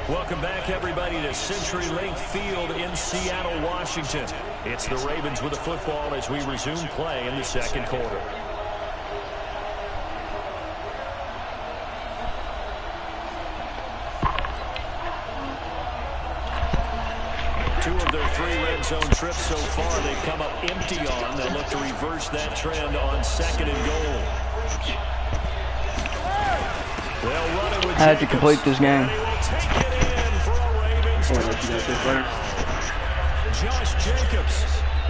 Welcome back, everybody, to CenturyLink Field in Seattle, Washington. It's the Ravens with the football as we resume play in the second quarter. Two of their 3 red zone trips so far, they've come up empty on. They'll look to reverse that trend on 2nd and goal. I had to complete this game. Josh Jacobs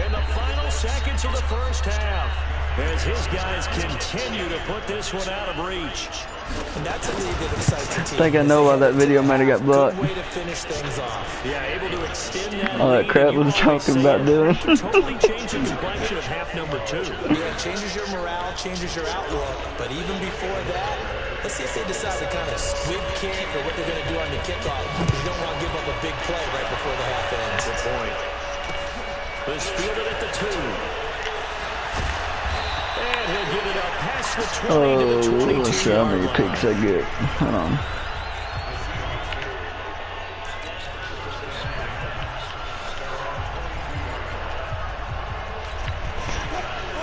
in the final seconds of the first half as his guys continue to put this one out of reach. And that's a lead that excites the team. I think I know why that video might have got blocked. Way to finish things off. Yeah, able to extend that. All that crap was talking about doing. Totally changed the complexion of half number 2. Yeah, changes your morale, changes your outlook. But even before that, let's see if they decide to kind of squib kick or what they're going to do on the kickoff. You don't want to give up a big play right before the half ends. Good point. This fielded at the 2. And he'll give it up past the 20 to the 22. Let's see how many picks I get. Hold on.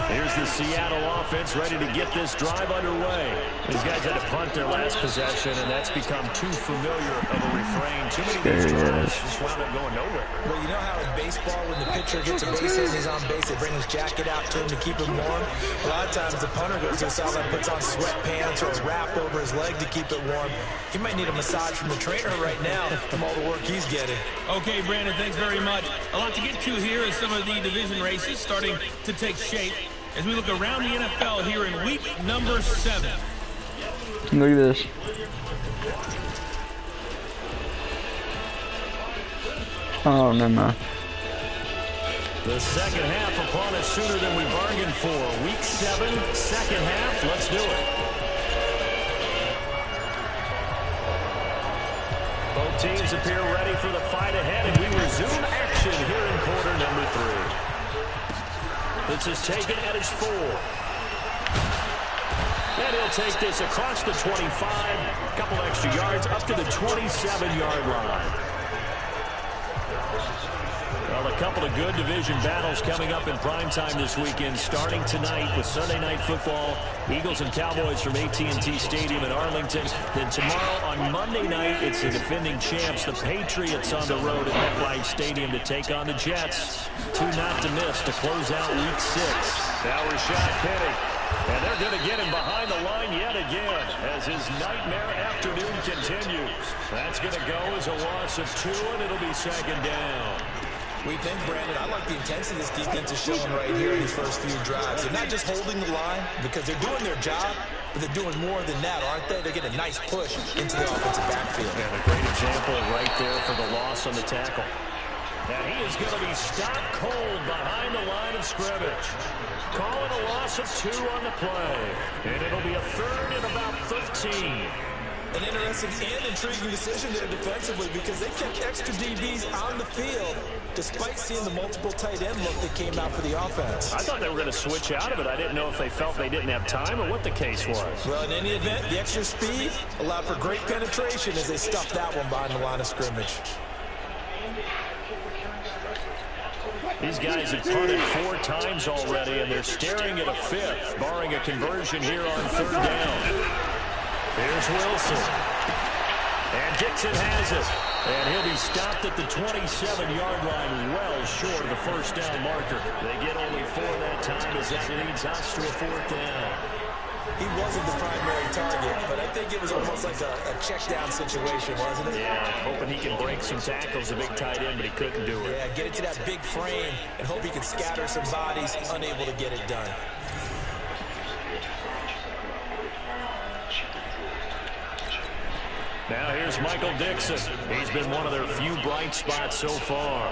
Here's the Seattle offense ready to get this drive underway. These guys had to punt their last possession, and that's become too familiar of a refrain. Too many of these drives just wound up going nowhere. Well, you know how in baseball, when the pitcher gets a base hit and he's on base, they bring his jacket out to him to keep him warm. A lot of times the punter goes to the sideline, puts on sweatpants or a wrap over his leg to keep it warm. He might need a massage from the trainer right now from all the work he's getting. Okay, Brandon, thanks very much. A lot to get to here as some of the division races starting to take shape as we look around the NFL here in week number 7. Look at this. Oh, never mind. The second half upon us sooner than we bargained for. Week 7, second half. Let's do it. Both teams appear ready for the fight ahead, and we resume action here in quarter number 3. This is taken at his 4. And he'll take this across the 25, a couple extra yards, up to the 27-yard line. Well, a couple of good division battles coming up in primetime this weekend, starting tonight with Sunday Night Football, Eagles and Cowboys from AT&T Stadium in Arlington. Then tomorrow on Monday night, it's the defending champs, the Patriots, on the road at MetLife Stadium to take on the Jets. 2 not to miss to close out Week 6. Now Rashad Penny. And they're going to get him behind the line yet again as his nightmare afternoon continues. That's going to go as a loss of 2, and it'll be 2nd down. We think, Brandon, I like the intensity this defense is showing right here in these first few drives. They're not just holding the line because they're doing their job, but they're doing more than that, aren't they? They're getting a nice push into the offensive backfield. And a great example right there for the loss on the tackle. And he is going to be stopped cold behind the line of scrimmage. Calling a loss of 2 on the play. And it'll be a 3rd and about 13. An interesting and intriguing decision there defensively because they kept extra DBs on the field despite seeing the multiple tight end look that came out for the offense. I thought they were going to switch out of it. I didn't know if they felt they didn't have time or what the case was. Well, in any event, the extra speed allowed for great penetration as they stuffed that one behind the line of scrimmage. These guys have punted 4 times already, and they're staring at a 5th, barring a conversion here on 3rd down. Here's Wilson. And Dixon has it. And he'll be stopped at the 27-yard line, well short of the first down marker. They get only 4 that time as that leads us to a 4th down. He wasn't the primary target, but I think it was almost like a check down situation, wasn't it? Yeah, hoping he can break some tackles, a big tight end, but he couldn't do it. Yeah, get it to that big frame and hope he can scatter some bodies, unable to get it done. Now here's Michael Dixon. He's been one of their few bright spots so far.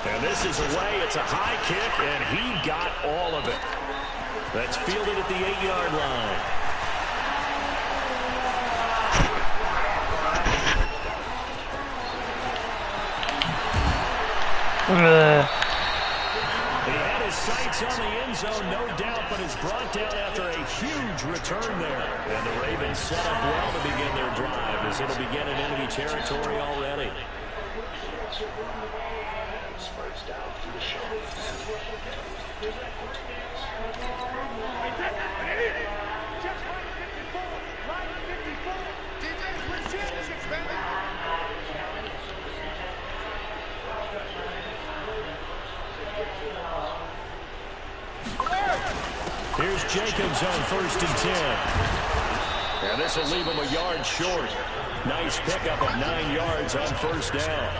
And this is away. It's a high kick, and he got all of it. That's fielded at the 8-yard line. He had his sights on the end zone, no doubt, but is brought down after a huge return there. And the Ravens set up well to begin their drive as it'll begin in enemy territory already. Here's Jacobs on 1st and 10. And this will leave him a yard short. Nice pickup of 9 yards on 1st down.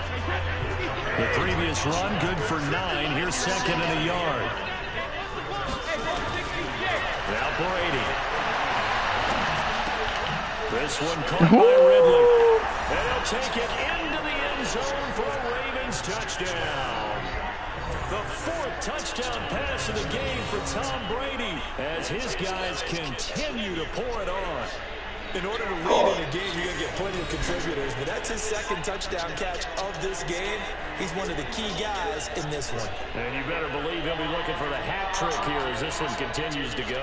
The previous run, good for 9. Here's 2nd and a yard. Now Brady. This one caught by Ridley. And he'll take it into the end zone for a Ravens touchdown. The 4th touchdown pass of the game for Tom Brady as his guys continue to pour it on. In order to lead in a game, you're going to get plenty of contributors, but that's his 2nd touchdown catch of this game. He's one of the key guys in this one. And you better believe he'll be looking for the hat trick here as this one continues to go.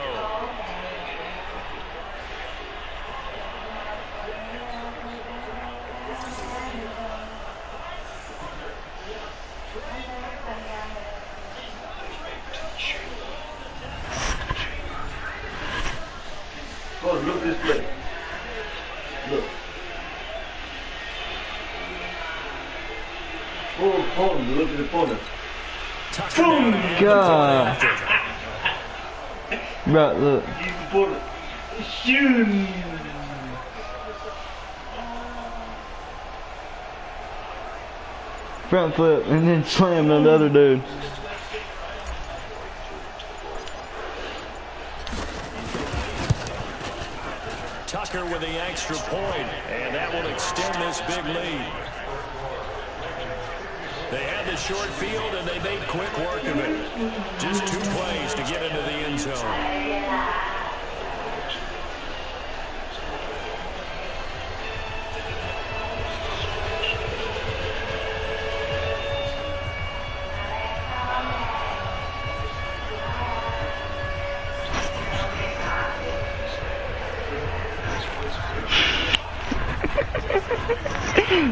Oh, look this play. Look. Oh, look at the corner. Boom! God. Right, look. Shoot. Front flip and then slam on the other dude. Tucker with the extra point, and that will extend this big lead. They had the short field, and they made quick work of it. Just 2 plays to get into the end zone.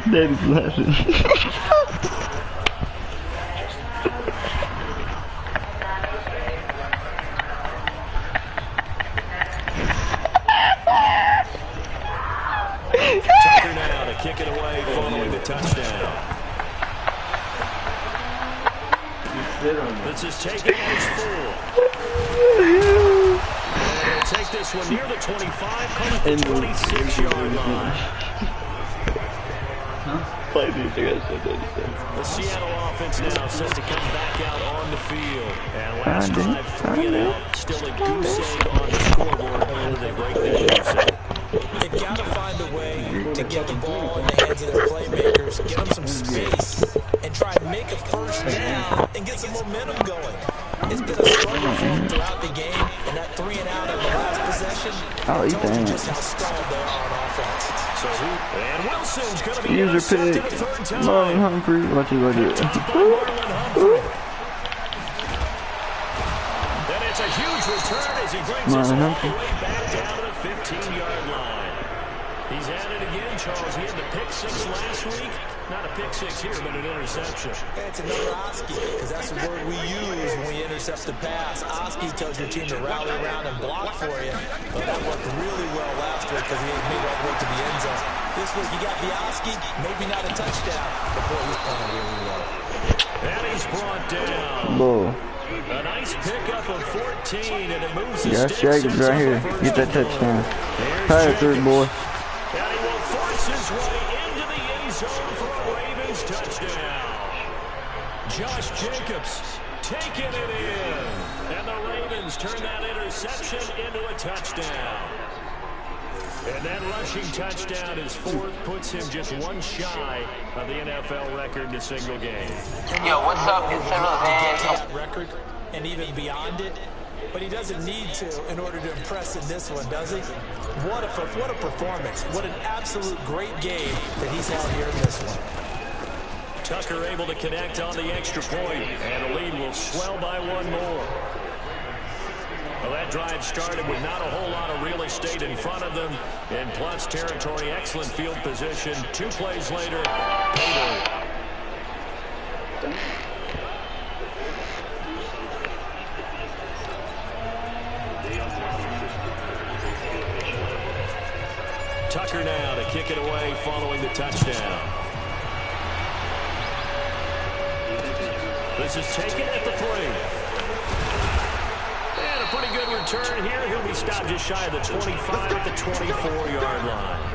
Daddy's laughing. Tucker now to kick it away following the touchdown. This is taken as 4. And they'll take this one near the 25, call it the 26-yard line. The Seattle offense now set to come back out on the field. And last drive, 3 and out. Still a goose egg on the scoreboard. How do they break this yourself? They've got to find a way to get the ball in the hands of their playmakers, get them some space, and try and make a first down and get some momentum going. It's been a struggle for them throughout the game, and that 3 and out of the last possession told you just how stalled they are on offense. So and Wilson's going to be User pick. Marlon Humphrey. Watch it, watch it. And it's a huge return as he brings us all the way back down to the 15-yard line. He's at it again, Charles. He had the pick 6 last week. Not a pick 6 here, but an interception. It's another Oski, because that's the word we use when we intercept the pass. Oski tells your team to rally around and block for you. But that worked really well last week because he made all the way to the end zone. This week you got the Oski, maybe not a touchdown, but boy, he's playing really well. And he's brought down. Bull. A nice pickup of 14, and it moves the Yeah, Jacobs right here. Get that touchdown. Power through, boy. And he will force his way into the end zone for a Ravens touchdown. Josh Jacobs taking it in. And the Ravens turn that interception into a touchdown. And that rushing touchdown is 4th, puts him just 1 shy of the NFL record in a single game. Yo, what's up? It's That record and even beyond it. But he doesn't need to in order to impress in this one, does he? What a performance. What an absolute great game that he's had here in this one. Tucker able to connect on the extra point, and the lead will swell by 1 more. Well, that drive started with not a whole lot of real estate in front of them. In plus territory, excellent field position. 2 plays later, payday. Tucker now to kick it away following the touchdown. This is taken at the 3. And a pretty good return here. He'll be stopped just shy of the 25 at the 24-yard line.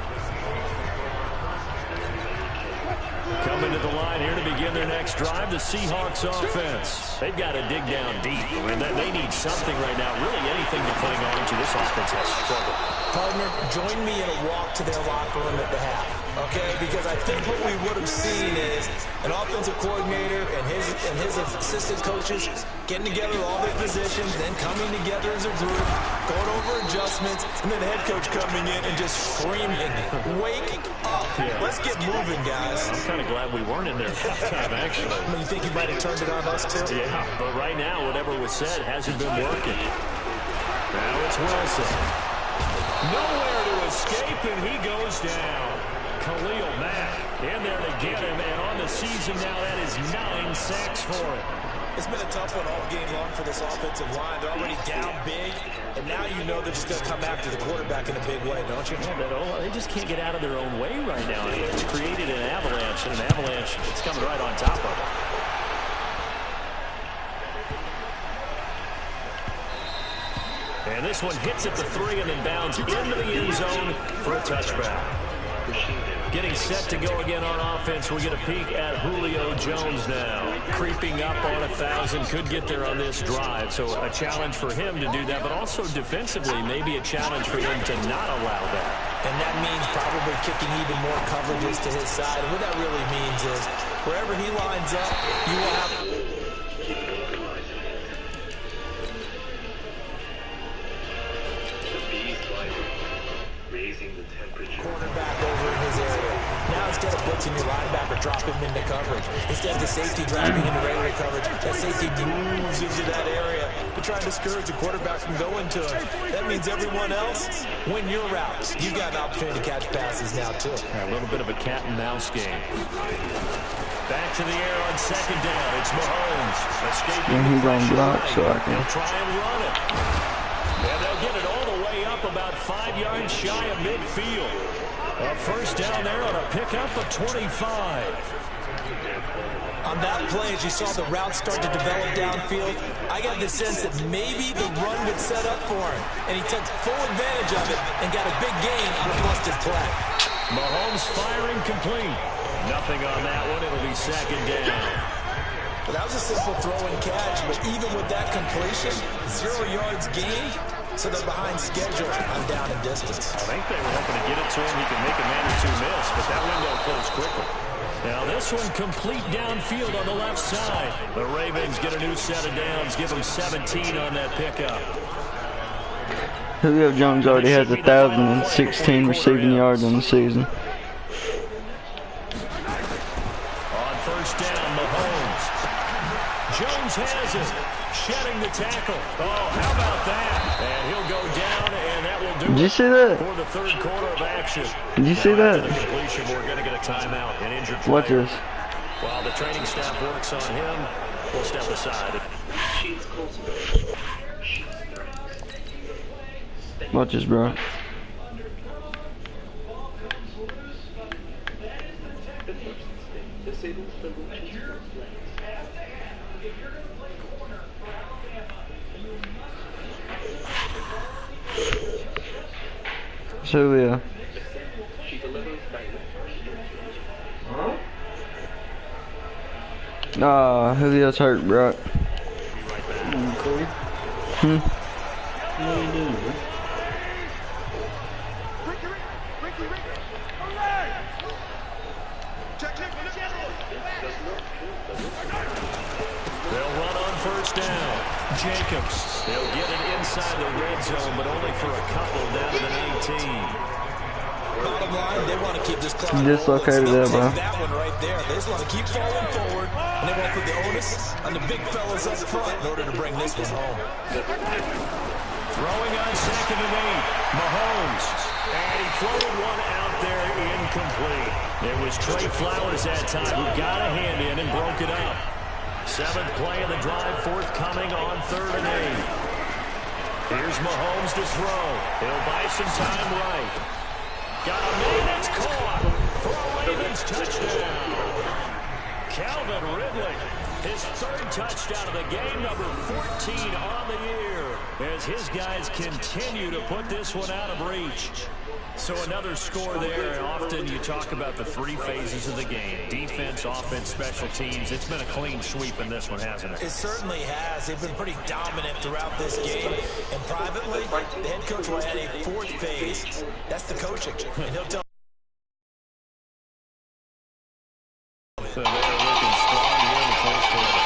Coming to the line here to begin their next drive, the Seahawks offense. They've got to dig down deep. I mean, they need something right now, really anything to cling on to. This offense has struggled. Partner, join me in a walk to their locker room at the half, okay? Because I think what we would have seen is an offensive coordinator and his assistant coaches getting together all their positions, then coming together as a group, going over adjustments, and then the head coach coming in and just screaming, "Wake up! Yeah. Let's get moving, guys." I'm kind of glad we weren't in there at halftime, actually. I mean, you think he might have turned it on us, too? Yeah, but right now, whatever was said hasn't been working. Now it's Wilson. Nowhere to escape, and he goes down. Khalil Mack in there to get him, and on the season now, that is 9 sacks for him. It's been a tough one all game long for this offensive line. They're already down big, and now you know they're just going to come after the quarterback in a big way, don't you? Yeah, they just can't get out of their own way right now. It's created an avalanche, and an avalanche it's coming right on top of it. And this one hits at the 3 and then bounds into the end zone for a touchback. Getting set to go again on offense. We get a peek at Julio Jones now. Creeping up on 1,000. Could get there on this drive. So a challenge for him to do that, but also defensively maybe a challenge for him to not allow that. And that means probably kicking even more coverages to his side. And what that really means is wherever he lines up, you will have... Cornerback over in his area. Now instead of blitzing your linebacker, drop him into coverage. Instead of the safety driving into regular coverage, that safety moves into that area to try and discourage the quarterback from going to him. That means everyone else, when your routes, you've got an opportunity to catch passes now too. A little bit of a cat and mouse game. Back to the air on second down. It's Mahomes escaping. And he's on block, so I can. He'll try and run it. And they'll get it all the way up about 5 yards shy of midfield. A first down there on a pickup of 25. On that play, as you saw the route start to develop downfield, I got the sense that maybe the run would set up for him. And he took full advantage of it and got a big gain on a busted play. Mahomes firing complete. Nothing on that one. It'll be second down. Well, that was a simple throw and catch, but even with that completion, 0 yards gained. So they're behind schedule on down and distance. I think they were hoping to get it to him. He could make a man or two miss, but that window closed quickly. Now this one complete downfield on the left side. The Ravens get a new set of downs. Give them 17 on that pickup. Julio Jones already has 1,016 receiving yards on the season. On first down, Mahomes. Jones has it. Shedding the tackle. Oh, how about that? And he'll go down, and that will do Did you see that? for the third quarter of action. Did you see that? The completion, we're going to get a timeout. An injured player. Watch this. While the training staff works on him, we'll step aside. Watch this, bro. Julio. Nah, Julio's hurt, bro. Hmm? What are you doing, bro? They'll run on first down. Jacobs. They'll get it inside the red zone, but only for a couple down to the 19. Bottom line, they want to keep this clock. Dislocated there, bro. That one right there. They just want to keep falling forward, and they want to put the onus on the big fellas up front in order to bring this one home. Throwing on 2nd and 8. Mahomes. And he floated one out there incomplete. It was Trey Flowers that time who got a hand in and broke it up. 7th play of the drive forthcoming on 3rd and 8. Here's Mahomes to throw. He'll buy some time right. Got a man that's caught for a Ravens touchdown. Calvin Ridley, his 3rd touchdown of the game, number 14 on the year, as his guys continue to put this one out of reach. So another score there. Often you talk about the 3 phases of the game: defense, offense, special teams. It's been a clean sweep in this one, hasn't it? It certainly has. They've been pretty dominant throughout this game. And privately, the head coach will add a 4th phase. That's the coaching. And he'll tell. So they're looking strong here in the first quarter.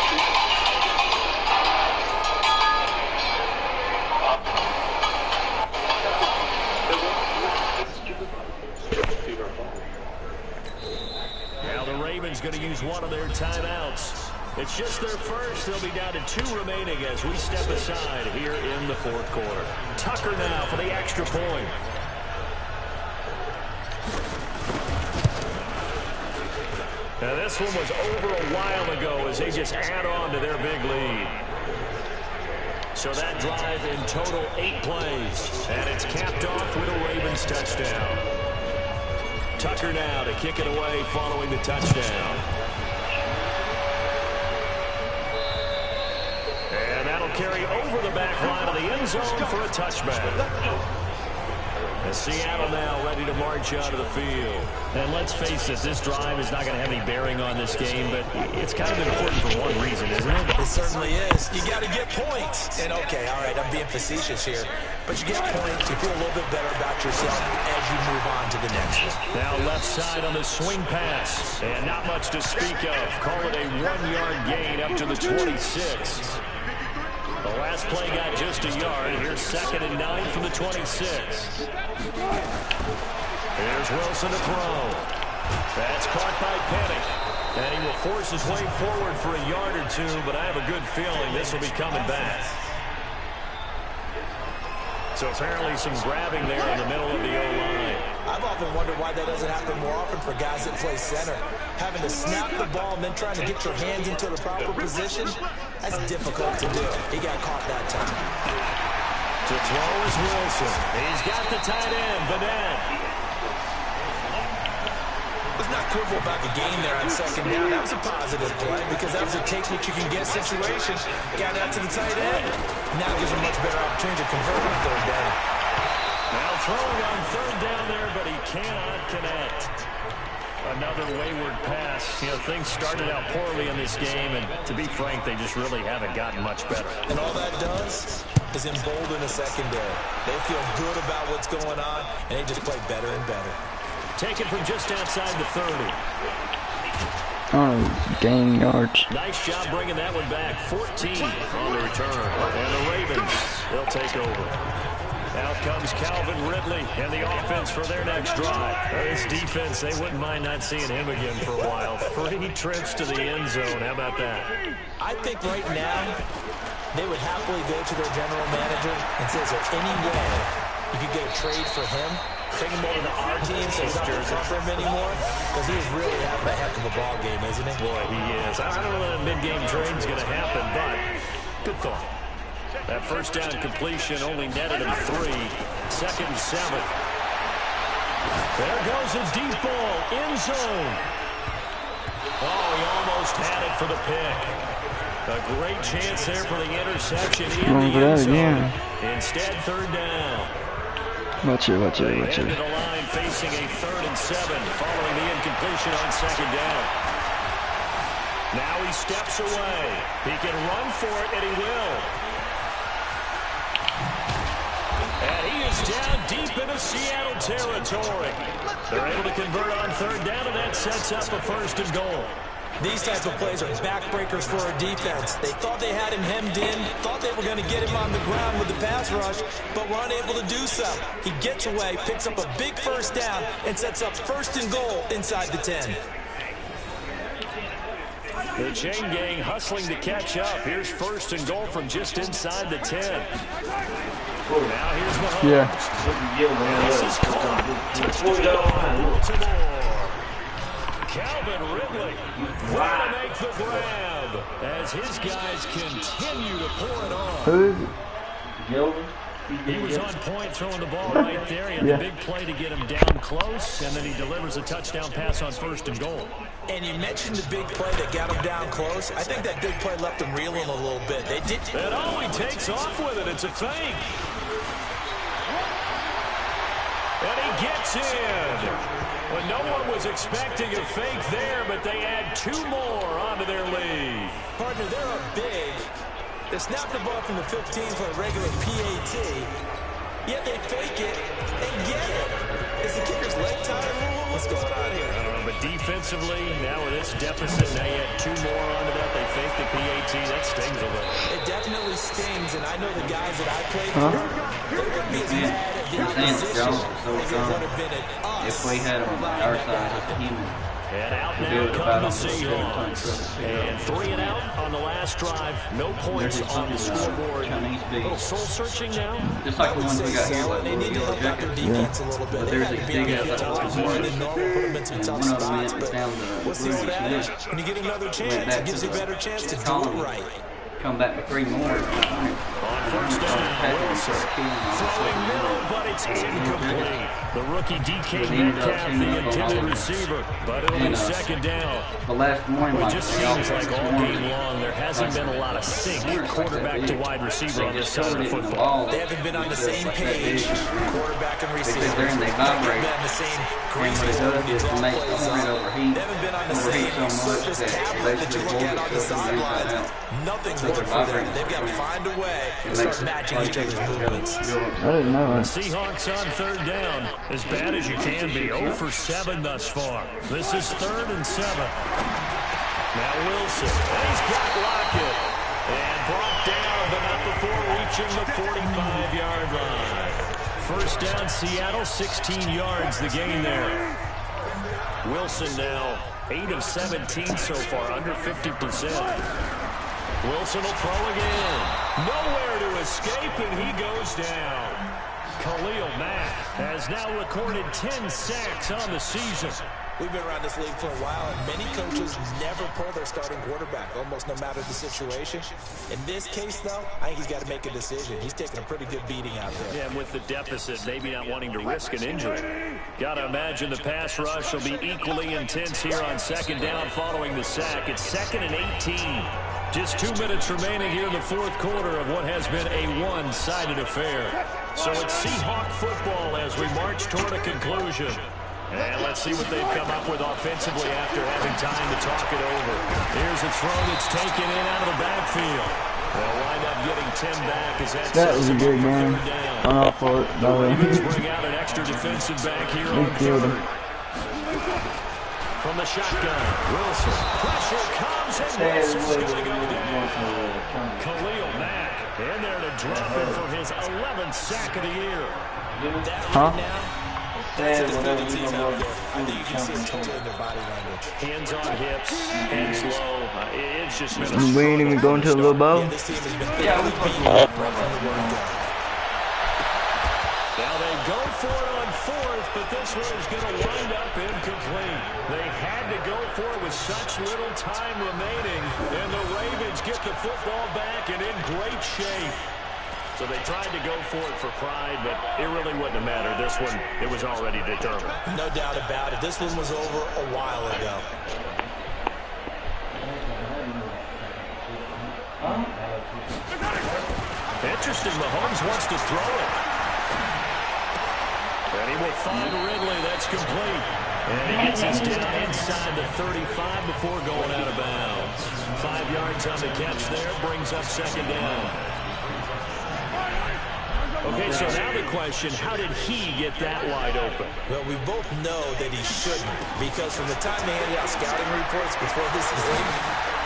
Now the Ravens going to use one of their timeouts. It's just their first. They'll be down to 2 remaining as we step aside here in the 4th quarter. Tucker now for the extra point. Now this one was over a while ago as they just add on to their big lead. So that drive in total 8 plays. And it's capped off with a Ravens touchdown. Tucker now to kick it away following the touchdown. And that'll carry over the back line of the end zone for a touchback. And Seattle now ready to march out of the field. And let's face it, this drive is not going to have any bearing on this game, but it's kind of important for one reason, isn't it? It certainly is. You got to get points. And okay, all right, I'm being facetious here, but you get points, you feel a little bit better about yourself as you move on to the next one. Now left side on the swing pass, and not much to speak of. Call it a 1-yard gain up to the 26. The last play got just a yard. Here's 2nd and 9 from the 26. Here's Wilson to throw. That's caught by Penny. And he will force his way forward for a yard or 2, but I have a good feeling this will be coming back. So apparently some grabbing there in the middle of the O-line. I've often wondered why that doesn't happen more often for guys that play center. Having to snap the ball and then trying to get your hands into the proper position, that's difficult to do. He got caught that time. To throw is Wilson. He's got the tight end, Vanette. Let's not quibble about the game there on 2nd down. That was a positive play because that was a take-what-you-can-get situation. Got out to the tight end. Now gives him a much better opportunity to convert on 3rd down. Now throwing on 3rd down there, but he cannot connect. Another wayward pass. You know, things started out poorly in this game, and to be frank, they just really haven't gotten much better. And all that does is embolden the secondary. They feel good about what's going on, and they just play better and better. Taken from just outside the 30. Oh, gain yards. Nice job bringing that one back. 14 on the return. And the Ravens, they'll take over. Out comes Calvin Ridley and the offense for their next drive. This defense, they wouldn't mind not seeing him again for a while. 3 trips to the end zone. How about that? I think right now they would happily go to their general manager and say, is there any way you could get a trade for him? Take him over to our team so he's not going to cover him anymore? Because he is really having a heck of a ball game, isn't he? Boy, he is. I don't know that a mid-game trade's going to happen, but good thought. That first down completion only netted him 3. 2nd and 7. There goes a deep ball. End zone. Oh, he almost had it for the pick. A great chance there for the interception in the end zone. Instead, 3rd down. Watch it. Head to the line facing a 3rd and 7 following the incompletion on 2nd down. Now he steps away. He can run for it, and he will. And he is down deep into Seattle territory. They're able to convert on 3rd down, and that sets up a 1st and goal. These types of plays are backbreakers for our defense. They thought they had him hemmed in, thought they were going to get him on the ground with the pass rush, but were unable to do so. He gets away, picks up a big 1st down, and sets up 1st and goal inside the 10. The chain gang hustling to catch up. Here's 1st and goal from just inside the 10. Now here's Mahomes. Yeah. This is caught. Touchdown, Baltimore. Calvin Ridley there to make the grab as his guys continue to pour it on. Who is it? He was on point throwing the ball right there. He had the big play to get him down close, and then he delivers a touchdown pass on 1st and goal. And you mentioned the big play that got him down close. I think that big play left him reeling a little bit. They did. And oh, he takes off with it. It's a fake. And he gets in. Well, no one was expecting a fake there, but they add 2 more onto their lead. Partner, they're up big. They snap the ball from the 15 for a regular PAT, yet they fake it and get it. Is the kicker's leg tired? What's going on here? I don't know, but defensively, now with this deficit, now you add 2 more onto that. They fake the PAT. That stings a little. It definitely stings, and I know the guys that I played for, they wouldn't be as mad at the opposition as it would have been at us. If we had them on our side of the human. And out now come the Seahawks. And 3 and out on the last drive. No points on the scoreboard. A little soul-searching now. Just like the ones we got here, like They need to help out their defense a little bit. But They there's had a to be big able to ass get more than normal, put them in some tough one of them spots. went But down to we'll see what that is. When you get another chance, it gives you a better chance to do it right. Come back with 3 more. On 1st down, Wilson throwing middle, but it's incomplete. The rookie DK Metcalf, the intended receiver, but it'll be 2nd down. The last one, It just seems like all game long there hasn't been a lot of sync quarterback to wide receiver on this side of the football. They haven't been on the same page, quarterback and receiver. They sit there and they vibrate. They haven't been on the same And what it does is it makes the horn overheat. They haven't been on the same surface tablet that you look at on the sidelines. Nothing's worked for them. They've got to find a way to start matching each other's movements. I didn't know The that. Seahawks on 3rd down, as bad as you can be. 0 for 7 thus far. This is 3rd and 7. Now Wilson, and he's got Lockett. And brought down, but not before reaching the 45-yard line. 1st down, Seattle, 16 yards the gain there. Wilson now 8 of 17 so far, under 50%. Wilson will throw again. Nowhere to escape, and he goes down. Khalil Mack has now recorded 10 sacks on the season. We've been around this league for a while, and many coaches never pull their starting quarterback, almost no matter the situation. In this case, though, I think he's got to make a decision. He's taking a pretty good beating out there. Yeah, and with the deficit, maybe not wanting to risk an injury. Got to imagine the pass rush will be equally intense here on 2nd down following the sack. It's 2nd and 18. Just 2 minutes remaining here in the 4th quarter of what has been a one-sided affair. So it's Seahawk football as we march toward a conclusion. And let's see what they've come up with offensively after having time to talk it over. Here's a throw that's taken in out of the backfield. They'll wind up getting 10 back as that was a big game. I'm all for it. The Ravens bring out an extra defensive back here on 3rd. From the shotgun, Wilson. Pressure comes, and Wilson's going to go down. Khalil Mack in there to drop him for his 11th sack of the year. That right now, that's a defending team out there. I think you can see it totally in their body language. Hands on hips, hands low. It's just been a We ain't even going to a little bow. Yeah, this team has been thoroughly beaten right from the word go. Now they go for it on 4th, but this one is going to wind up incomplete. They had to go for it with such little time remaining, and the Ravens get the football back and in great shape. So they tried to go for it for pride, but it really wouldn't have mattered. This one, it was already determined. No doubt about it. This one was over a while ago. Interesting, Mahomes wants to throw it. And he will find Ridley. That's complete. And he gets us down inside the 35 before going out of bounds. 5 yards on the catch there, brings up 2nd down. Okay, so now the question, how did he get that wide open? Well, we both know that he shouldn't, because from the time they handed out scouting reports before this game,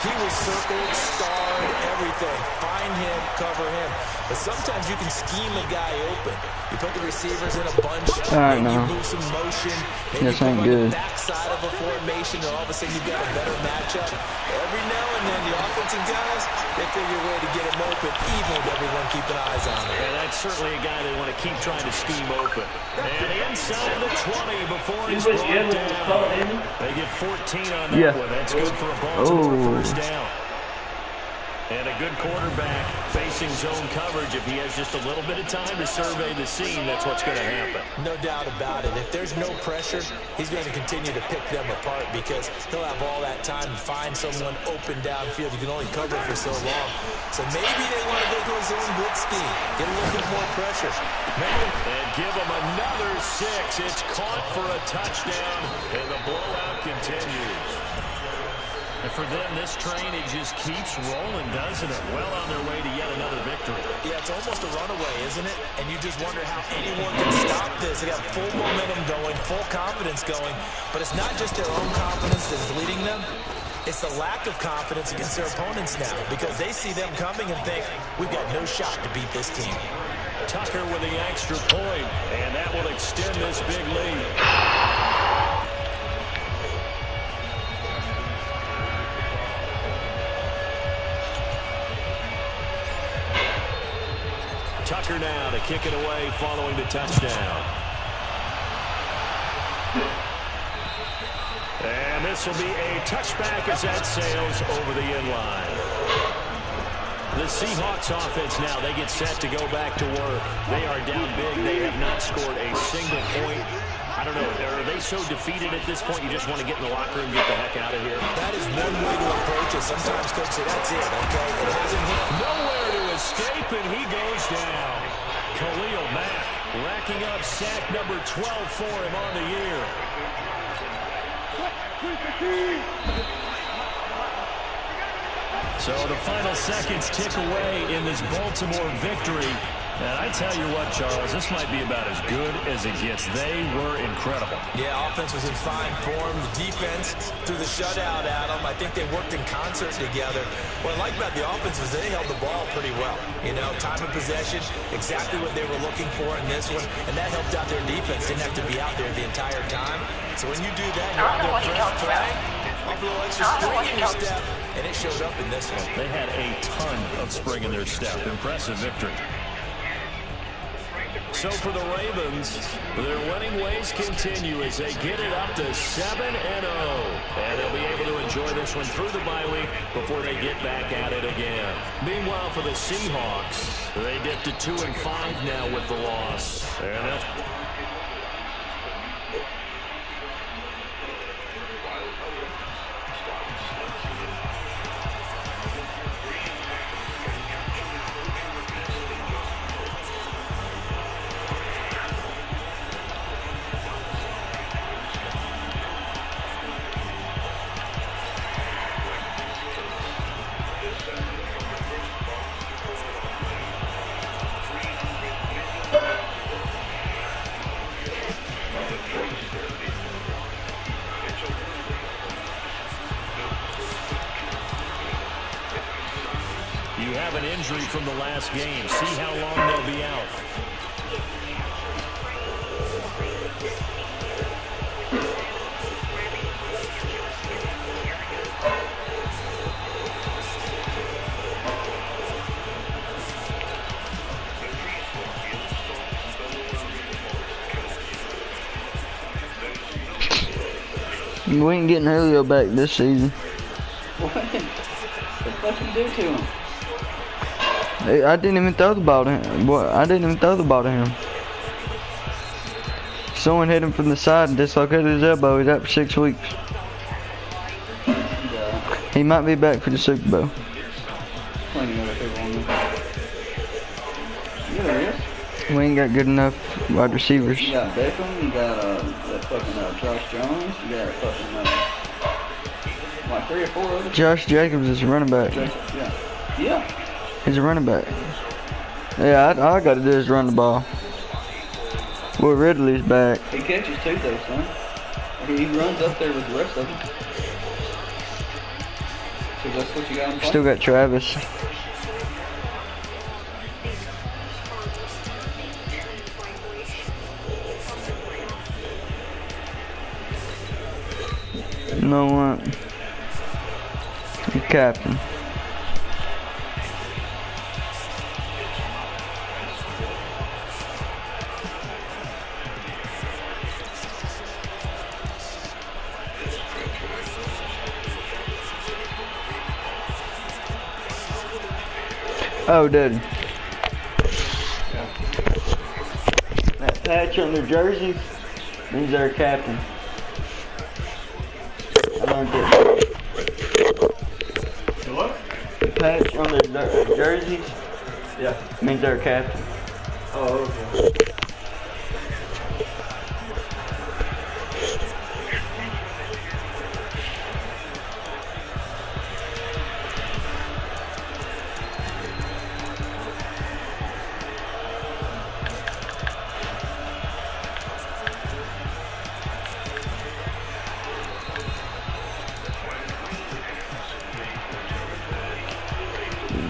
He was circled, starred, everything. Find him, cover him. But sometimes you can scheme a guy open. You put the receivers in a bunch, maybe you move some motion, maybe you put him on the backside of a formation, and all of a sudden you've got a better matchup. Every now and then, the offensive guys, they figure a way to get him open, even with everyone keeping eyes on him. And that's certainly a guy they want to keep trying to scheme open. And inside the 20 before he's brought down. They get 14 on that one. That's good for a Baltimore first down. And a good quarterback facing zone coverage. If he has just a little bit of time to survey the scene, that's what's going to happen. No doubt about it. If there's no pressure, he's going to continue to pick them apart because he'll have all that time to find someone open downfield. You can only cover for so long. So maybe they want to go to a zone blitz scheme, get a little bit more pressure. And give him another 6. It's caught for a touchdown, and the blowout continues. And for them, this train, it just keeps rolling, doesn't it? Well on their way to yet another victory. Yeah, it's almost a runaway, isn't it? And you just wonder how anyone can stop this. They got full momentum going, full confidence going. But it's not just their own confidence that's leading them. It's the lack of confidence against their opponents now because they see them coming and think, we've got no shot to beat this team. Tucker with the extra point, and that will extend this big lead. Tucker now to kick it away following the touchdown. And this will be a touchback as that sails over the end line. The Seahawks offense now, they get set to go back to work. They are down big. They have not scored a single point. I don't know, are they so defeated at this point you just want to get in the locker room and get the heck out of here? That is one way to approach it. Sometimes, Coach, say that's it, okay? It hasn't hit. Nowhere to escape, and he goes down. Khalil Mack racking up sack number 12 for him on the year. So the final seconds tick away in this Baltimore victory. And I tell you what, Charles, this might be about as good as it gets. They were incredible. Yeah, offense was in fine form. The defense threw the shutout at them. I think they worked in concert together. What I like about the offense was they held the ball pretty well. You know, time of possession, exactly what they were looking for in this one. And that helped out their defense. Didn't have to be out there the entire time. So when you do that, you're out there fresh play. A little extra spring in your step. And it showed up in this one. They had a ton of spring in their step. Impressive victory. So for the Ravens, their winning ways continue as they get it up to 7-0. And they'll be able to enjoy this one through the bye week before they get back at it again. Meanwhile, for the Seahawks, they dip to 2-5 now with the loss. And you have an injury from the last game. See how long they'll be out. We ain't getting Julio back this season. What? What the fuck you do to him? I didn't even throw the ball to him. Boy, I didn't even throw the ball to him. Someone hit him from the side and dislocated his elbow. He's out for 6 weeks. He might be back for the Super Bowl. Plenty other people on there. Yeah, there is. We ain't got good enough wide receivers. You got Beckham, you got that fucking Josh Jones, you got fucking like 3 or 4 others. Josh Jacobs is a running back. Yeah. Yeah. He's a running back. Yeah, all I gotta do is run the ball. Well, Ridley's back. He catches too, though, son. He runs up there with the rest of them. So that's what you got in Still got Travis. You know what? The captain. Oh, dude. That patch on their jerseys means they're a captain. I learned it. The what? The patch on their jerseys means they're a captain. Oh, okay.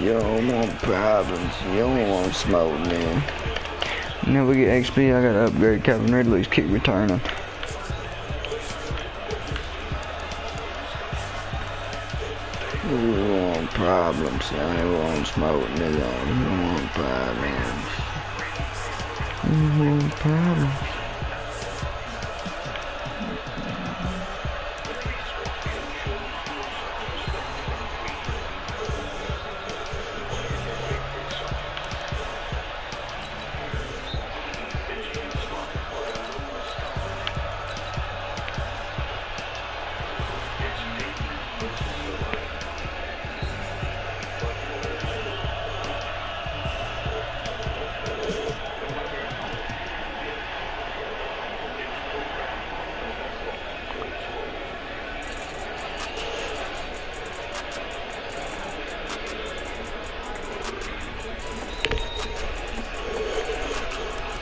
You don't want problems. You don't want smoke, man. Now we get XP, I gotta upgrade Calvin Ridley's kick returner. You want problems. I want smoke, nigga. You want problems. You want problems.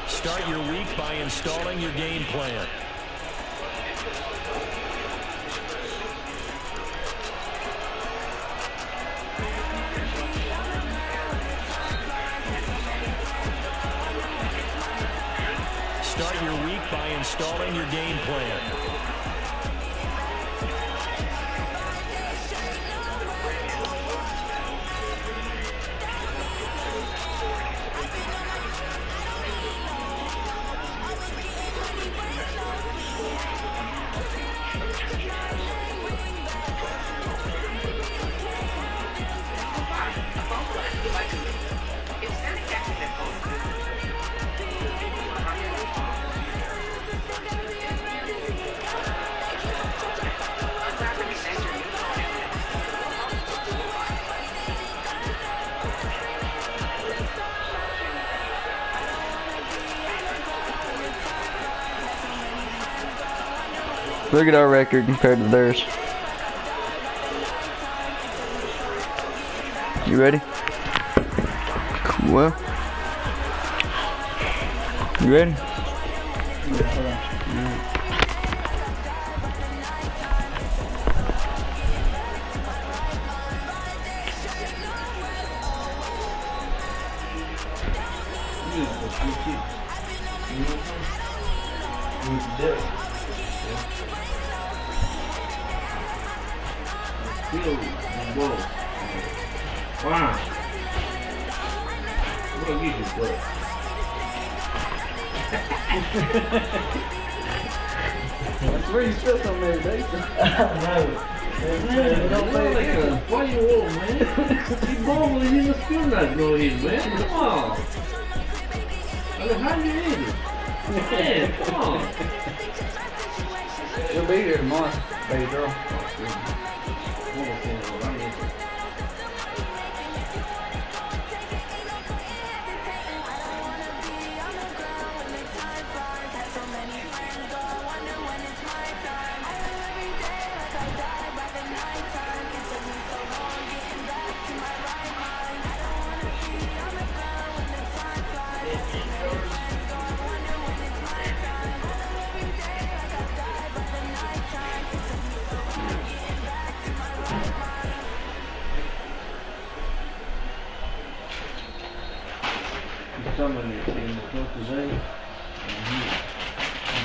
Start your week by installing your game plan. Start your week by installing your game plan. Look at our record compared to theirs. You ready? Well, you ready? Wow. What you just what? That's where you spit so many days. Why you old, man? You born when you in the school not go in, man. Come on. I mean, how you eat it? Man, come on. She'll be here tomorrow, baby girl.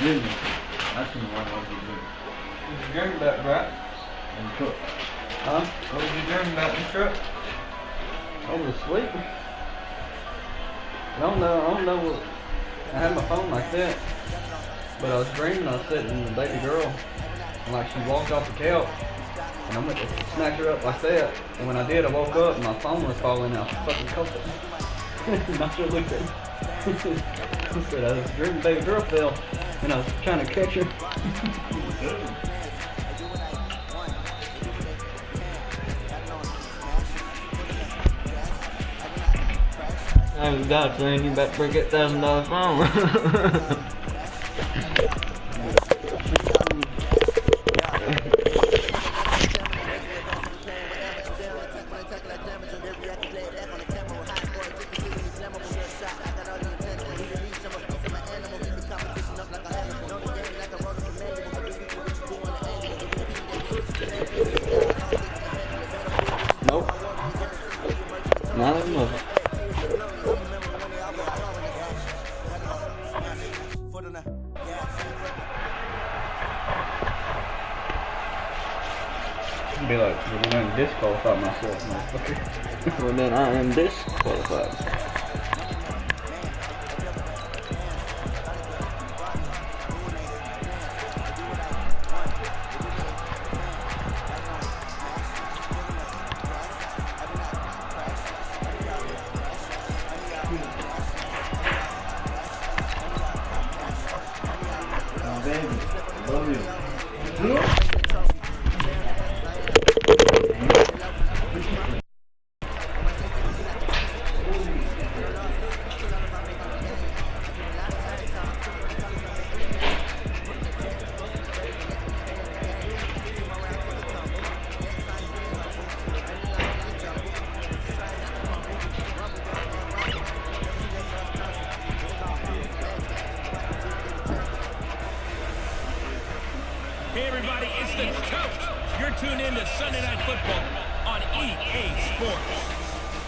Jimmy. I seen one Uncle Jimmy. What was you dreaming about, Bright? In the truck. Huh? What was you dreaming about in the truck? I was asleep. I don't know what. I had my phone like that. But I was dreaming I was sitting with a baby girl. And like she walked off the couch. And I went to snatch her up like that. And when I did, I woke up and my phone was falling out. I fucking caught it. And I should looked at her. I said, I was dreaming baby girl fell. And I was trying to catch her. Oh God, son, you about to break that $1,000 phone. Nope. Not as much. Be like, well, then I disqualified myself, motherfucker. Well, then I am disqualified. Baby, love you. Hey everybody, it's the coach. You're tuned in to Sunday Night Football on EA Sports.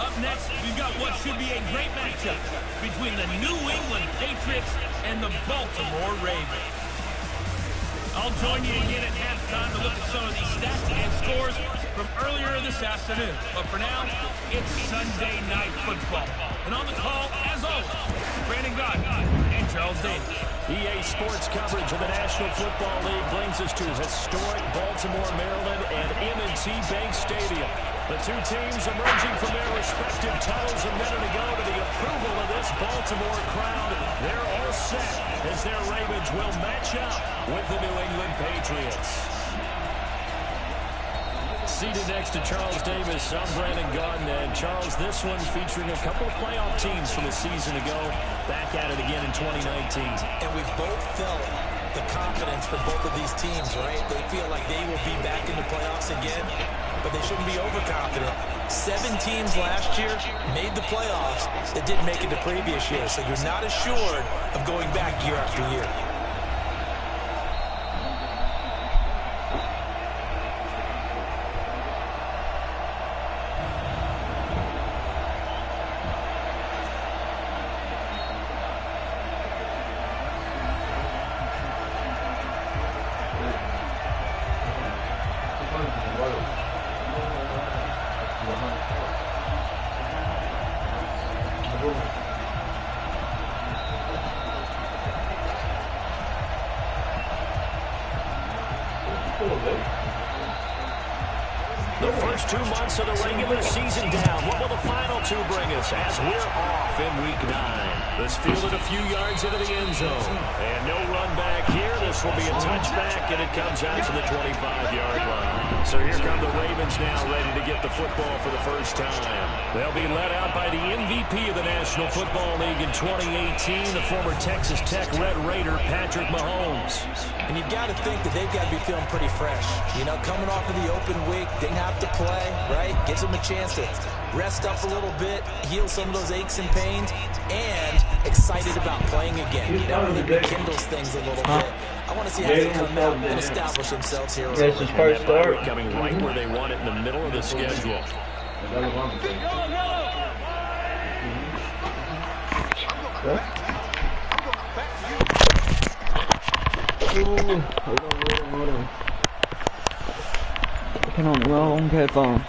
Up next, we've got what should be a great matchup between the New England Patriots and the Baltimore Ravens. I'll join you again at halftime to look at some of these stats and scores from earlier this afternoon. But for now, it's Sunday Night Football. And on the call, as always, Brandon Gardner and Charles Davis. EA Sports coverage of the National Football League brings us to historic Baltimore, Maryland, and M&T Bank Stadium. The two teams emerging from their respective tunnels a minute ago to the approval of this Baltimore crowd. They're all set as their Ravens will match up with the New England Patriots. Seated next to Charles Davis, I'm Brandon Gardner. And Charles, this one featuring a couple of playoff teams from a season ago, back at it again in 2019. And we've both felt the confidence for both of these teams, right? They feel like they will be back in the playoffs again, but they shouldn't be overconfident. 7 teams last year made the playoffs that didn't make it the previous year, so you're not assured of going back year after year. The first 2 months of the regular season down. What will the final 2 bring us as we're off in week 9? Let's field it a few yards into the end zone. And no run back here. This will be a touchback, and it comes out to the 25-yard line. So here come the Ravens now, ready to get the football for the first time. They'll be led out by the MVP of the National Football League in 2018, the former Texas Tech Red Raider, Patrick Mahomes. And you've got to think that they've got to be feeling pretty fresh. You know, coming off of the open week, didn't have to play, right? Gives them a chance to rest up a little bit, heal some of those aches and pains, and excited about playing again. That really rekindles things a little bit. I want to see how they come out and establish themselves here. This is first start. Coming right where they want it in the middle of the schedule. Ooh, hold on. Looking on the wrong headphone.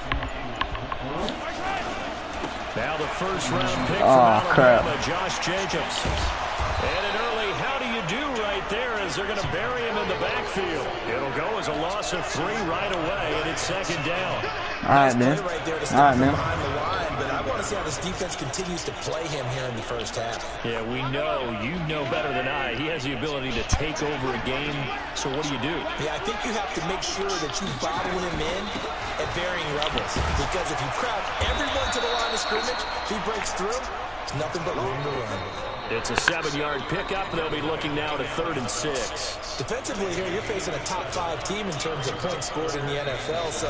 Now the first round pick from Alabama, Josh Jacobs. And an early how do you do right there as they're going to bury him in the backfield. It'll go as a loss of 3 right away, and it's 2nd down. All right, man. Right there to stop him behind the line, but I want to see how this defense continues to play him here in the first half. Yeah, we know. You know better than I. He has the ability to take over a game. So what do you do? Yeah, I think you have to make sure that you bottle him in at varying levels. Because if you crowd everyone to the line of scrimmage, if he breaks through, there's nothing but room to run. It's a 7-yard pickup. They'll be looking now to 3rd and 6. Defensively here, you're facing a top 5 team in terms of points scored in the NFL. So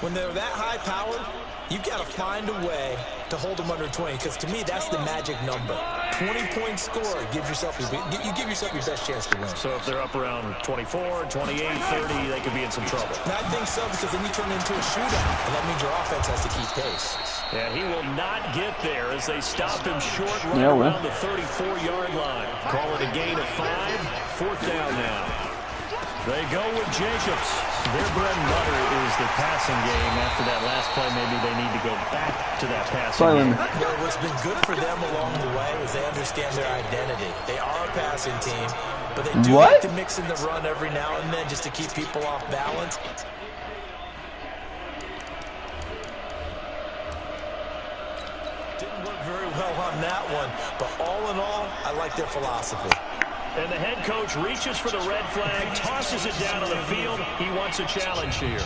when they're that high powered, you've got to find a way to hold them under 20. Because to me, that's the magic number. 20-point score gives yourself you give yourself your best chance to win. So if they're up around 24, 28, 30, they could be in some trouble. And I think so, because then you turn into a shootout, and that means your offense has to keep pace. And he will not get there as they stop him short right around the 34-yard line. Call it a gain of 5. 4th down now. They go with Jacobs. Their bread and butter is the passing game. After that last play, maybe they need to go back to that passing game. Well, what's been good for them along the way is they understand their identity. They are a passing team, but they do like to mix in the run every now and then just to keep people off balance. Didn't work very well on that one, but all in all, I like their philosophy. And the head coach reaches for the red flag, tosses it down on the field. He wants a challenge here.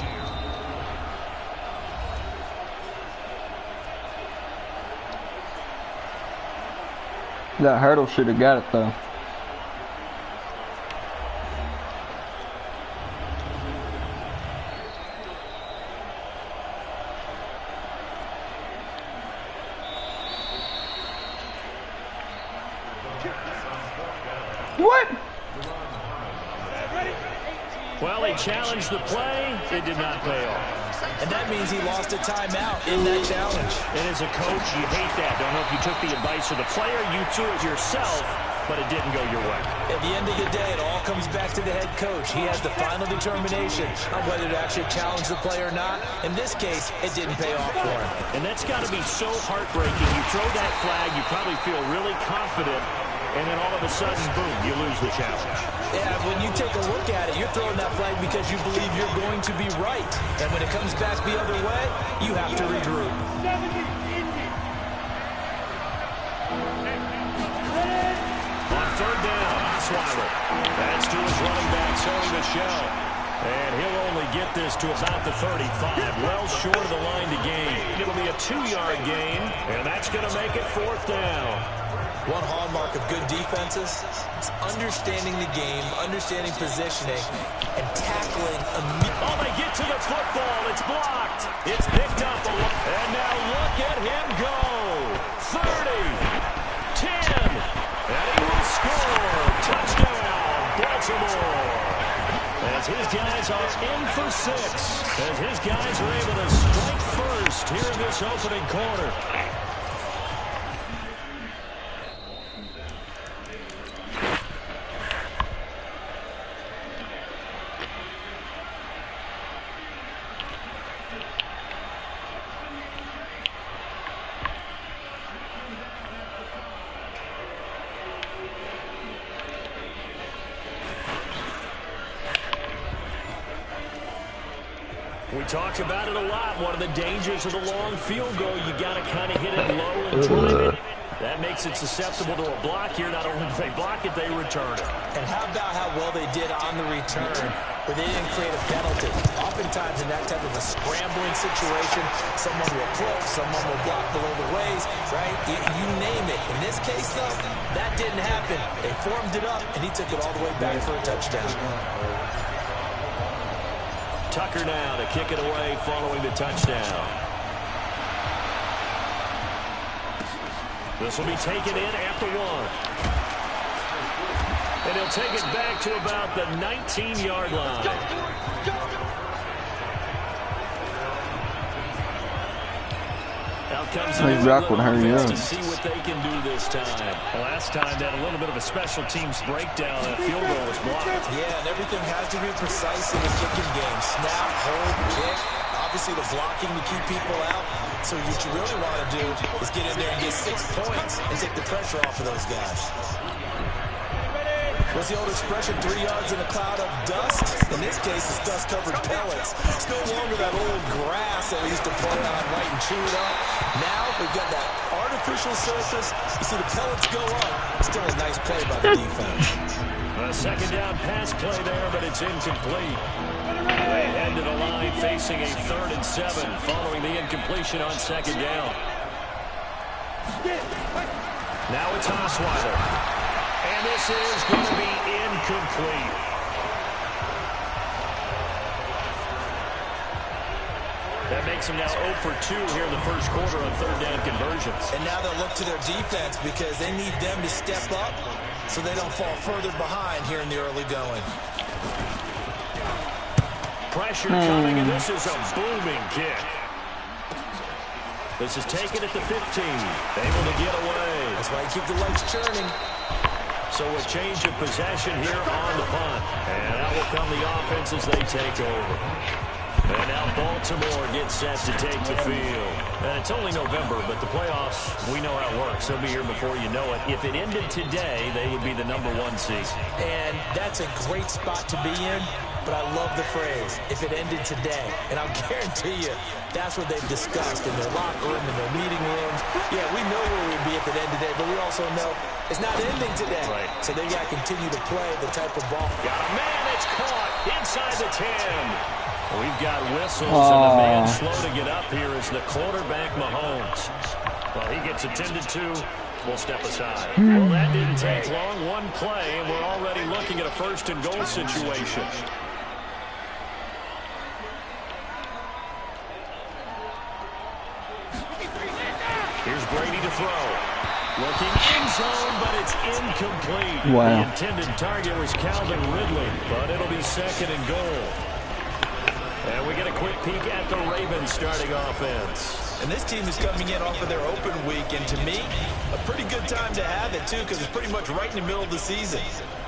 That Hurdle should have got it, though. What? Well, he challenged the play. It did not pay off. And that means he lost a timeout in that challenge. And as a coach, you hate that. Don't know if you took the advice of the player, you threw it yourself, but it didn't go your way. At the end of the day, it all comes back to the head coach. He has the final determination on whether to actually challenge the play or not. In this case, it didn't pay off for him. And that's got to be so heartbreaking. You throw that flag, you probably feel really confident, and then all of a sudden, boom, you lose the challenge. Yeah, when you take a look at it, you're throwing that flag because you believe you're going to be right. And when it comes back the other way, you have to regroup. On 3rd down, Osweiler. That's to his running back, Sony Michel. And he'll only get this to about the 35. Well short of the line to gain. It'll be a 2-yard gain, and that's going to make it 4th down. One hallmark of good defenses is understanding the game, understanding positioning, and tackling immediately. Oh, they get to the football. It's blocked. It's picked up. And now look at him go. 30, 10, and he will score. Touchdown, Baltimore. As his guys are in for 6. As his guys are able to strike first here in this opening quarter. We talk about it a lot. One of the dangers of the long field goal, you got to kind of hit it low and drive it. That makes it susceptible to a block here. Not only do they block it, they return it. And how about how well they did on the return, where they didn't create a penalty. Oftentimes in that type of a scrambling situation, someone will close, someone will block below the waist, right? You name it. In this case, though, that didn't happen. They formed it up, and he took it all the way back for a touchdown. Tucker now to kick it away following the touchdown. This will be taken in at the 1. And he'll take it back to about the 19-yard line. Now comes Hey, Rock would hurry up. to see what they can do this time. Last time, they had a little bit of a special teams breakdown. That field goal was blocked. Yeah, and everything has to be precise in the kicking game. Snap, hold, kick. Obviously, the blocking to keep people out. So what you really want to do is get in there and get 6 points and take the pressure off of those guys. What's the old expression, 3 yards in a cloud of dust? In this case, it's dust-covered pellets. It's no longer that old grass that we used to play on, right, and chew it up. Now we've got that artificial surface. You see the pellets go up. Still a nice play by the defense. A second down pass play there, but it's incomplete. They head to the line facing a 3rd and 7 following the incompletion on second down. Now it's Osweiler. And this is going to be incomplete. That makes them now 0 for 2 here in the first quarter on 3rd down conversions. And now they'll look to their defense because they need them to step up so they don't fall further behind here in the early going. Pressure coming, and this is a booming kick. This is taken at the 15. Able to get away. That's why you keep the legs churning. So a change of possession here on the punt. And out will come the offense as they take over. And now Baltimore gets set to take the field. And it's only November, but the playoffs, we know how it works. They'll be here before you know it. If it ended today, they would be the #1 seed. And that's a great spot to be in. But I love the phrase, if it ended today. And I'll guarantee you, that's what they've discussed in their locker room, in their meeting rooms. Yeah, we know where we'd be if it ended today, but we also know it's not ending today. Right. So they got to continue to play the type of ball. Got a man, it's caught inside the 10. We've got whistles, and the man slow to get up here is the quarterback, Mahomes. Well, he gets attended to. We'll step aside. Well, that didn't take long. One play, and we're already looking at a 1st and goal situation. Here's Brady to throw. Looking in zone, but it's incomplete. Wow. The intended target was Calvin Ridley, but it'll be 2nd and goal. And we get a quick peek at the Ravens starting offense. And this team is coming in off of their open week, and to me, a pretty good time to have it, too, because it's pretty much right in the middle of the season.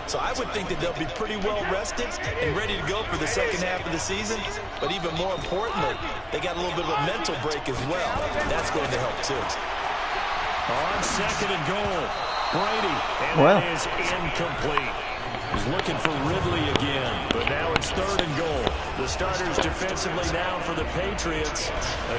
So I would think that they'll be pretty well rested and ready to go for the second half of the season. But even more importantly, they got a little bit of a mental break as well. That's going to help, too. On 2nd and goal, Brady, and that is incomplete. He's looking for Ridley again, but now it's 3rd and goal. The starters defensively down for the Patriots.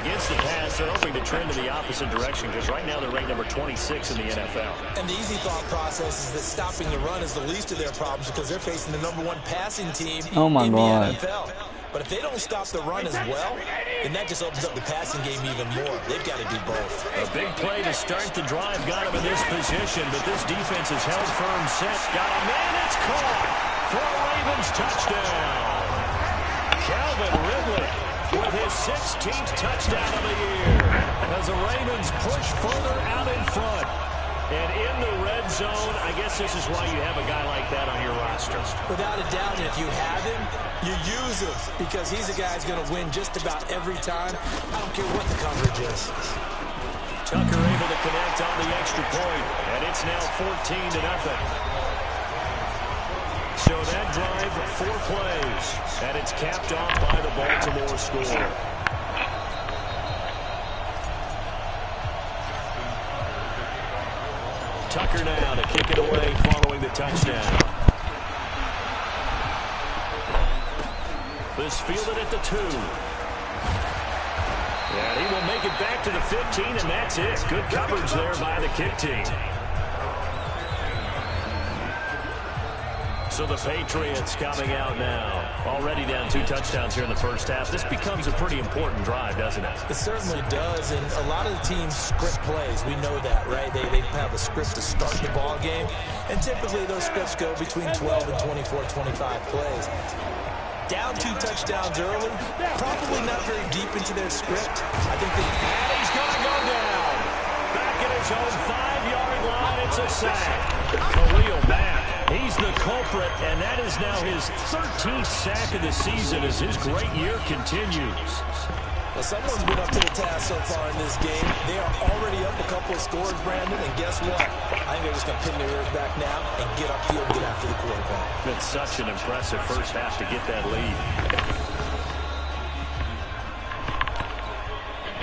Against the pass, they're hoping to trend in the opposite direction because right now they're ranked number 26 in the NFL. And the easy thought process is that stopping the run is the least of their problems because they're facing the #1 passing team in the NFL. But if they don't stop the run as well, then that just opens up the passing game even more. They've got to do both. A big play to start the drive got him in this position, but this defense has held firm set. Got a man, it's caught for a Ravens touchdown. Calvin Ridley with his 16th touchdown of the year as the Ravens push further out in front. And in the red zone, I guess this is why you have a guy like that on your roster. Without a doubt, and if you have him, you use him because he's a guy who's going to win just about every time. I don't care what the coverage is. Tucker able to connect on the extra point, and it's now 14-0. So that drive, 4 plays, and it's capped off by the Baltimore score. Tucker now to kick it away following the touchdown. This fielded at the 2. And he will make it back to the 15, and that's it. Good coverage there by the kick team. So the Patriots coming out now. Already down 2 touchdowns here in the first half. This becomes a pretty important drive, doesn't it? It certainly does, and a lot of the teams script plays. We know that, right? They have a script to start the ball game, and typically those scripts go between 12 and 24, 25 plays. Down 2 touchdowns early, probably not very deep into their script. I think and he's going to go down. Back at his own 5-yard line, it's a sack. Khalil Mack. He's the culprit, and that is now his 13th sack of the season as his great year continues. Well, someone's been up to the task so far in this game. They are already up a couple of scores, Brandon, and guess what? I think they're just going to pin their ears back now and get upfield and get after the quarterback. Been such an impressive first half to get that lead.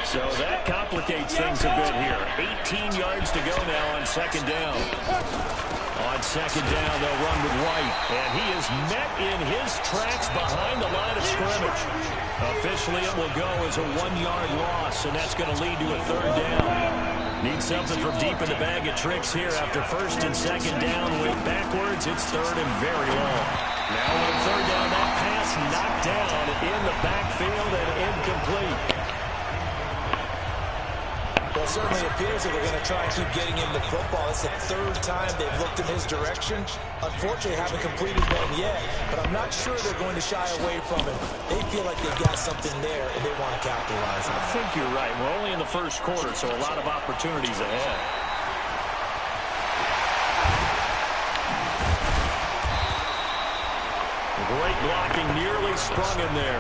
So that complicates things a bit here. 18 yards to go now on second down. On second down, they'll run with White. And he is met in his tracks behind the line of scrimmage. Officially, it will go as a 1-yard loss, and that's going to lead to a third down. Need something from deep in the bag of tricks here after first and second down. Went backwards, it's third and very long. Now on third down, that pass knocked down in the backfield and incomplete. Well, it certainly appears that they're going to try and keep getting him the football. It's the third time they've looked in his direction. Unfortunately, haven't completed one yet, but I'm not sure they're going to shy away from it. They feel like they've got something there, and they want to capitalize on it. I think you're right. We're only in the first quarter, so a lot of opportunities ahead. Great blocking, nearly sprung in there.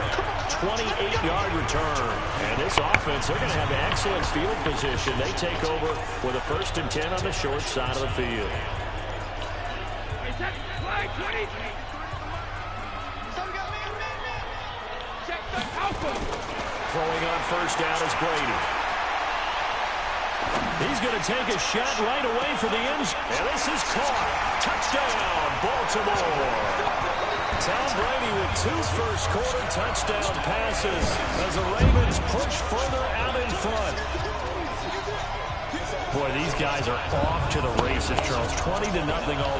28-yard return. And this offense, they're going to have excellent field position. They take over with a 1st and 10 on the short side of the field. Throwing on first down is Brady. He's going to take a shot right away for the end zone. And this is caught. Touchdown, Baltimore. Tom Brady with 2 first-quarter touchdown passes as the Ravens push further out in front. Boy, these guys are off to the races, Charles. 20-0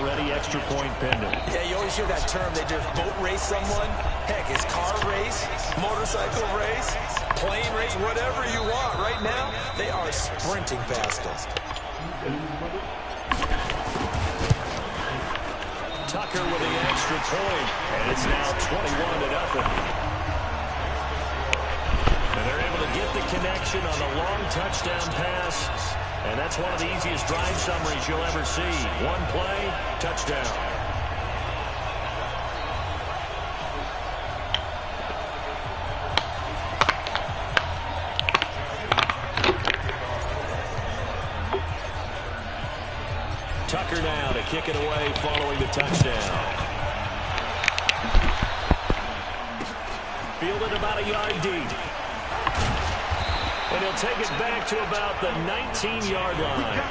already, extra point pending. Yeah, you always hear that term. They just boat race someone. Heck, it's car race, motorcycle race, plane race, whatever you want. Right now, they are sprinting past us. Tucker with the extra point, and it's now 21-0. And they're able to get the connection on the long touchdown pass, and that's one of the easiest drive summaries you'll ever see. One play, touchdown. Tucker now to kick it away following the touchdown. Fielded about a yard deep. And he'll take it back to about the 19-yard line.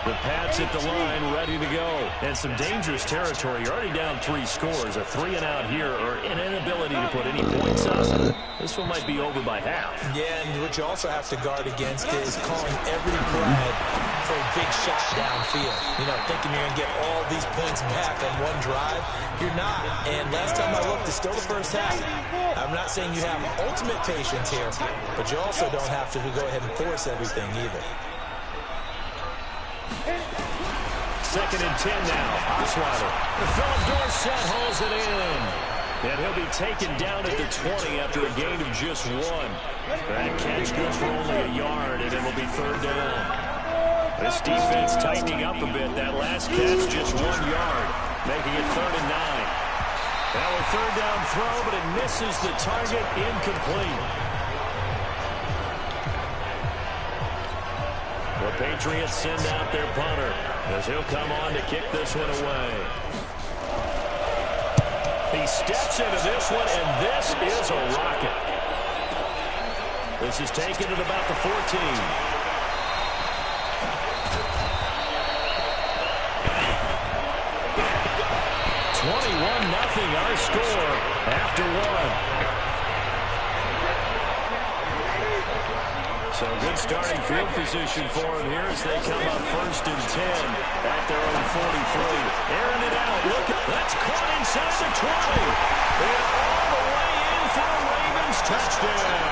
The Pats at the line, ready to go. And some dangerous territory. You're already down 3 scores. A 3-and-out here, or an inability to put any points up. This one might be over by half. Yeah, and what you also have to guard against is calling every drive for a big shot downfield. You know, thinking you're going to get all these points back on one drive. You're not. And last time I looked, it's still the first half. I'm not saying you have ultimate patience here, but you also don't have to go ahead and force everything either. 2nd and 10 now. Osweiler. Philip Dorsett hauls it in. And he'll be taken down at the 20 after a gain of just 1. That catch good for only a yard, and it'll be 3rd down. This defense tightening up a bit. That last catch just 1 yard, making it 3rd and 9. Now a 3rd down throw, but it misses the target, incomplete. The Patriots send out their punter as he'll come on to kick this one away. He steps into this one, and this is a rocket. This is taken at about the 14. 21-0 our score after 1. So good starting field position for him here as they come up 1st and 10 at their own 43. Airing it out. Look, that's caught inside the 20. And all the way in for a Ravens touchdown.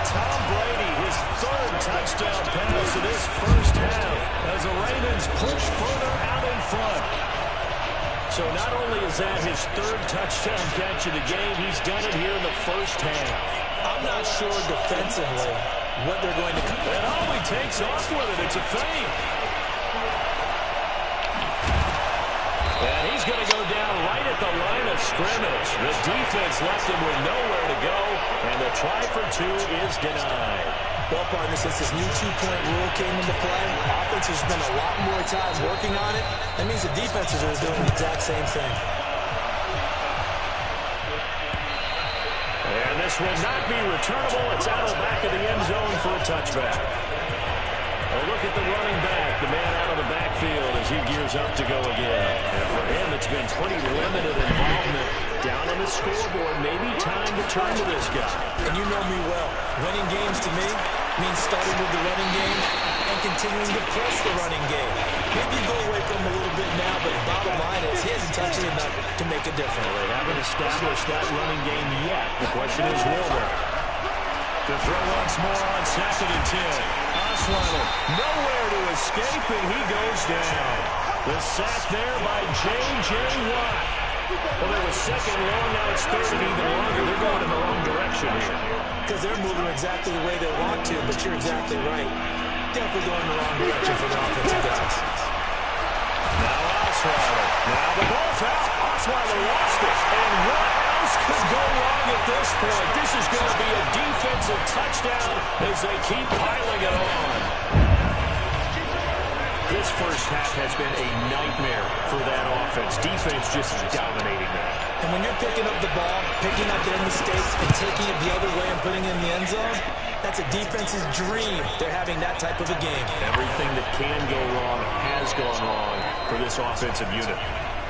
Tom Brady, his 3rd touchdown pass in this first half as the Ravens push further out in front. So not only is that his 3rd touchdown catch of the game, he's done it here in the first half. I'm not sure defensively what they're going to do. And he takes off with it. It's a fake. And he's going to go down right at at the line of scrimmage. The defense left him with nowhere to go, and the try for two is denied. Well, partner, since this new two-point rule came into play, offense has spent a lot more time working on it. That means the defenses are doing the exact same thing. And this will not be returnable. It's out of the back of the end zone for a touchback. A look at the running back, the man out of the backfield as he gears up to go again. And for him, it's been pretty limited involvement. Down on the scoreboard, maybe time to turn to this guy. And you know me well. Winning games to me means starting with the running game and continuing to press the running game. Maybe you go away from him a little bit now, but the bottom line is he hasn't touched it enough to make a difference. They haven't established that running game yet. The question is, will they? To throw once more on 2nd and 10. Osweiler nowhere to escape, and he goes down. The sack there by J.J. Watt. Well, there was 2nd and long, now it's 3rd and even longer. They're going in the wrong direction here. Because they're moving exactly the way they want to, but you're exactly right. Definitely going in the wrong direction for the offensive guys. Now Osweiler. Now the ball's out. Osweiler lost it. And what else could go wrong at this point? This is going to be a defensive touchdown as they keep piling it on. This first half has been a nightmare for that offense. Defense just dominating them. And when you're picking up the ball, picking up their mistakes, and taking it the other way and putting it in the end zone, that's a defense's dream. They're having that type of a game. Everything that can go wrong has gone wrong for this offensive unit.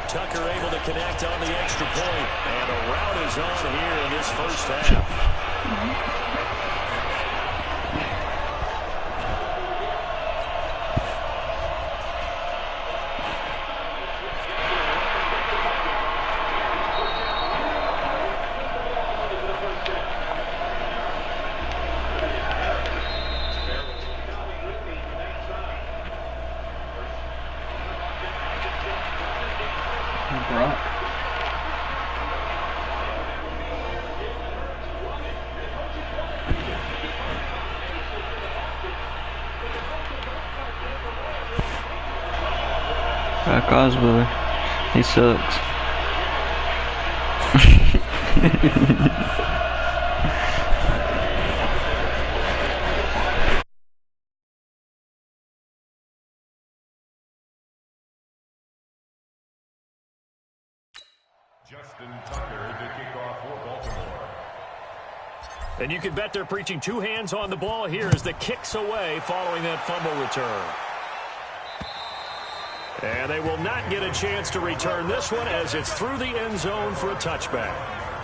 Tucker able to connect on the extra point, and a rout is on here in this first half. Osweiler, he sucks. Justin Tucker to kick off for Baltimore. And you can bet they're preaching two hands on the ball here as the kick's away following that fumble return. And they will not get a chance to return this one as it's through the end zone for a touchback.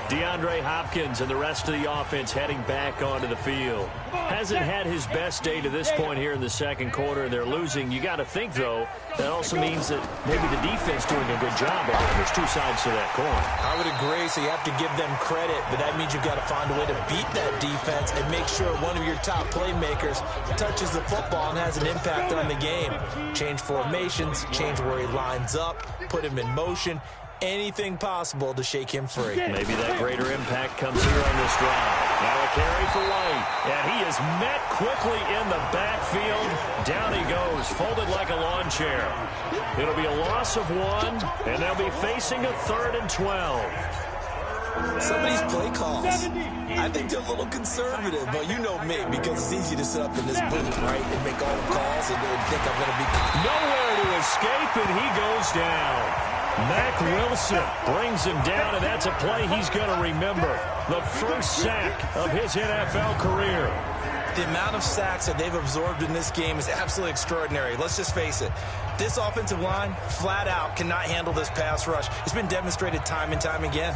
DeAndre Hopkins and the rest of the offense heading back onto the field. Hasn't had his best day to this point here in the second quarter, and they're losing. You got to think, though, that also means that maybe the defense doing a good job on it. There's two sides to that coin. I would agree, so you have to give them credit, but that means you've got to find a way to beat that defense and make sure one of your top playmakers touches the football and has an impact on the game. Change formations, change where he lines up, put him in motion. Anything possible to shake him free. Maybe that greater impact comes here on this drive. Now a carry for White, and he is met quickly in the backfield. Down he goes, folded like a lawn chair. It'll be a loss of 1, and they'll be facing a 3rd and 12. Some of these play calls, I think they're a little conservative, but you know me, because it's easy to sit up in this booth, right, and make all the calls and think I'm going to be... Nowhere to escape, and he goes down. Mack Wilson brings him down, and that's a play he's going to remember. The first sack of his NFL career. The amount of sacks that they've absorbed in this game is absolutely extraordinary. Let's just face it. This offensive line, flat out, cannot handle this pass rush. It's been demonstrated time and time again.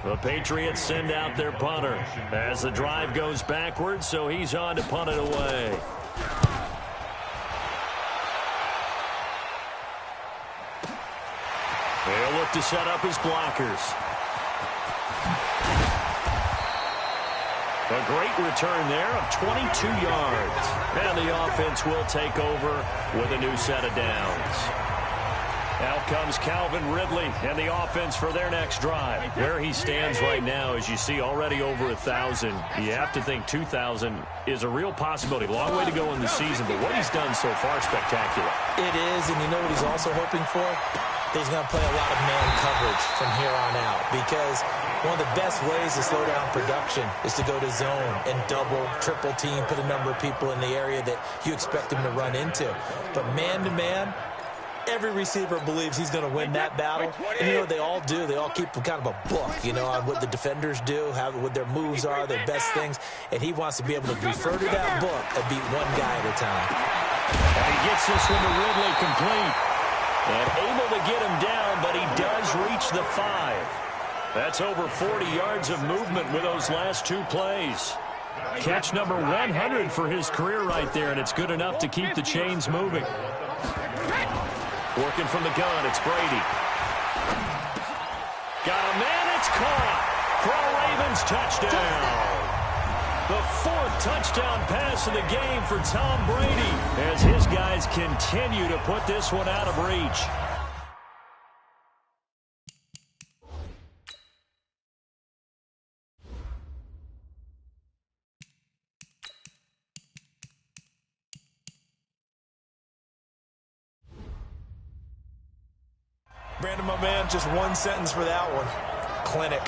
The Patriots send out their punter as the drive goes backwards, so he's on to punt it away. They'll look to set up his blockers. A great return there of 22 yards. And the offense will take over with a new set of downs. Out comes Calvin Ridley and the offense for their next drive. Where he stands right now, as you see, already over 1,000. You have to think 2,000 is a real possibility. Long way to go in the season, but what he's done so far, spectacular. It is, and you know what he's also hoping for? He's going to play a lot of man coverage from here on out, because one of the best ways to slow down production is to go to zone and double, triple team, put a number of people in the area that you expect him to run into. But man-to-man, every receiver believes he's going to win that battle. And you know what they all do? They all keep kind of a book, you know, on what the defenders do, what their moves are, their best things. And he wants to be able to refer to that book and beat one guy at a time. And he gets this one to Ridley complete. And able to get him down, but he does reach the 5. That's over 40 yards of movement with those last 2 plays. Catch number 100 for his career right there, and it's good enough to keep the chains moving. Working from the gun, it's Brady. Got a man, it's caught for a Ravens touchdown. The 4th touchdown pass of the game for Tom Brady as his guys continue to put this one out of reach. Brandon, my man, just one sentence for that one. Clinic.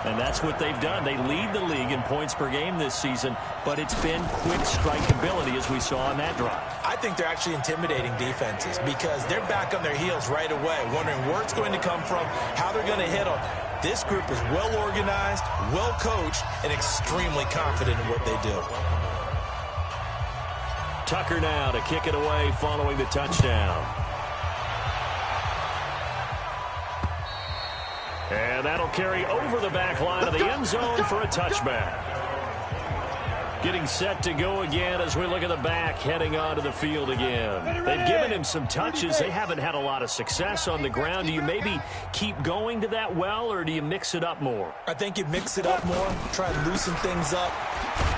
And that's what they've done. They lead the league in points per game this season, but it's been quick strike ability as we saw on that drive. I think they're actually intimidating defenses because they're back on their heels right away, wondering where it's going to come from, how they're going to hit them. This group is well organized, well coached, and extremely confident in what they do. Tucker now to kick it away following the touchdown. And that'll carry over the back line of the end zone for a touchback. Getting set to go again as we look at the back heading onto the field again. They've given him some touches. They haven't had a lot of success on the ground. Do you maybe keep going to that well, or do you mix it up more? I think you mix it up more, try and loosen things up.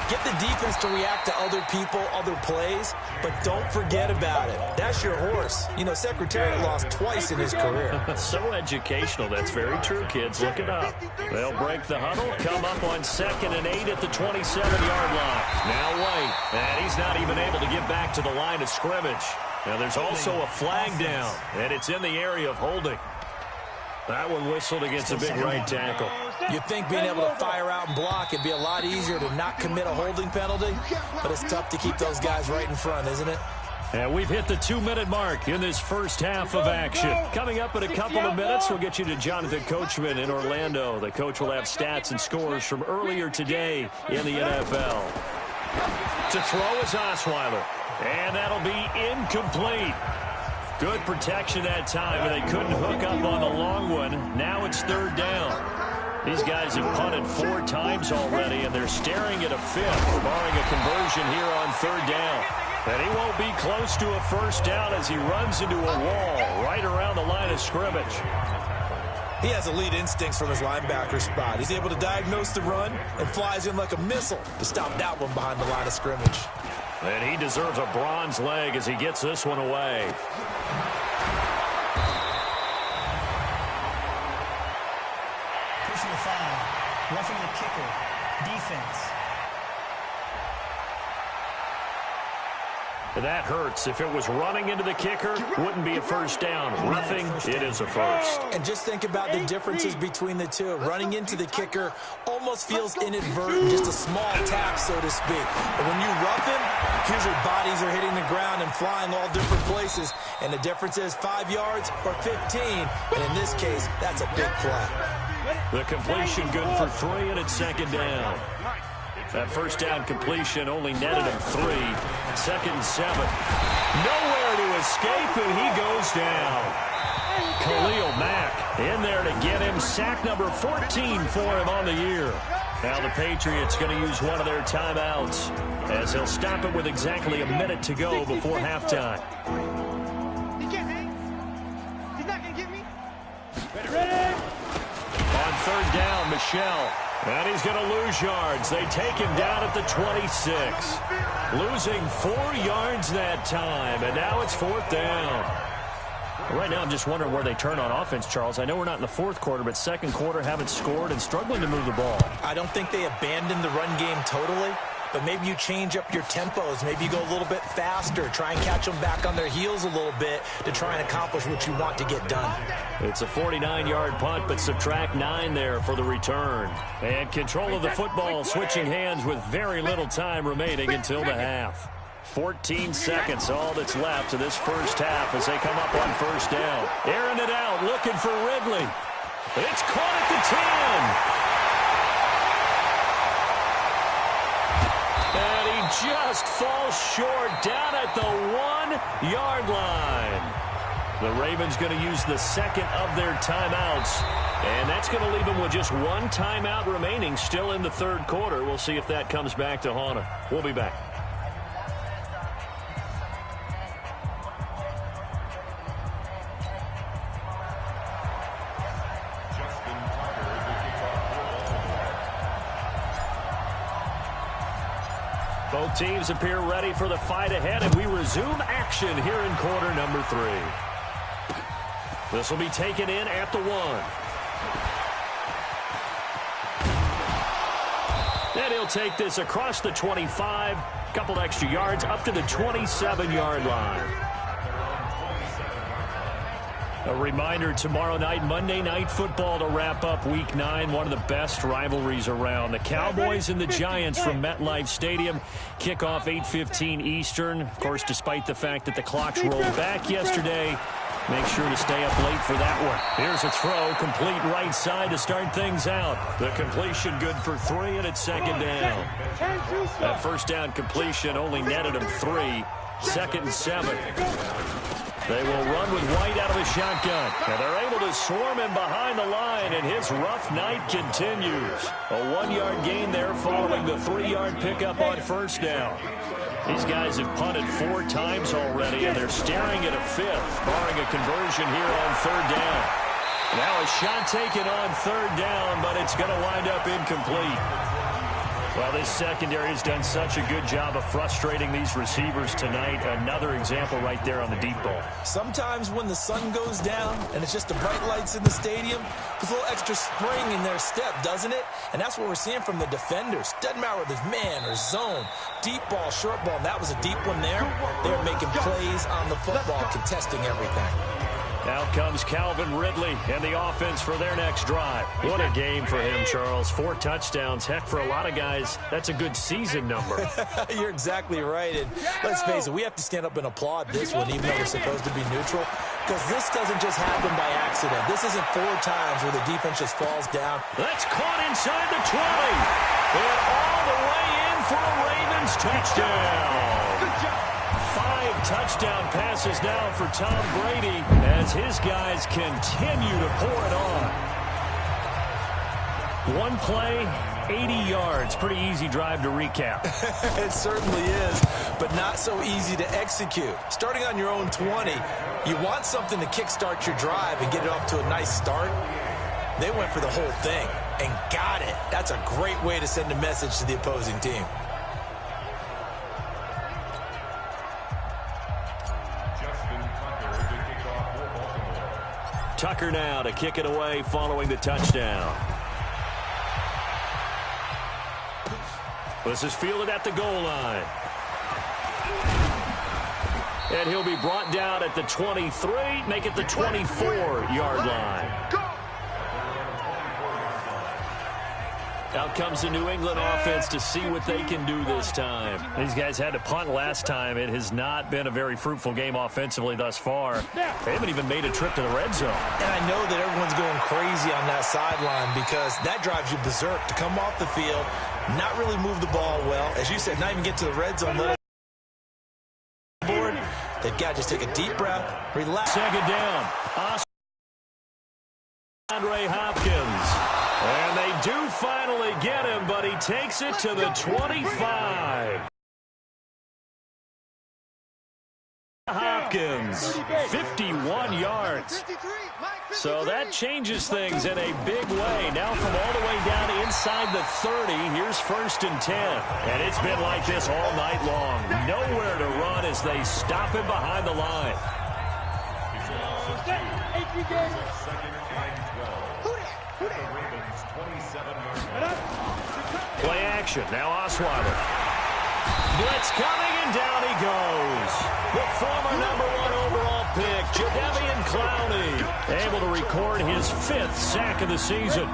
Get the defense to react to other people, other plays, but don't forget about it. That's your horse. You know, Secretariat lost twice in his career. So educational. That's very true, kids. Look it up. They'll break the huddle, come up on 2nd and 8 at the 27-yard line. Now wait, and he's not even able to get back to the line of scrimmage. Now there's also a flag down, and it's in the area of holding. That one whistled against a big right tackle. You'd think being able to fire out and block it'd be a lot easier to not commit a holding penalty, but it's tough to keep those guys right in front, isn't it? And we've hit the 2-minute mark in this first half of action. Coming up in a couple of minutes, we'll get you to Jonathan Coachman in Orlando. The coach will have stats and scores from earlier today in the NFL. To throw is Osweiler, and that'll be incomplete. Good protection that time, and they couldn't hook up on the long one. Now it's 3rd down. These guys have punted 4 times already, and they're staring at a 5th, barring a conversion here on 3rd down. And he won't be close to a first down as he runs into a wall right around the line of scrimmage. He has elite instincts from his linebacker spot. He's able to diagnose the run and flies in like a missile to stop that one behind the line of scrimmage. And he deserves a bronze leg as he gets this one away. Personal foul. Roughing the kicker. Defense. That hurts. If it was running into the kicker, wouldn't be a first down. Roughing, it is a first. And just think about the differences between the two. Running into the kicker almost feels inadvertent, just a small tap, so to speak. But when you rough him, here's your bodies are hitting the ground and flying all different places. And the difference is 5 yards or 15. And in this case, that's a big play. The completion good for 3, and it's 2nd down. That first down completion only netted him 3. 2nd and 7. Nowhere to escape, and he goes down. Khalil Mack in there to get him. Sack number 14 for him on the year. Now the Patriots going to use one of their timeouts as they'll stop it with exactly a minute to go before halftime. He's not going to get me. On 3rd down, Michelle. And he's going to lose yards. They take him down at the 26. Losing 4 yards that time, and now it's 4th down. Right now, I'm just wondering where they turn on offense, Charles. I know we're not in the fourth quarter, but second quarter haven't scored and struggling to move the ball. I don't think they abandoned the run game totally, but maybe you change up your tempos. Maybe you go a little bit faster, try and catch them back on their heels a little bit to try and accomplish what you want to get done. It's a 49-yard punt, but subtract 9 there for the return. And control of the football, switching hands with very little time remaining until the half. 14 seconds, all that's left to this first half as they come up on first down. Airing it out, looking for Ridley. It's caught at the 10. And he just falls short down at the 1-yard line. The Ravens going to use the second of their timeouts. And that's going to leave them with just one timeout remaining still in the third quarter. We'll see if that comes back to haunt them. We'll be back. Both teams appear ready for the fight ahead, and we resume action here in quarter number 3. This will be taken in at the 1. And he'll take this across the 25, couple extra yards up to the 27-yard line. A reminder, tomorrow night, Monday Night Football to wrap up Week 9, one of the best rivalries around. The Cowboys and the Giants from MetLife Stadium kick off 8:15 Eastern. Of course, despite the fact that the clocks rolled back yesterday, make sure to stay up late for that one. Here's a throw, complete right side to start things out. The completion good for 3, and it's second down. That first down completion only netted him 3. Second and 7. They will run with White out of a shotgun. And they're able to swarm him behind the line, and his rough night continues. A 1-yard gain there following the 3-yard pickup on first down. These guys have punted 4 times already, and they're staring at a 5th, barring a conversion here on third down. Now a shot taken on third down, but it's going to wind up incomplete. Well, this secondary has done such a good job of frustrating these receivers tonight. Another example right there on the deep ball. Sometimes when the sun goes down and it's just the bright lights in the stadium, there's a little extra spring in their step, doesn't it? And that's what we're seeing from the defenders. Doesn't matter whether it's man or zone, deep ball, short ball. And that was a deep one there. They're making plays on the football, contesting everything. Now comes Calvin Ridley and the offense for their next drive. What a game for him, Charles. 4 touchdowns. Heck, for a lot of guys, that's a good season number. You're exactly right. And let's face it, we have to stand up and applaud this one, even though we're supposed to be neutral, because this doesn't just happen by accident. This isn't 4 times where the defense just falls down. That's caught inside the 20. And all the way in for a Ravens touchdown. Good job. 5 touchdown passes now for Tom Brady as his guys continue to pour it on. One play, 80 yards. Pretty easy drive to recap. It certainly is, but not so easy to execute. Starting on your own 20, you want something to kickstart your drive and get it off to a nice start. They went for the whole thing and got it. That's a great way to send a message to the opposing team. Tucker now to kick it away following the touchdown. This is fielded at the goal line. And he'll be brought down at the 23, make it the 24-yard line. Out comes the New England offense to see what they can do this time. These guys had to punt last time. It has not been a very fruitful game offensively thus far. They haven't even made a trip to the red zone. And I know that everyone's going crazy on that sideline because that drives you berserk to come off the field, not really move the ball well. As you said, not even get to the red zone. Let it board. They've got to just take a deep breath, relax. Second down. Andre Hopkins. And they do finally get him, but he takes it to the 25. Hopkins, 51 yards. So that changes things in a big way. Now from all the way down inside the 30, here's 1st and 10. And it's been like this all night long. Nowhere to run as they stop him behind the line. Play action. Now Osweiler. Blitz coming, and down he goes. The former #1 overall pick, Jadeveon Clowney, able to record his 5th sack of the season.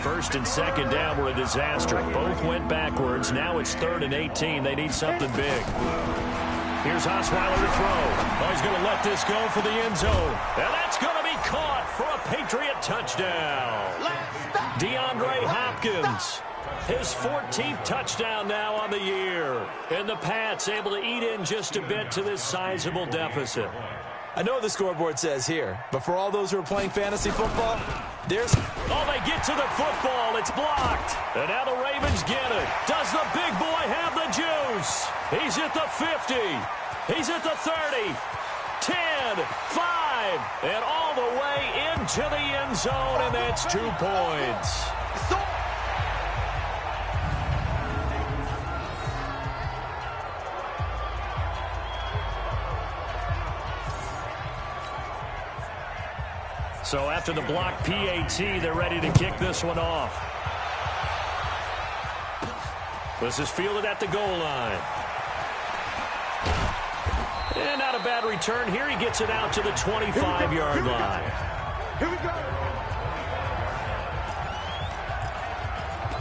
First and second down were a disaster. Both went backwards. Now it's 3rd and 18. They need something big. Here's Osweiler to throw. Oh, he's going to let this go for the end zone. And that's going to be caught for a Patriot touchdown. DeAndre Hopkins, his 14th touchdown now on the year. And the Pats able to eat in just a bit to this sizable deficit. I know what the scoreboard says here, but for all those who are playing fantasy football, there's... Oh, they get to the football. It's blocked. And now the Ravens get it. Does the big boy have the juice? He's at the 50. He's at the 30. 10, 5, and all the way into the end zone, and that's 2 points. So after the block PAT, they're ready to kick this one off. This is fielded at the goal line. And not a bad return here. He gets it out to the 25-yard line. Here we go.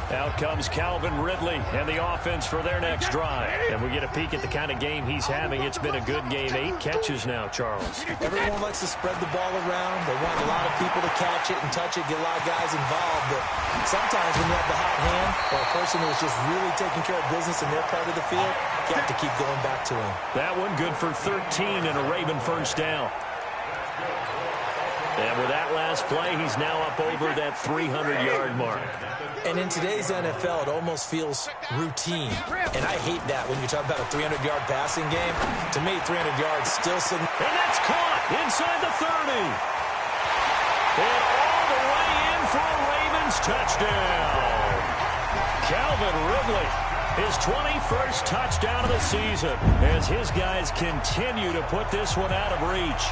Out comes Calvin Ridley and the offense for their next drive. And we get a peek at the kind of game he's having. It's been a good game. 8 catches now, Charles. Everyone likes to spread the ball around. They want a lot of people to catch it and touch it, get a lot of guys involved. But sometimes when you have the hot hand or a person who's just really taking care of business in their part of the field, you have to keep going back to him. That one good for 13 and a Raven first down. And with that last play, he's now up over that 300-yard mark. And in today's NFL, it almost feels routine. And I hate that when you talk about a 300-yard passing game. To me, 300 yards still... And that's caught inside the 30. And all the way in for a Ravens touchdown. Calvin Ridley, his 21st touchdown of the season, as his guys continue to put this one out of reach.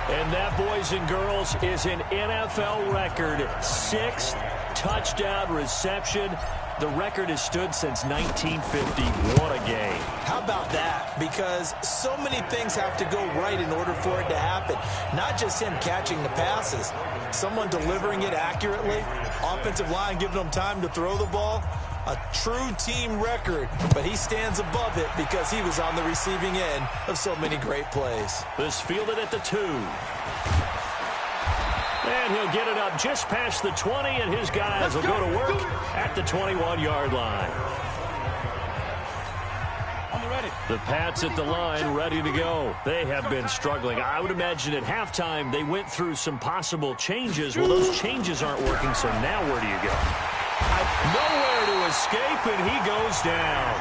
And that, boys and girls, is an NFL record 6th touchdown reception. The record has stood since 1950. What a game. How about that? Because so many things have to go right in order for it to happen. Not just him catching the passes. Someone delivering it accurately. Offensive line giving them time to throw the ball. A true team record, but he stands above it because he was on the receiving end of so many great plays. This fielded at the 2. And he'll get it up just past the 20, and his guys will go to work at the 21-yard line. The Pats at the line, ready to go. They have been struggling. I would imagine at halftime they went through some possible changes. Well, those changes aren't working, so now where do you go? Nowhere to escape, and he goes down.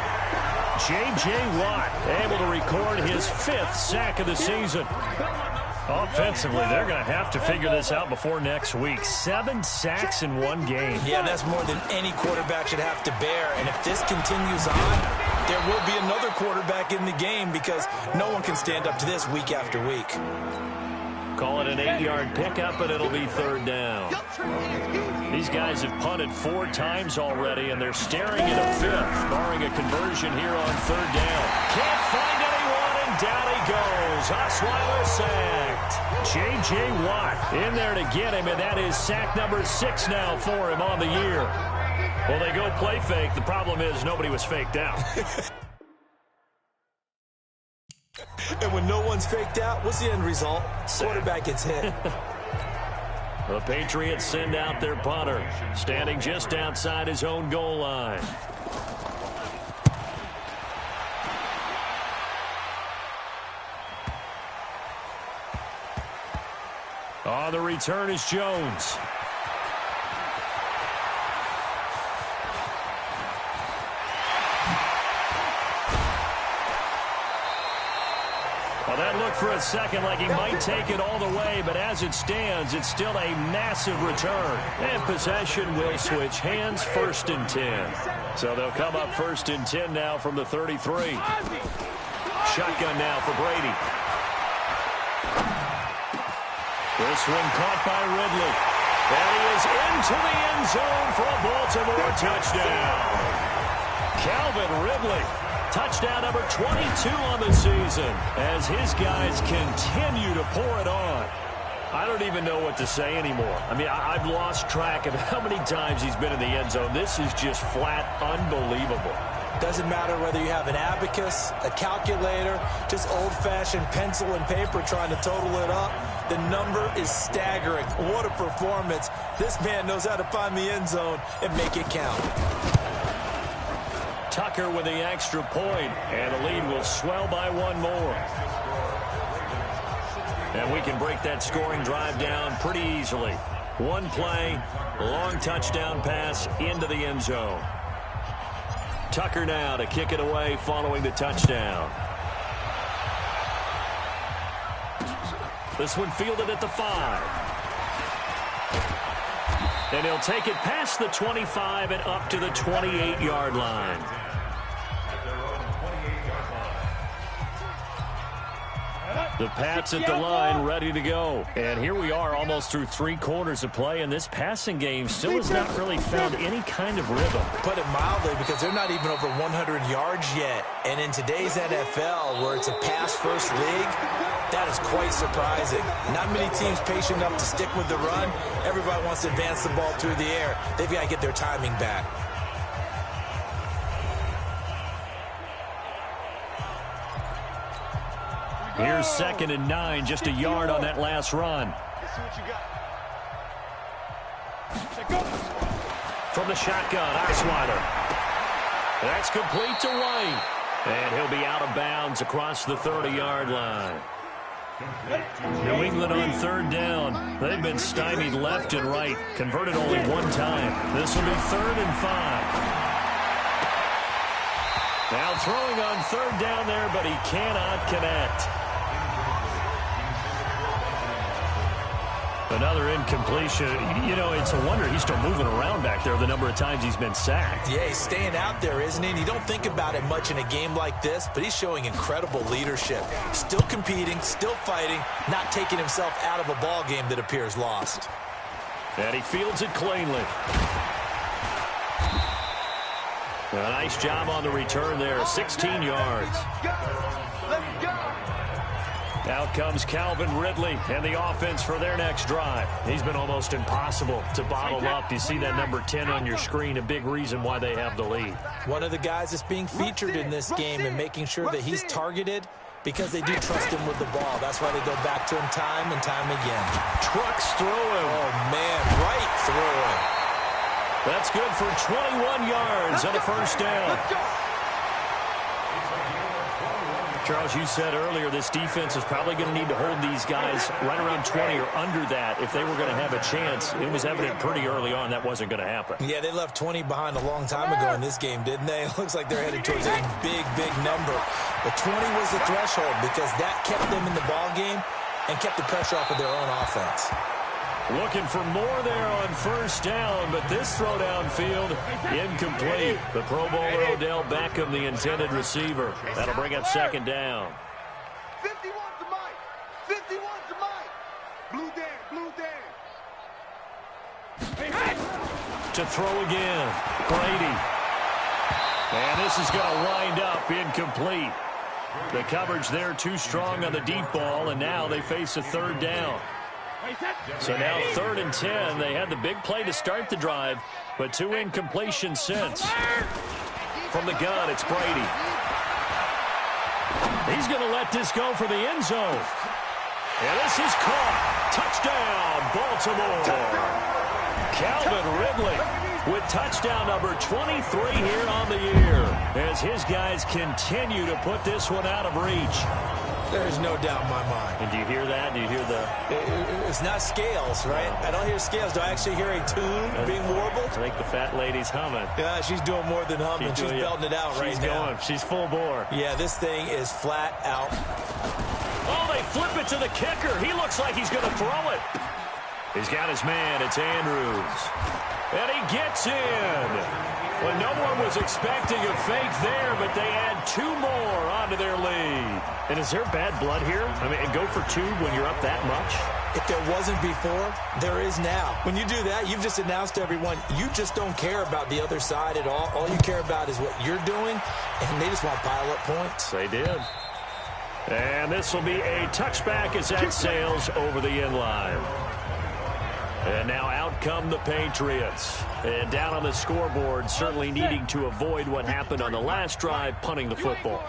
J.J. Watt able to record his 5th sack of the season. Offensively, they're going to have to figure this out before next week. 7 sacks in one game. Yeah, that's more than any quarterback should have to bear. And if this continues on, there will be another quarterback in the game because no one can stand up to this week after week. Call it an 8-yard pickup, and it'll be 3rd down. These guys have punted 4 times already, and they're staring at a 5th, barring a conversion here on 3rd down. Can't find anyone, and down he goes. Osweiler sacked. J.J. Watt in there to get him, and that is sack number 6 now for him on the year. Well, they go play fake. The problem is nobody was faked out. And when no one's faked out, what's the end result? Quarterback gets hit. The Patriots send out their punter, standing just outside his own goal line. On the return is Jones. Well, that looked for a second like he might take it all the way, but as it stands, it's still a massive return. And possession will switch hands, 1st and 10. So they'll come up 1st and 10 now from the 33. Shotgun now for Brady. This one caught by Ridley. And he is into the end zone for a Baltimore touchdown. Calvin Ridley, touchdown number 22 on the season, as his guys continue to pour it on. I don't even know what to say anymore. I mean, I've lost track of how many times he's been in the end zone. This is just flat unbelievable. Doesn't matter whether you have an abacus, a calculator, just old-fashioned pencil and paper trying to total it up. The number is staggering. What a performance. This man knows how to find the end zone and make it count. Tucker with the extra point, and the lead will swell by one more. And we can break that scoring drive down pretty easily. One play, long touchdown pass into the end zone. Tucker now to kick it away following the touchdown. This one fielded at the 5. And he'll take it past the 25 and up to the 28-yard line. The Pats at the line, ready to go. And here we are, almost through 3 quarters of play, and this passing game still has not really found any kind of rhythm. Put it mildly, because they're not even over 100 yards yet. And in today's NFL, where it's a pass-first league, that is quite surprising. Not many teams patient enough to stick with the run. Everybody wants to advance the ball through the air. They've got to get their timing back. Here's 2nd and 9, just a yard on that last run. From the shotgun, Osweiler. That's complete to White. And he'll be out of bounds across the 30-yard line. New England on 3rd down. They've been stymied left and right. Converted only one time. This will be 3rd and 5. Now throwing on 3rd down there, but he cannot connect. Another incompletion. You know, it's a wonder he's still moving around back there the number of times he's been sacked. Yeah, he's staying out there, isn't he? And you don't think about it much in a game like this, but he's showing incredible leadership. Still competing, still fighting, not taking himself out of a ball game that appears lost. And he fields it cleanly. A nice job on the return there, 16 yards. Out comes Calvin Ridley and the offense for their next drive. He's been almost impossible to bottle up. You see that number 10 on your screen, a big reason why they have the lead. One of the guys that's being featured in this game and making sure that he's targeted because they do trust him with the ball. That's why they go back to him time and time again. Trucks through him. Oh, man, right through him. That's good for 21 yards and a first down. Charles, you said earlier this defense is probably going to need to hold these guys right around 20 or under that if they were going to have a chance. It was evident pretty early on that wasn't going to happen. Yeah, they left 20 behind a long time ago in this game, didn't they? It looks like they're headed towards a big, big number. But 20 was the threshold because that kept them in the ball game and kept the pressure off of their own offense. Looking for more there on first down, but this throw downfield incomplete. The Pro Bowler Odell Beckham, the intended receiver. That'll bring up 2nd down. 51 to Mike. 51 to Mike. Blue Dan, blue Dan. To throw again, Brady. And this is going to wind up incomplete. The coverage there too strong on the deep ball, and now they face a 3rd down. So now 3rd and 10. They had the big play to start the drive, but 2 incompletions since. From the gun, it's Brady. He's going to let this go for the end zone. And this is caught. Touchdown, Baltimore. Calvin Ridley with touchdown number 23 here on the year, as his guys continue to put this one out of reach. There's no doubt in my mind. And do you hear that? Do you hear the... It's not scales, right? I don't hear scales. Do I actually hear a tune being warbled? I think the fat lady's humming. Yeah, she's doing more than humming. She's belting it out right now. She's full bore. Yeah, this thing is flat out. Oh, they flip it to the kicker. He looks like he's going to throw it. He's got his man. It's Andrews. And he gets in. Well, no one was expecting a fake there, but they add 2 more onto their lead. And is there bad blood here? I mean, go for 2 when you're up that much? If there wasn't before, there is now. When you do that, you've just announced to everyone, you just don't care about the other side at all. All you care about is what you're doing, and they just want to pile up points. They did. And this will be a touchback as that sails over the end line. And now out come the Patriots. And down on the scoreboard, certainly needing to avoid what happened on the last drive, punting the football.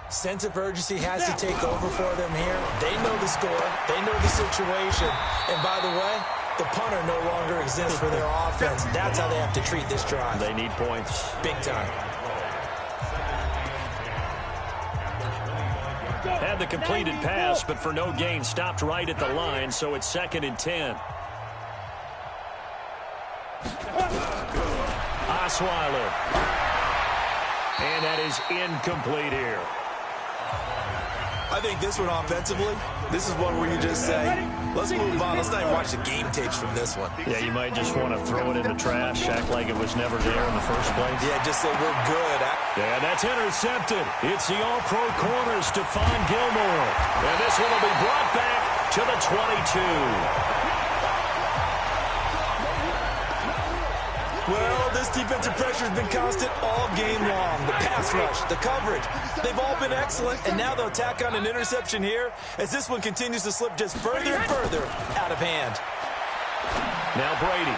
Sense of urgency has to take over for them here. They know the score. They know the situation. And by the way, the punter no longer exists for their offense. That's how they have to treat this drive. They need points. Big time. Had the completed pass, but for no gain, stopped right at the line, so it's 2nd and 10. Osweiler. And that is incomplete here. I think this one offensively, this is one where you just say, let's move on. Let's not even watch the game tapes from this one. Yeah, you might just want to throw it in the trash, act like it was never there in the first place. Yeah, just say we're good. Yeah, that's intercepted. It's the all-pro corner, Stephon Gilmore. And this one will be brought back to the 22. Well, this defensive pressure has been constant all game long. The pass rush, the coverage, they've all been excellent, and now they'll tack on an interception here as this one continues to slip just further and further out of hand. Now Brady.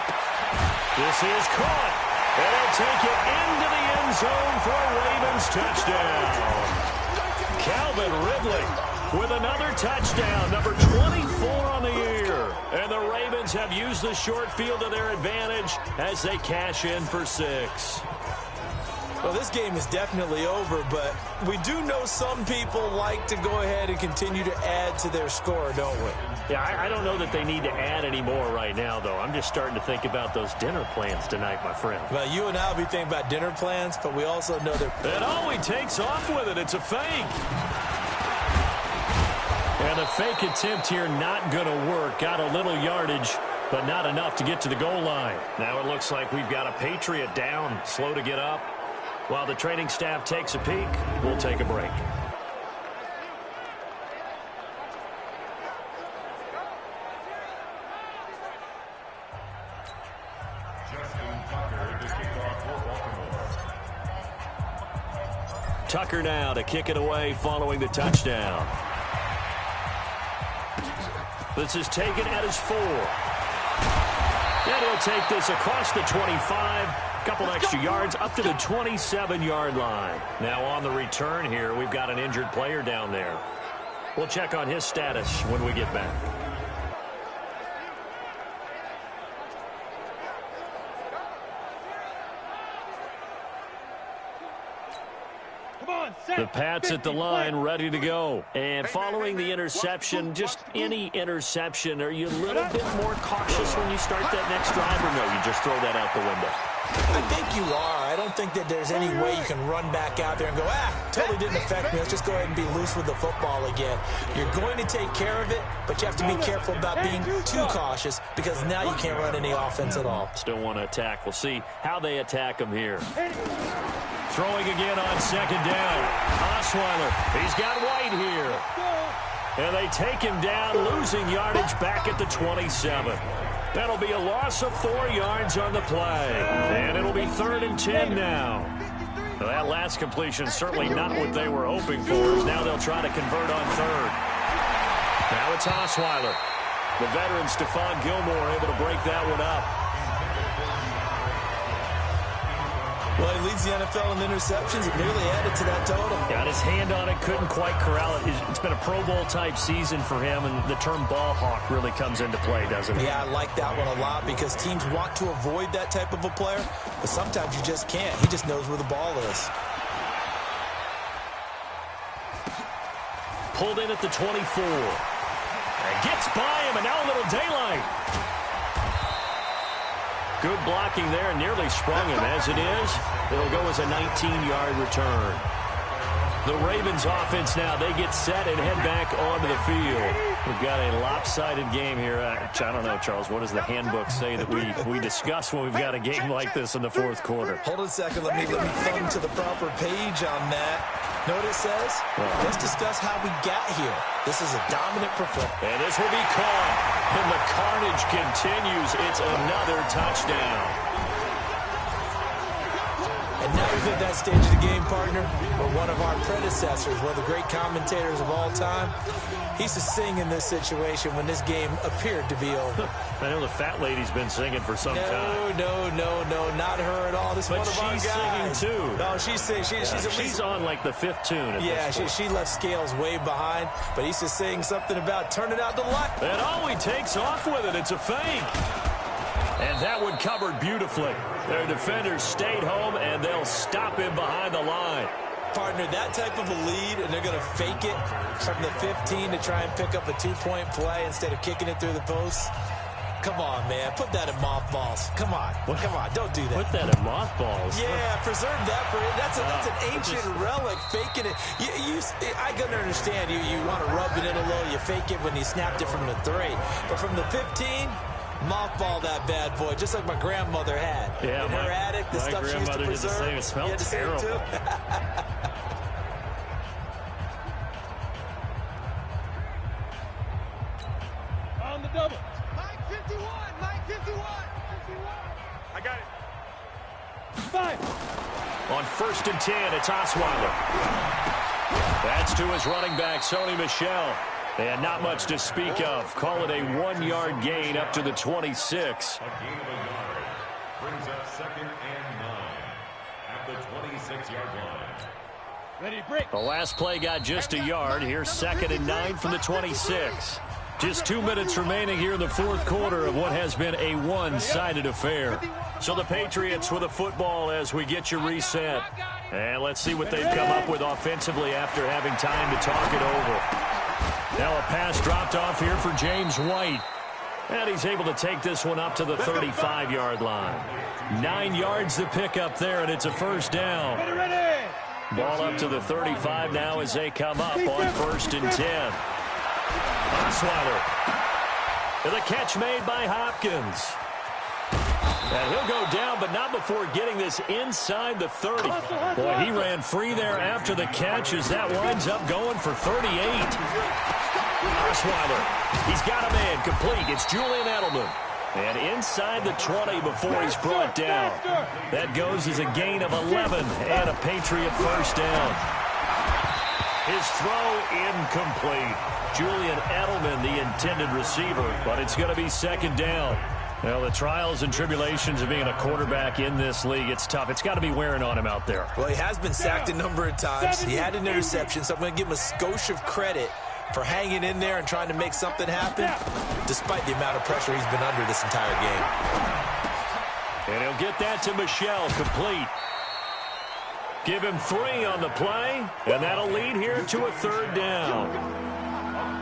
This is caught, and they'll take it into the end zone for a Ravens touchdown. Calvin Ridley with another touchdown, number 24 on the year. And the Ravens have used the short field to their advantage as they cash in for 6. Well, this game is definitely over, but we do know some people like to go ahead and continue to add to their score, don't we? Yeah, I don't know that they need to add any more right now, though. I'm just starting to think about those dinner plans tonight, my friend. Well, you and I will be thinking about dinner plans, but we also know that... And oh, he takes off with it. It's a fake. And the fake attempt here not going to work. Got a little yardage, but not enough to get to the goal line. Now it looks like we've got a Patriot down, slow to get up. While the training staff takes a peek, we'll take a break. Tucker now to kick it away following the touchdown. This is taken at his 4. And he'll take this across the 25. Couple extra yards up to the 27-yard line. Now on the return here, we've got an injured player down there. We'll check on his status when we get back. The Pats at the line, ready to go. And following the interception, just any interception, are you a little bit more cautious when you start that next drive, or no, you just throw that out the window? I think you are. I don't think that there's any way you can run back out there and go, totally didn't affect me. Let's just go ahead and be loose with the football again. You're going to take care of it, but you have to be careful about being too cautious because now you can't run any offense at all. Still want to attack. We'll see how they attack him here. Throwing again on 2nd down. Osweiler, he's got White here. And they take him down, losing yardage back at the 27. That'll be a loss of 4 yards on the play. And it'll be 3rd and 10 now. Well, that last completion certainly not what they were hoping for. Now they'll try to convert on 3rd. Now it's Osweiler. The veteran Stephon Gilmore able to break that one up. Well, he leads the NFL in interceptions. It nearly added to that total. Got his hand on it, couldn't quite corral it. It's been a Pro Bowl-type season for him, and the term ball hawk really comes into play, doesn't it? Yeah, I like that one a lot because teams want to avoid that type of a player, but sometimes you just can't. He just knows where the ball is. Pulled in at the 24. And gets by him, and now a little daylight. Good blocking there, nearly sprung him. As it is, it'll go as a 19-yard return. The Ravens offense now, they get set and head back onto the field. We've got a lopsided game here. I don't know, Charles, what does the handbook say that we discuss when we've got a game like this in the 4th quarter? Hold on a second. Let me thumb to the proper page on that. Know what it says? Let's discuss how we got here. This is a dominant performance. And this will be caught. And the carnage continues. It's another touchdown. And now we've hit that stage of the game, partner, where one of our predecessors, one of the great commentators of all time, he used to sing in this situation when this game appeared to be over. I know the fat lady's been singing for some time. No, not her at all. This is one of our guys. But she's singing, too. No, she's singing. She's on, like, the 5th tune. Yeah, she left Scales way behind, but he used to sing something about turning out the light. And he takes off with it. It's a fake. And that one covered beautifully. Their defenders stayed home, and they'll stop him behind the line. Partner, that type of a lead, and they're going to fake it from the 15 to try and pick up a 2-point play instead of kicking it through the posts. Come on, man. Put that in mothballs. Come on. Come on. Don't do that. Put that in mothballs? Yeah, preserve that for it. That's an ancient relic, faking it. I can understand. You want to rub it in a little. You fake it when you snapped it from the 3. But from the 15... mothball that bad boy, just like my grandmother had. Yeah, in her attic, the stuff she used to preserve. Did the same. It smelled terrible. On the double. Mike 51. Mike 51. I got it. 5. On 1st and 10, it's Osweiler. That's to his running back, Sony Michel. And not much to speak of. Call it a 1-yard gain up to the 26. A gain of a yard brings up 2nd and 9 at the 26-yard line. Ready, break. The last play got just a yard. Here's 2nd and 9 from the 26. Just 2 minutes remaining here in the 4th quarter of what has been a one-sided affair. So the Patriots with a football as we get you reset. And let's see what they've come up with offensively after having time to talk it over. Now a pass dropped off here for James White. And he's able to take this one up to the 35-yard line. 9 yards to pick up there, and it's a 1st down. Ball up to the 35 now as they come up on 1st and 10. Osweiler. And the catch made by Hopkins. And he'll go down, but not before getting this inside the 30. Boy, he ran free there after the catch as that winds up going for 38. Osweiler, he's got a man complete. It's Julian Edelman. And inside the 20 before he's brought down. That goes as a gain of 11 and a Patriot 1st down. His throw incomplete. Julian Edelman, the intended receiver, but it's going to be 2nd down. Well, the trials and tribulations of being a quarterback in this league, it's tough. It's got to be wearing on him out there. Well, he has been sacked a number of times. He had an interception, so I'm going to give him a skosh of credit for hanging in there and trying to make something happen, despite the amount of pressure he's been under this entire game. And he'll get that to Michel, complete. Give him 3 on the play, and that'll lead here to a 3rd down.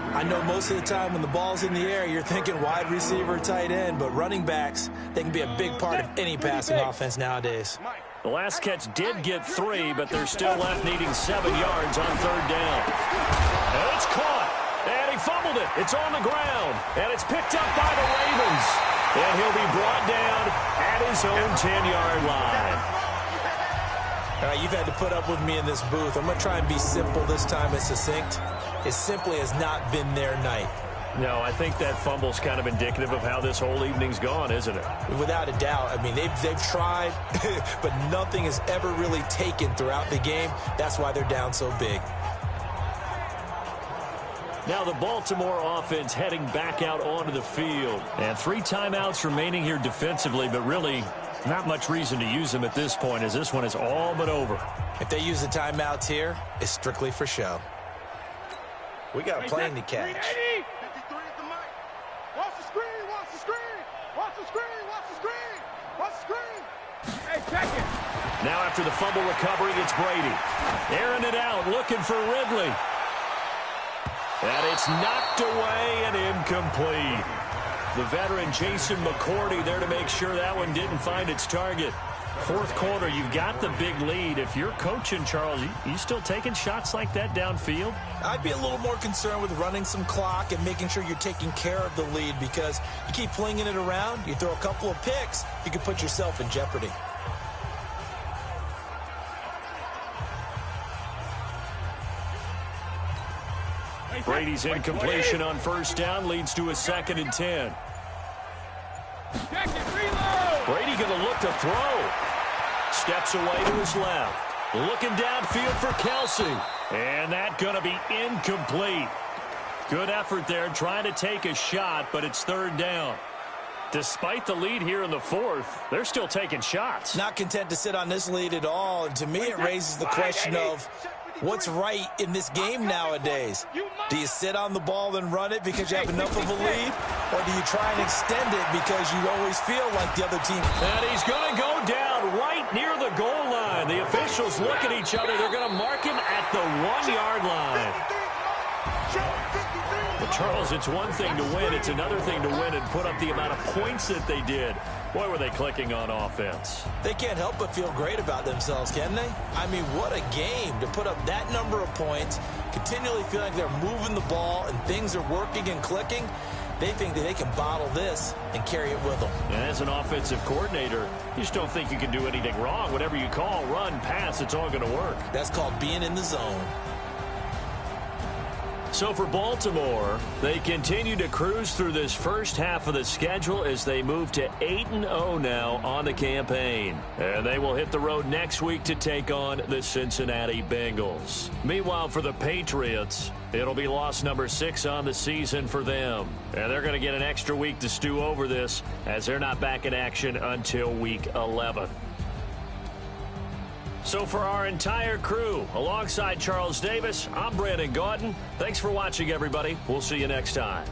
I know most of the time when the ball's in the air, you're thinking wide receiver, tight end, but running backs, they can be a big part of any passing offense nowadays. The last catch did get 3, but they're still left needing 7 yards on 3rd down. And it's caught, and he fumbled it. It's on the ground, and it's picked up by the Ravens. And he'll be brought down at his own 10-yard line. All right, you've had to put up with me in this booth. I'm going to try and be simple this time and succinct. It simply has not been their night. No, I think that fumble's kind of indicative of how this whole evening's gone, isn't it? Without a doubt. I mean, they've tried, but nothing has ever really taken throughout the game. That's why they're down so big. Now the Baltimore offense heading back out onto the field. And 3 timeouts remaining here defensively, but really not much reason to use them at this point as this one is all but over. If they use the timeouts here, it's strictly for show. We got a plane to catch. 53 is the mic. Watch the screen, watch the screen. Watch the screen, watch the screen. Watch the screen. Hey, check it. Now after the fumble recovery, it's Brady. Airing it out, looking for Ridley. And it's knocked away and incomplete. The veteran Jason McCourty there to make sure that one didn't find its target. 4th quarter, you've got the big lead. If you're coaching, Charles, you still taking shots like that downfield? I'd be a little more concerned with running some clock and making sure you're taking care of the lead, because you keep flinging it around, you throw a couple of picks, you can put yourself in jeopardy. Brady's incompletion on first down leads to a 2nd and 10. Brady going to look to throw. Steps away to his left. Looking downfield for Kelsey. And that going to be incomplete. Good effort there trying to take a shot, but it's 3rd down. Despite the lead here in the 4th, they're still taking shots. Not content to sit on this lead at all. And to me, it raises the question of what's right in this game nowadays. Do you sit on the ball and run it because you have enough of a lead? Or do you try and extend it because you always feel like the other team? And he's going to go down right near the goal line. The officials look at each other. They're going to mark him at the 1-yard line. But Charles, it's one thing to win. It's another thing to win and put up the amount of points that they did. Boy, were they clicking on offense. They can't help but feel great about themselves, can they? I mean, what a game to put up that number of points, continually feeling like they're moving the ball and things are working and clicking. They think that they can bottle this and carry it with them. And as an offensive coordinator, you just don't think you can do anything wrong. Whatever you call, run, pass, it's all going to work. That's called being in the zone. So for Baltimore, they continue to cruise through this first half of the schedule as they move to 8-0 now on the campaign. And they will hit the road next week to take on the Cincinnati Bengals. Meanwhile, for the Patriots, it'll be loss number 6 on the season for them. And they're going to get an extra week to stew over this as they're not back in action until week 11. So for our entire crew, alongside Charles Davis, I'm Brandon Gaudin. Thanks for watching, everybody. We'll see you next time.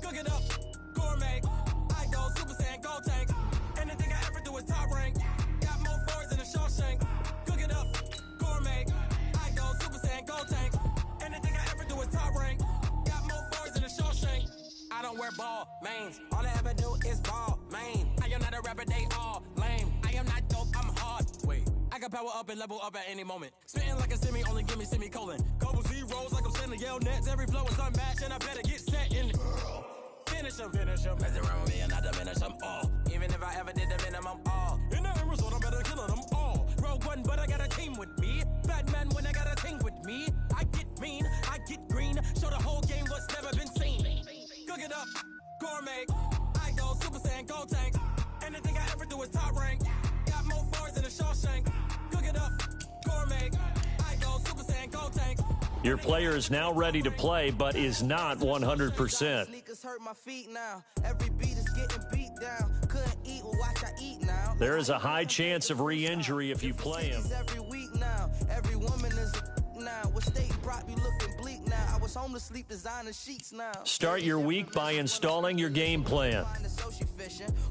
Cook it up, gourmet. I go Super Saiyan, gold tank. Anything I ever do is top rank. Got more boards than a Shawshank. Cook it up, gourmet. I go Super Saiyan, gold tank. Anything I ever do is top rank. Got more boards than a Shawshank. I don't wear ball mains. All I ever do is ball main. I am not a rapper, they all lame. I am not dope, I'm hard. Wait, I can power up and level up at any moment. Spitting like a semi, only give me semicolon. Couple zeros like I'm sending yell nets. Every flow is unmatched and I better get set in. Finish them. Mess around with me and I diminish them all. Even if I ever did the minimum all. In the end result, I'm better killing them all. Rogue One, but I got a team with me. Batman when I got a team with me. I get mean, I get green. Show the whole game what's never been seen. Cook it up, gourmet. I go Super Saiyan, gold tank. Anything I ever do is top rank. Got more bars than a Shawshank. Cook it up, gourmet. I go Super Saiyan, gold tank. Your player is now ready to play, but is not 100%. Sneakers hurt my feet now. Every beat is getting beat down. Couldn't eat, well, watch I eat now. There is a high chance of re-injury if you play him. Every week now. Every woman is a now. What state brought me looking bleak now. I was home to sleep designer sheets now. Start your week by installing your game plan.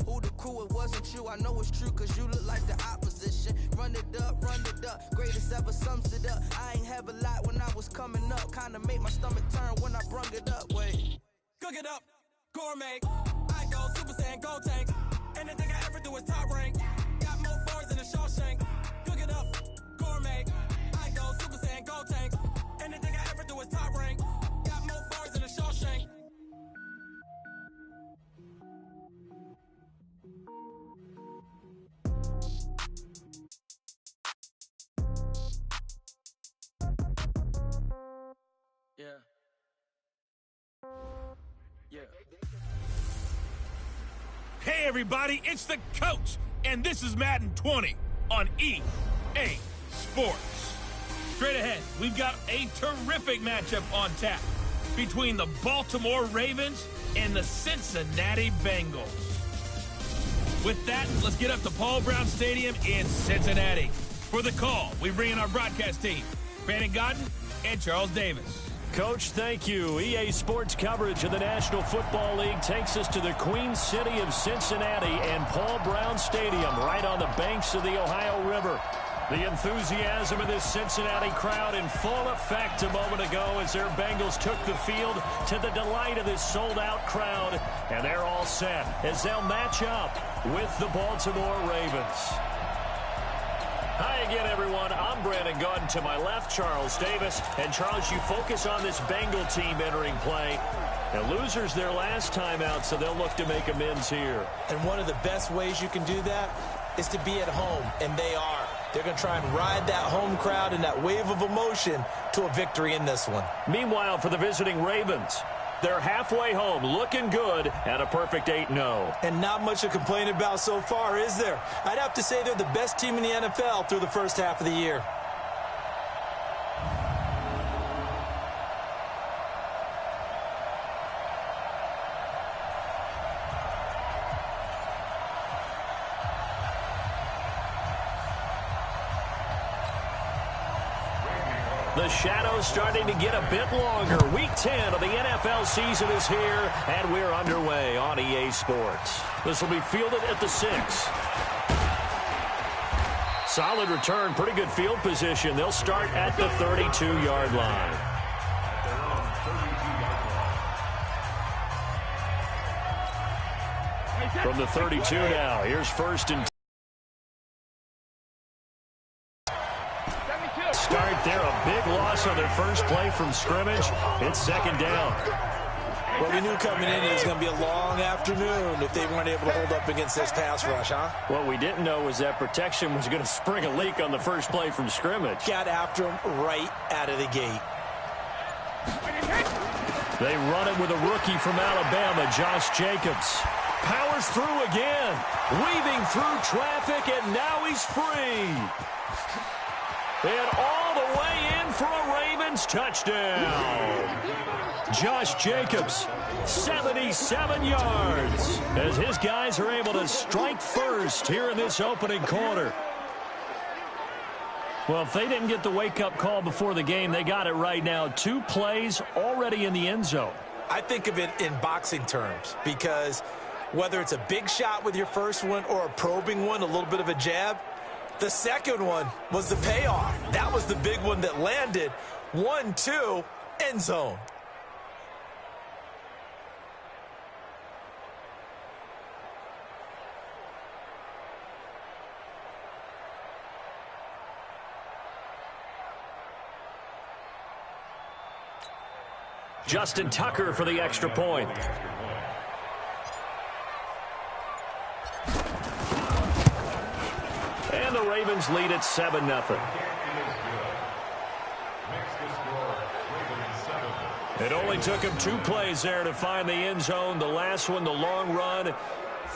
Who the crew, it wasn't you. I know it's true because you look like the opposition. Run it up. Greatest ever sums it up. I ain't have a lot when I was coming up. Kinda made my stomach turn when I brung it up. Wait. Cook it up, gourmet. I go Super Saiyan, gold tank. Anything I ever do is top rank. Got more bars than a Shawshank. Cook it up, gourmet. I go Super Saiyan, gold tank. Anything I ever do is top rank. Got more bars than a Shawshank. Hey everybody, it's the coach, and this is Madden 20 on EA Sports. Straight ahead, we've got a terrific matchup on tap between the Baltimore Ravens and the Cincinnati Bengals. With that, let's get up to Paul Brown Stadium in Cincinnati. For the call, we bring in our broadcast team, Brandon Godden and Charles Davis. Coach, thank you. EA Sports coverage of the National Football League takes us to the Queen City of Cincinnati and Paul Brown Stadium, right on the banks of the Ohio River. The enthusiasm of this Cincinnati crowd in full effect a moment ago as their Bengals took the field to the delight of this sold-out crowd. And they're all set as they'll match up with the Baltimore Ravens. Hi again, everyone. I'm Brandon Godden. To my left, Charles Davis. And, Charles, you focus on this Bengal team entering play. Now, losers their last time out, so they'll look to make amends here. And one of the best ways you can do that is to be at home, and they are. They're going to try and ride that home crowd and that wave of emotion to a victory in this one. Meanwhile, for the visiting Ravens, they're halfway home, looking good, and a perfect 8-0. And not much to complain about so far, is there? I'd have to say they're the best team in the NFL through the first half of the year. The shadow's starting to get a bit longer. Week 10 of the NFL season is here, and we're underway on EA Sports. This will be fielded at the 6. Solid return, pretty good field position. They'll start at the 32-yard line. From the 32 now, here's first and 10. Start there, a big loss on their first play from scrimmage. It's second down. Well, we knew coming in it was going to be a long afternoon if they weren't able to hold up against this pass rush, huh? What we didn't know was that protection was going to spring a leak on the first play from scrimmage. Got after him right out of the gate. They run it with a rookie from Alabama, Josh Jacobs. Powers through again, weaving through traffic, and now he's free. And all the way in for a Ravens touchdown. Josh Jacobs, 77 yards, as his guys are able to strike first here in this opening quarter. Well, if they didn't get the wake-up call before the game, they got it right now. 2 plays already in the end zone. I think of it in boxing terms because whether it's a big shot with your first one or a probing one, a little bit of a jab, the second one was the payoff. That was the big one that landed. 1-2, end zone. Justin Tucker for the extra point. And the Ravens lead at 7-0. It only took him 2 plays there to find the end zone. The last one, the long run,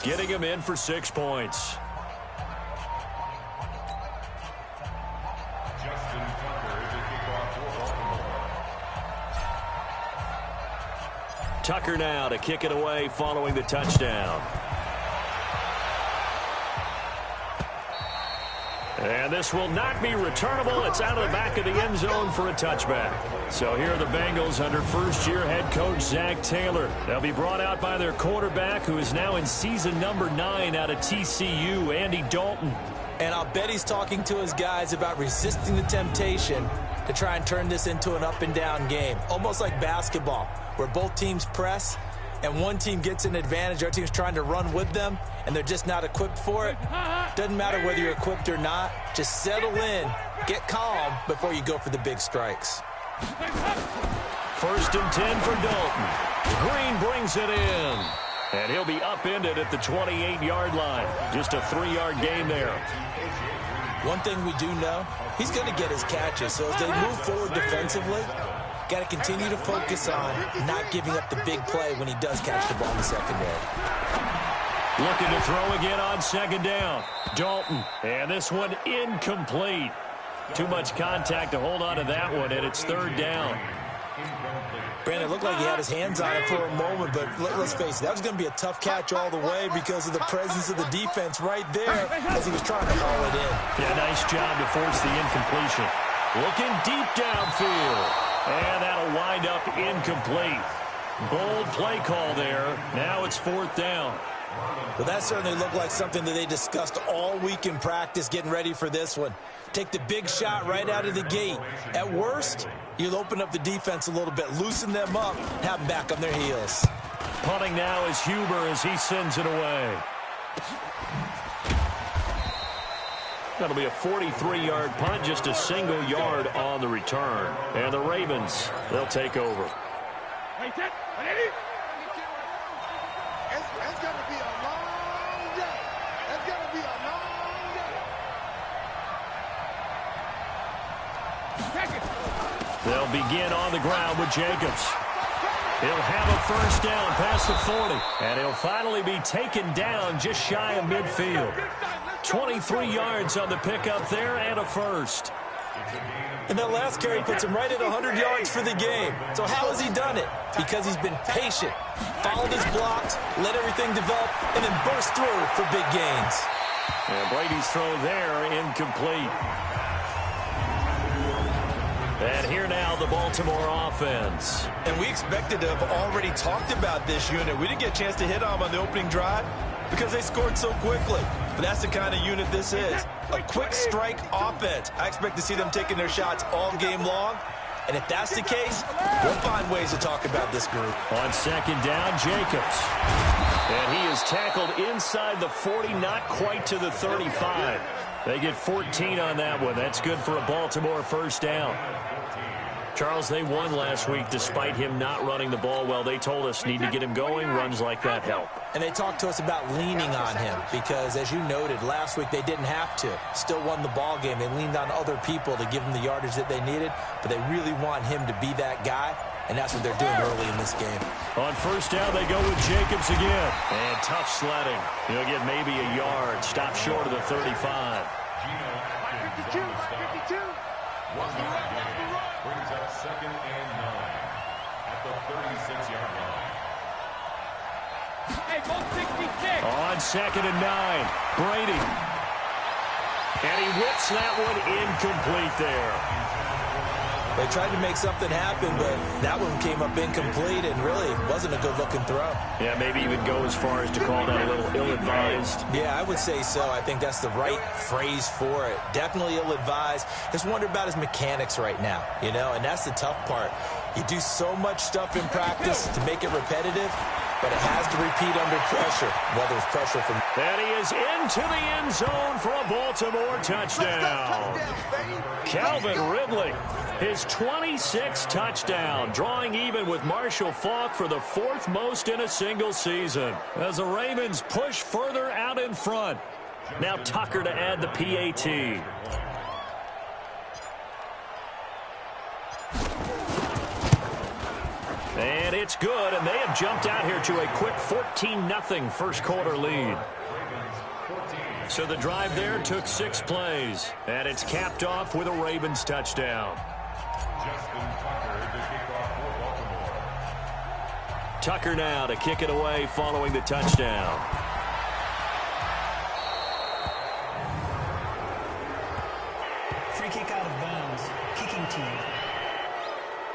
getting him in for 6 points. Tucker now to kick it away following the touchdown. And this will not be returnable. It's out of the back of the end zone for a touchback. So here are the Bengals under first-year head coach Zach Taylor. They'll be brought out by their quarterback, who is now in season number 9 out of TCU, Andy Dalton. And I'll bet he's talking to his guys about resisting the temptation to try and turn this into an up-and-down game, almost like basketball, where both teams press and one team gets an advantage. Our team's trying to run with them, and they're just not equipped for it. Doesn't matter whether you're equipped or not. Just settle in, get calm before you go for the big strikes. 1st and 10 for Dalton. Green brings it in. And he'll be upended at the 28-yard line. Just a 3-yard gain there. One thing we do know, he's going to get his catches. So as they move forward defensively, got to continue to focus on not giving up the big play when he does catch the ball in the secondary. Looking to throw again on 2nd down. Dalton. And this one incomplete. Too much contact to hold on to that one, and it's 3rd down. Brandon, it looked like he had his hands on it for a moment, but let's face it, that was going to be a tough catch all the way because of the presence of the defense right there as he was trying to haul it in. Yeah, nice job to force the incompletion. Looking deep downfield. And that'll wind up incomplete. Bold play call there. Now it's 4th down. Well, that certainly looked like something that they discussed all week in practice getting ready for this one. Take the big shot right out of the gate. At worst, you'll open up the defense a little bit, loosen them up, have them back on their heels. Punting now is Huber as he sends it away. That'll be a 43-yard punt, just a single yard on the return. And the Ravens, they'll take over. It's going to be a long day. It's going to be a long day. They'll begin on the ground with Jacobs. He'll have a 1st down past the 40. And he'll finally be taken down just shy of midfield. 23 yards on the pickup there and a 1st. And that last carry puts him right at 100 yards for the game. So how has he done it? Because he's been patient, followed his blocks, let everything develop, and then burst through for big gains. And Brady's throw there incomplete. And here now the Baltimore offense. And we expected to have already talked about this unit. We didn't get a chance to hit on them on the opening drive because they scored so quickly. But that's the kind of unit this is. A quick strike offense. I expect to see them taking their shots all game long. And if that's the case, we'll find ways to talk about this group. On 2nd down, Jacobs. And he is tackled inside the 40, not quite to the 35. They get 14 on that one. That's good for a Baltimore 1st down. Charles, they won last week despite him not running the ball well. They told us need to get him going. Runs like that help. And they talked to us about leaning on him because, as you noted, last week they didn't have to. Still won the ball game. They leaned on other people to give them the yardage that they needed, but they really want him to be that guy, and that's what they're doing early in this game. On 1st down, they go with Jacobs again. And tough sledding. He'll get maybe a yard. Stop short of the 35. 52, 52. Brings up second and 9 at the 36-yard line. Hey, go 66. On second and 9, Brady. And he whips that one incomplete there. They tried to make something happen, but that one came up incomplete and really wasn't a good-looking throw. Yeah, maybe even go as far as to call that a little ill-advised. Yeah, I would say so. I think that's the right phrase for it. Definitely ill-advised. Just wonder about his mechanics right now, you know, and that's the tough part. You do so much stuff in practice to make it repetitive, but it has to repeat under pressure, whether it's pressure from... And he is into the end zone for a Baltimore touchdown. Calvin Ridley, his 26th touchdown, drawing even with Marshall Faulk for the 4th most in a single season, as the Ravens push further out in front. Now Tucker to add the PAT. And it's good, and they have jumped out here to a quick 14-0 first quarter lead. So the drive there took 6 plays, and it's capped off with a Ravens touchdown. Tucker now to kick it away following the touchdown. Free kick out of bounds. Kicking team.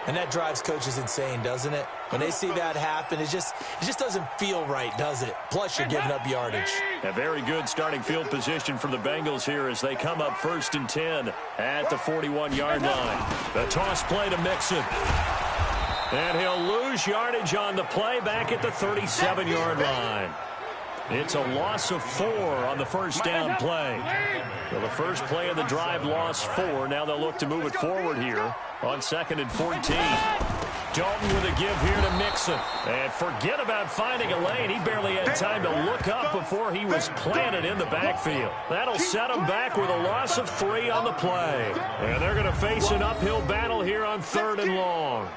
And that drives coaches insane, doesn't it? When they see that happen, it just doesn't feel right, does it? Plus, you're giving up yardage. A very good starting field position for the Bengals here as they come up 1st and 10 at the 41-yard line. The toss play to Mixon. And he'll lose yardage on the play back at the 37-yard line. It's a loss of 4 on the first down play. So the first play of the drive lost 4. Now they'll look to move it forward here on 2nd and 14. Dalton with a give here to Mixon. And forget about finding a lane. He barely had time to look up before he was planted in the backfield. That'll set him back with a loss of 3 on the play. And they're going to face an uphill battle here on 3rd and long.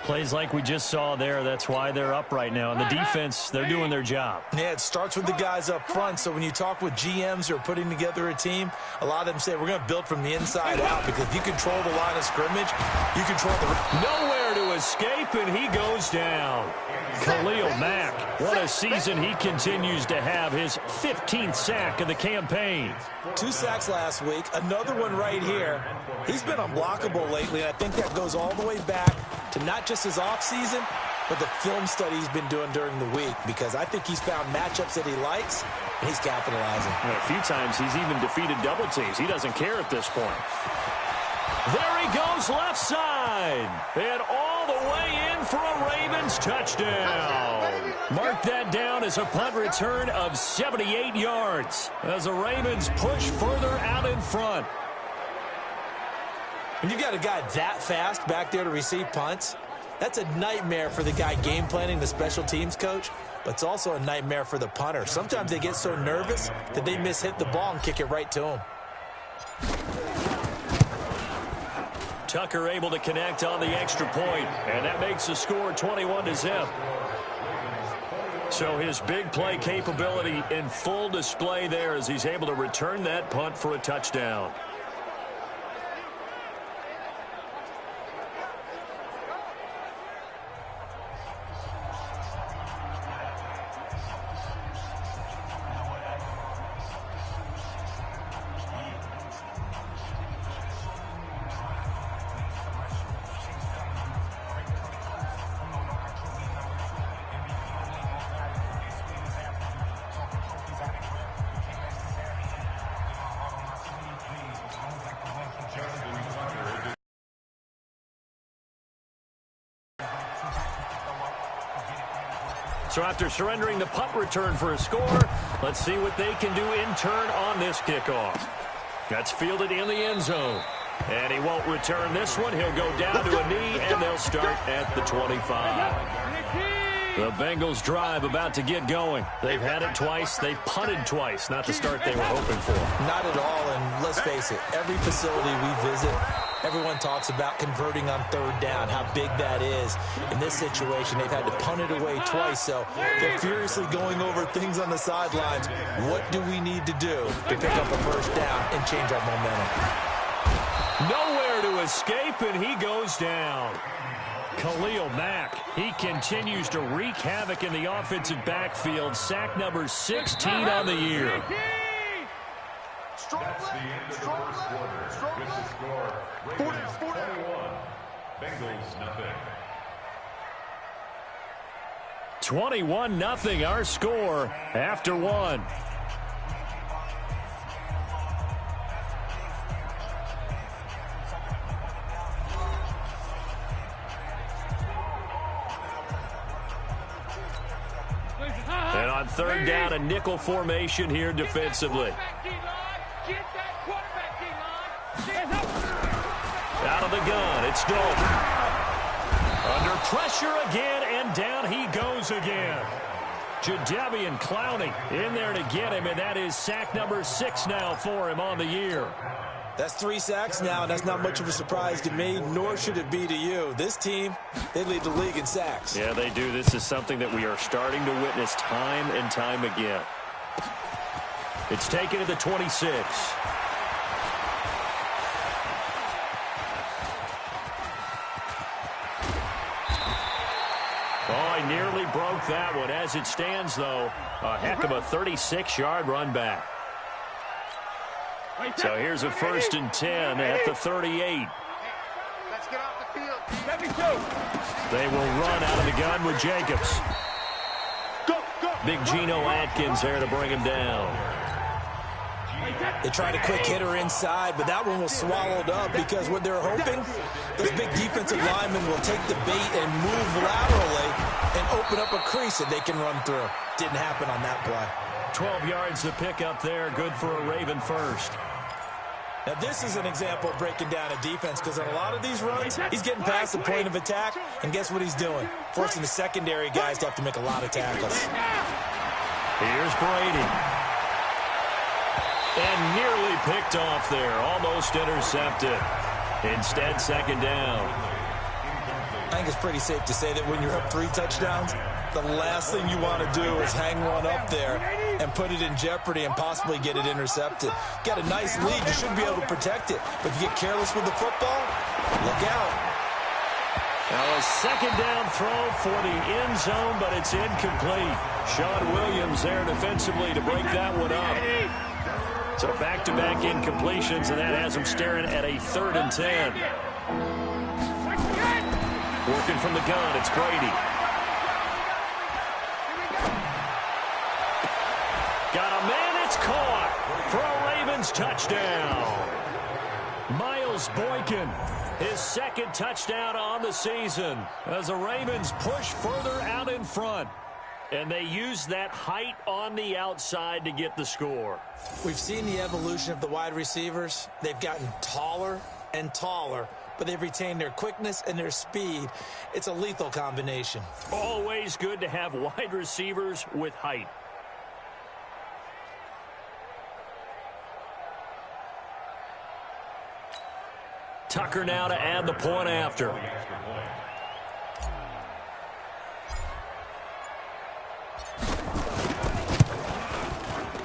Plays like we just saw there, that's why they're up right now. And the defense, they're doing their job. Yeah, it starts with the guys up front. So when you talk with GMs who are putting together a team, a lot of them say we're going to build from the inside out because if you control the line of scrimmage, you control the... Nowhere to escape, and he goes down. Khalil Mack, what a season he continues to have, his 15th sack of the campaign. 2 sacks last week, another one right here. He's been unblockable lately, and I think that goes all the way back to not just his offseason, but the film study he's been doing during the week, because I think he's found matchups that he likes, and he's capitalizing. And a few times he's even defeated double teams. He doesn't care at this point. There he goes left side, and all the way in for a Ravens touchdown. Mark that down as a punt return of 78 yards as the Ravens push further out in front. When you've got a guy that fast back there to receive punts, that's a nightmare for the guy game planning, the special teams coach, but it's also a nightmare for the punter. Sometimes they get so nervous that they hit the ball and kick it right to him. Tucker able to connect on the extra point, and that makes the score 21-0. So his big play capability in full display there as he's able to return that punt for a touchdown. So after surrendering the punt return for a score, let's see what they can do in turn on this kickoff. That's fielded in the end zone. And he won't return this one. He'll go down to a knee, and they'll start at the 25. The Bengals drive about to get going. They've had it twice. They've punted twice. Not the start they were hoping for. Not at all, and let's face it, every facility we visit, everyone talks about converting on 3rd down, how big that is. In this situation, they've had to punt it away twice, so they're furiously going over things on the sidelines. What do we need to do to pick up a 1st down and change our momentum? Nowhere to escape, and he goes down. Khalil Mack, he continues to wreak havoc in the offensive backfield. Sack number 16 on the year. That's the end of the first quarter. With the score, Ravens 21, Bengals nothing. 21-0 our score after one. And on third down, a nickel formation here defensively. Out of the gun, it's Dalton. Under pressure again, and down he goes again. Jadeveon Clowney in there to get him, and that is sack number 6 now for him on the year. That's 3 sacks now, and that's not much of a surprise to me, nor should it be to you. This team, they lead the league in sacks. Yeah, they do. This is something that we are starting to witness time and time again. It's taken to the 26. Oh, he nearly broke that one. As it stands, though, a heck of a 36-yard run back. So here's a 1st and 10 at the 38. Let's get off the field. They will run out of the gun with Jacobs. Go, go. Big Geno Atkins there to bring him down. They tried a quick hitter inside, but that one was swallowed up because what they're hoping, those big defensive linemen will take the bait and move laterally and open up a crease that they can run through. Didn't happen on that play. 12 yards to pick up there. Good for a Raven first. Now, this is an example of breaking down a defense because on a lot of these runs, he's getting past the point of attack, and guess what he's doing? Forcing the secondary guys to have to make a lot of tackles. Here's Brady. And nearly picked off there. Almost intercepted. Instead, 2nd down. I think it's pretty safe to say that when you're up 3 touchdowns, the last thing you want to do is hang one up there and put it in jeopardy and possibly get it intercepted. Got a nice lead. You should be able to protect it. But if you get careless with the football, look out. Now a 2nd down throw for the end zone, but it's incomplete. Sean Williams there defensively to break that one up. So back-to-back incompletions, and that has him staring at a 3rd and 10. Working from the gun, it's Brady. Got a man, it's caught for a Ravens touchdown. Miles Boykin, his 2nd touchdown on the season as the Ravens push further out in front. And they use that height on the outside to get the score. We've seen the evolution of the wide receivers. They've gotten taller and taller, but they've retained their quickness and their speed. It's a lethal combination. Always good to have wide receivers with height. Tucker now to add the point after.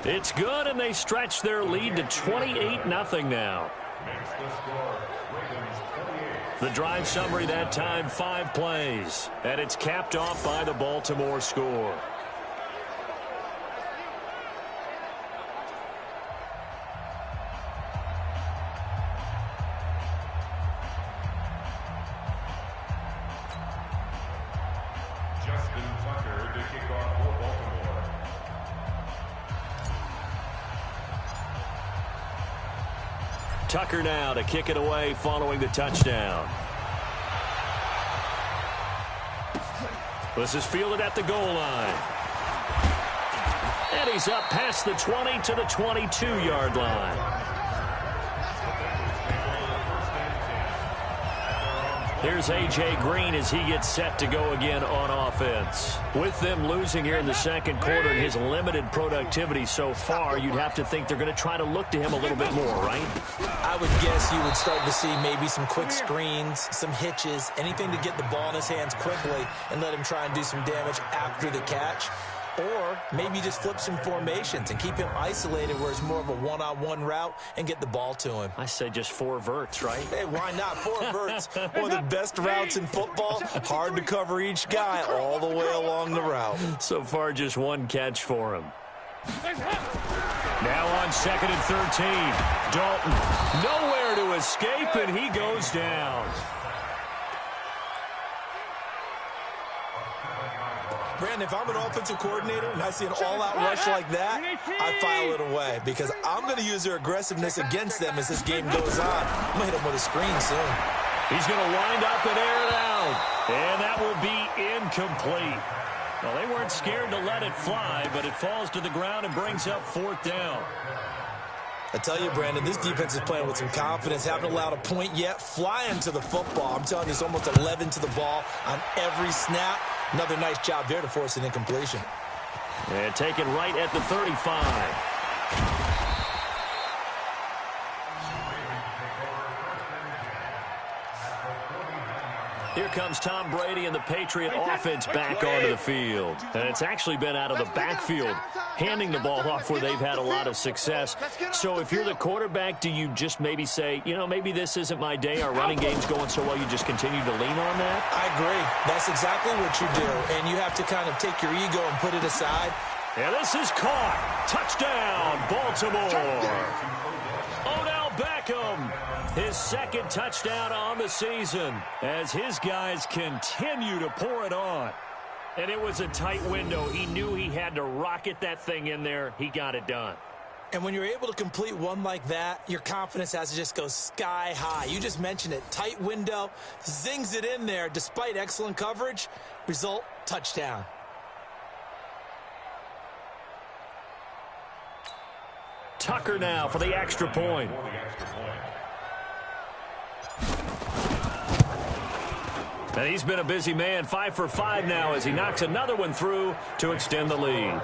It's good, and they stretch their lead to 28-0 now. The drive summary that time, 5 plays, and it's capped off by the Baltimore score. Tucker now to kick it away following the touchdown. This is fielded at the goal line. And he's up past the 20 to the 22-yard line. Here's A.J. Green as he gets set to go again on offense. With them losing here in the 2nd quarter and his limited productivity so far, you'd have to think they're going to try to look to him a little bit more, right? I would guess you would start to see maybe some quick screens, some hitches, anything to get the ball in his hands quickly and let him try and do some damage after the catch. Or maybe just flip some formations and keep him isolated where it's more of a one-on-one route and get the ball to him. I say just 4 verts, right? Hey, why not? 4 verts. One of the best routes in football. Hard to cover each guy all the way along the route. So far, just 1 catch for him. Now on 2nd and 13. Dalton nowhere to escape, and he goes down. Brandon, if I'm an offensive coordinator and I see an all-out rush like that, I file it away because I'm going to use their aggressiveness against them as this game goes on. I'm going to hit them with a screen soon. He's going to wind up and air it out, and that will be incomplete. Well, they weren't scared to let it fly, but it falls to the ground and brings up 4th down. I tell you, Brandon, this defense is playing with some confidence. Haven't allowed a point yet. Flying to the football. I'm telling you, it's almost 11 to the ball on every snap. Another nice job there to force an incompletion. And take it right at the 35. Here comes Tom Brady and the Patriot offense back onto the field. And it's actually been out of the backfield, handing the ball off where they've had a lot of success. So if you're the quarterback, do you just maybe say, you know, maybe this isn't my day. Our running game's going so well, you just continue to lean on that? I agree. That's exactly what you do. And you have to kind of take your ego and put it aside. And this is caught. Touchdown, Baltimore. Odell Beckham. His 2nd touchdown on the season as his guys continue to pour it on. And it was a tight window. He knew he had to rocket that thing in there. He got it done. And when you're able to complete one like that, your confidence has to just go sky high. You just mentioned it. Tight window, zings it in there despite excellent coverage. Result, touchdown. Tucker now for the extra point. And he's been a busy man, 5 for 5 now as he knocks another one through to extend the lead.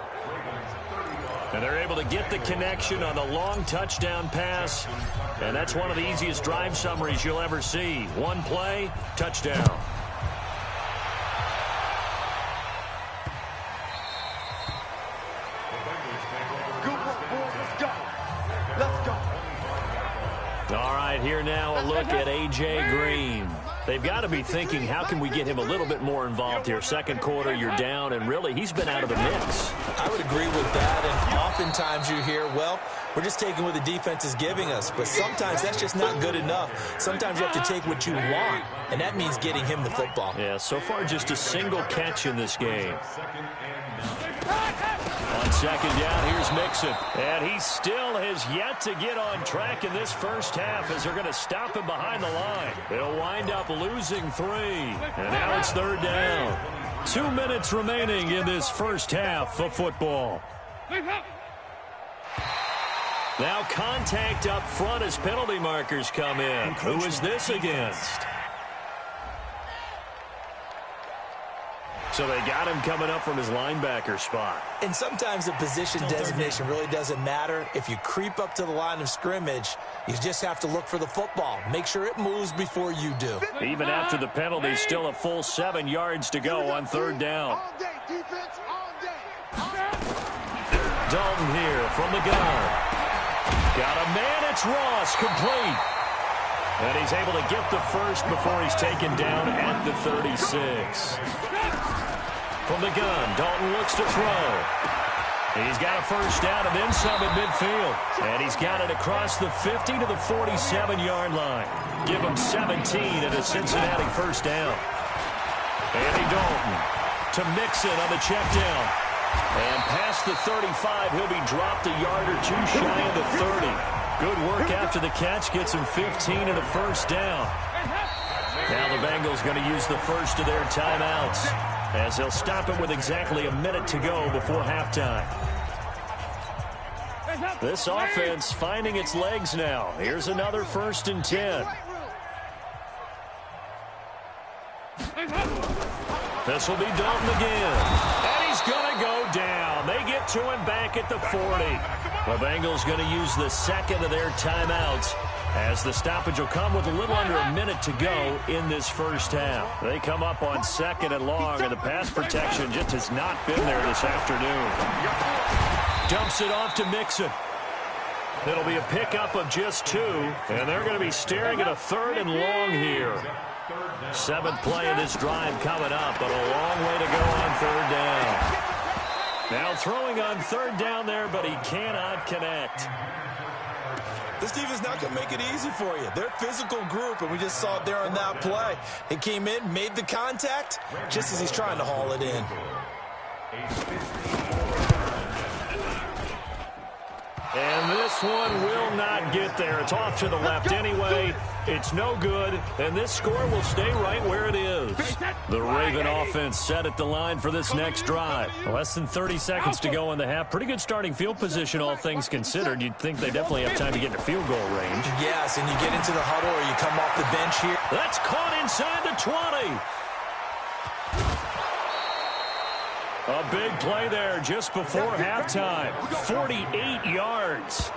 And they're able to get the connection on the long touchdown pass. And that's one of the easiest drive summaries you'll ever see. 1 play, touchdown. All right, here now a look at A.J. Green. They've got to be thinking, how can we get him a little bit more involved here? 2nd quarter, you're down, and really, he's been out of the mix. I would agree with that, and oftentimes you hear, well, we're just taking what the defense is giving us, but sometimes that's just not good enough. Sometimes you have to take what you want, and that means getting him the football. Yeah, so far just a single catch in this game. On 2nd down, here's Mixon. And he still has yet to get on track in this first half as they're going to stop him behind the line. They'll wind up losing 3. And now it's 3rd down. 2 minutes remaining in this first half of football. Now contact up front as penalty markers come in. Who is this against? So they got him coming up from his linebacker spot. And sometimes the position designation really doesn't matter. If you creep up to the line of scrimmage, you just have to look for the football. Make sure it moves before you do. Even after the penalty, still a full 7 yards to go on 3rd down. Dalton here from the gun. Got a man, it's Ross, complete. And he's able to get the first before he's taken down at the 36. From the gun, Dalton looks to throw. He's got a first down and then some at midfield. And he's got it across the 50 to the 47-yard line. Give him 17 at a Cincinnati first down. Andy Dalton to Mixon on the check down. And past the 35, he'll be dropped a yard or 2 shy of the 30. Good work after the catch, gets him 15 and a first down. Now the Bengals going to use the first of their timeouts as they'll stop it with exactly a minute to go before halftime. This offense finding its legs now. Here's another 1st and 10. This will be Dalton again. And he's going to go down. They get to him back at the 40. The Bengals going to use the 2nd of their timeouts as the stoppage will come with a little under a minute to go in this first half. They come up on 2nd and long, and the pass protection just has not been there this afternoon. Dumps it off to Mixon. It'll be a pickup of just 2, and they're going to be staring at a 3rd and long here. 7th play of this drive coming up, but a long way to go on 3rd down. Now throwing on 3rd down there, but he cannot connect. This defense not going to make it easy for you. They're a physical group, and we just saw it there on that play. He came in, made the contact, just as he's trying to haul it in. And this one will not get there. It's off to the left anyway. It's no good, and this score will stay right where it is. The Raven offense set at the line for this next drive. Less than 30 seconds to go in the half. Pretty good starting field position, all things considered. You'd think they definitely have time to get into field goal range. Yes, and you get into the huddle or you come off the bench here. That's caught inside the 20. A big play there just before halftime. 48 yards.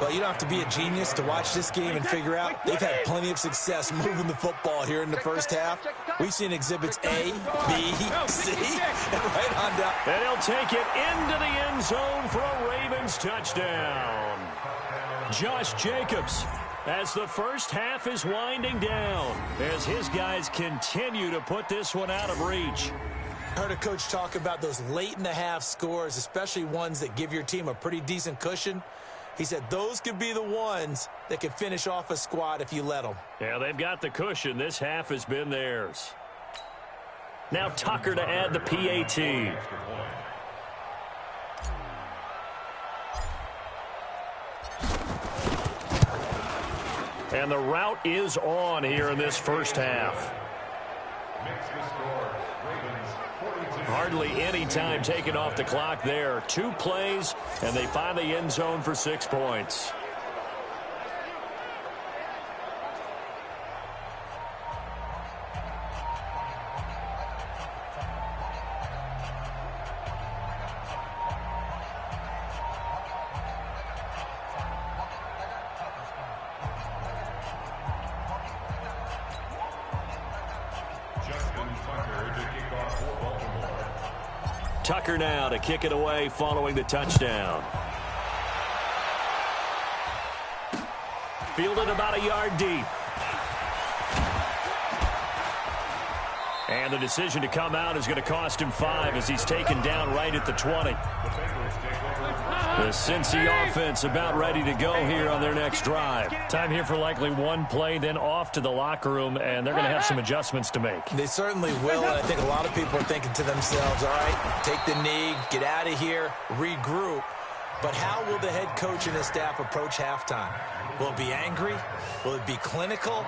Well, you don't have to be a genius to watch this game and figure out they've had plenty of success moving the football here in the first half. We've seen exhibits A, B, C, and right on down. And he'll take it into the end zone for a Ravens touchdown. Josh Jacobs, as the first half is winding down, as his guys continue to put this one out of reach. Heard a coach talk about those late-in-the-half scores, especially ones that give your team a pretty decent cushion. He said those could be the ones that could finish off a squad if you let them. Yeah, they've got the cushion. This half has been theirs. Now Tucker to add the PAT. And the route is on here in this first half. Hardly any time taken off the clock there. 2 plays, and they find the end zone for 6 points. Tucker now to kick it away following the touchdown. Fielded about a yard deep. And the decision to come out is going to cost him 5 as he's taken down right at the 20. The Cincy offense about ready to go here on their next drive. Time here for likely 1 play, then off to the locker room, and they're going to have some adjustments to make. They certainly will, and I think a lot of people are thinking to themselves, all right, take the knee, get out of here, regroup. But how will the head coach and his staff approach halftime? Will it be angry? Will it be clinical?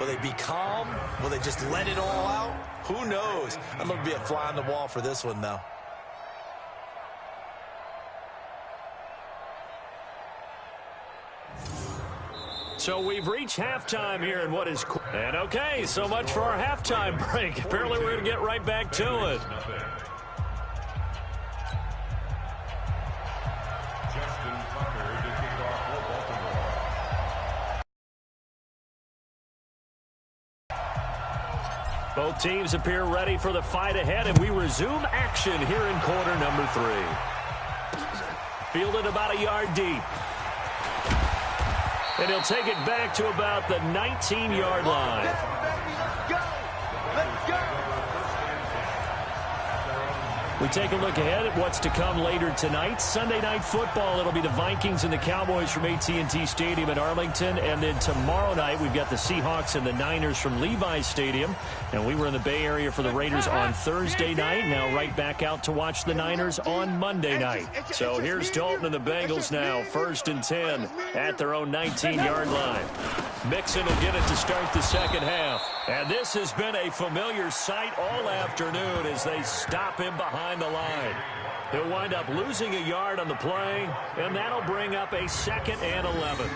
Will they be calm? Will they just let it all out? Who knows? I'd love to be a fly on the wall for this one, though. So we've reached halftime here in what is... And okay, so much for our halftime break. Apparently we're going to get right back to it. Both teams appear ready for the fight ahead, and we resume action here in quarter number 3. Fielded about a yard deep. And he'll take it back to about the 19-yard line. Let's go! We take a look ahead at what's to come later tonight. Sunday Night Football, it'll be the Vikings and the Cowboys from AT&T Stadium in Arlington. And then tomorrow night, we've got the Seahawks and the Niners from Levi's Stadium. And we were in the Bay Area for the Raiders on Thursday night. Now right back out to watch the Niners on Monday night. So here's Dalton and the Bengals now. 1st and 10 at their own 19-yard line. Mixon will get it to start the second half. And this has been a familiar sight all afternoon as they stop him behind the line. He'll wind up losing a yard on the play, and that'll bring up a 2nd and 11.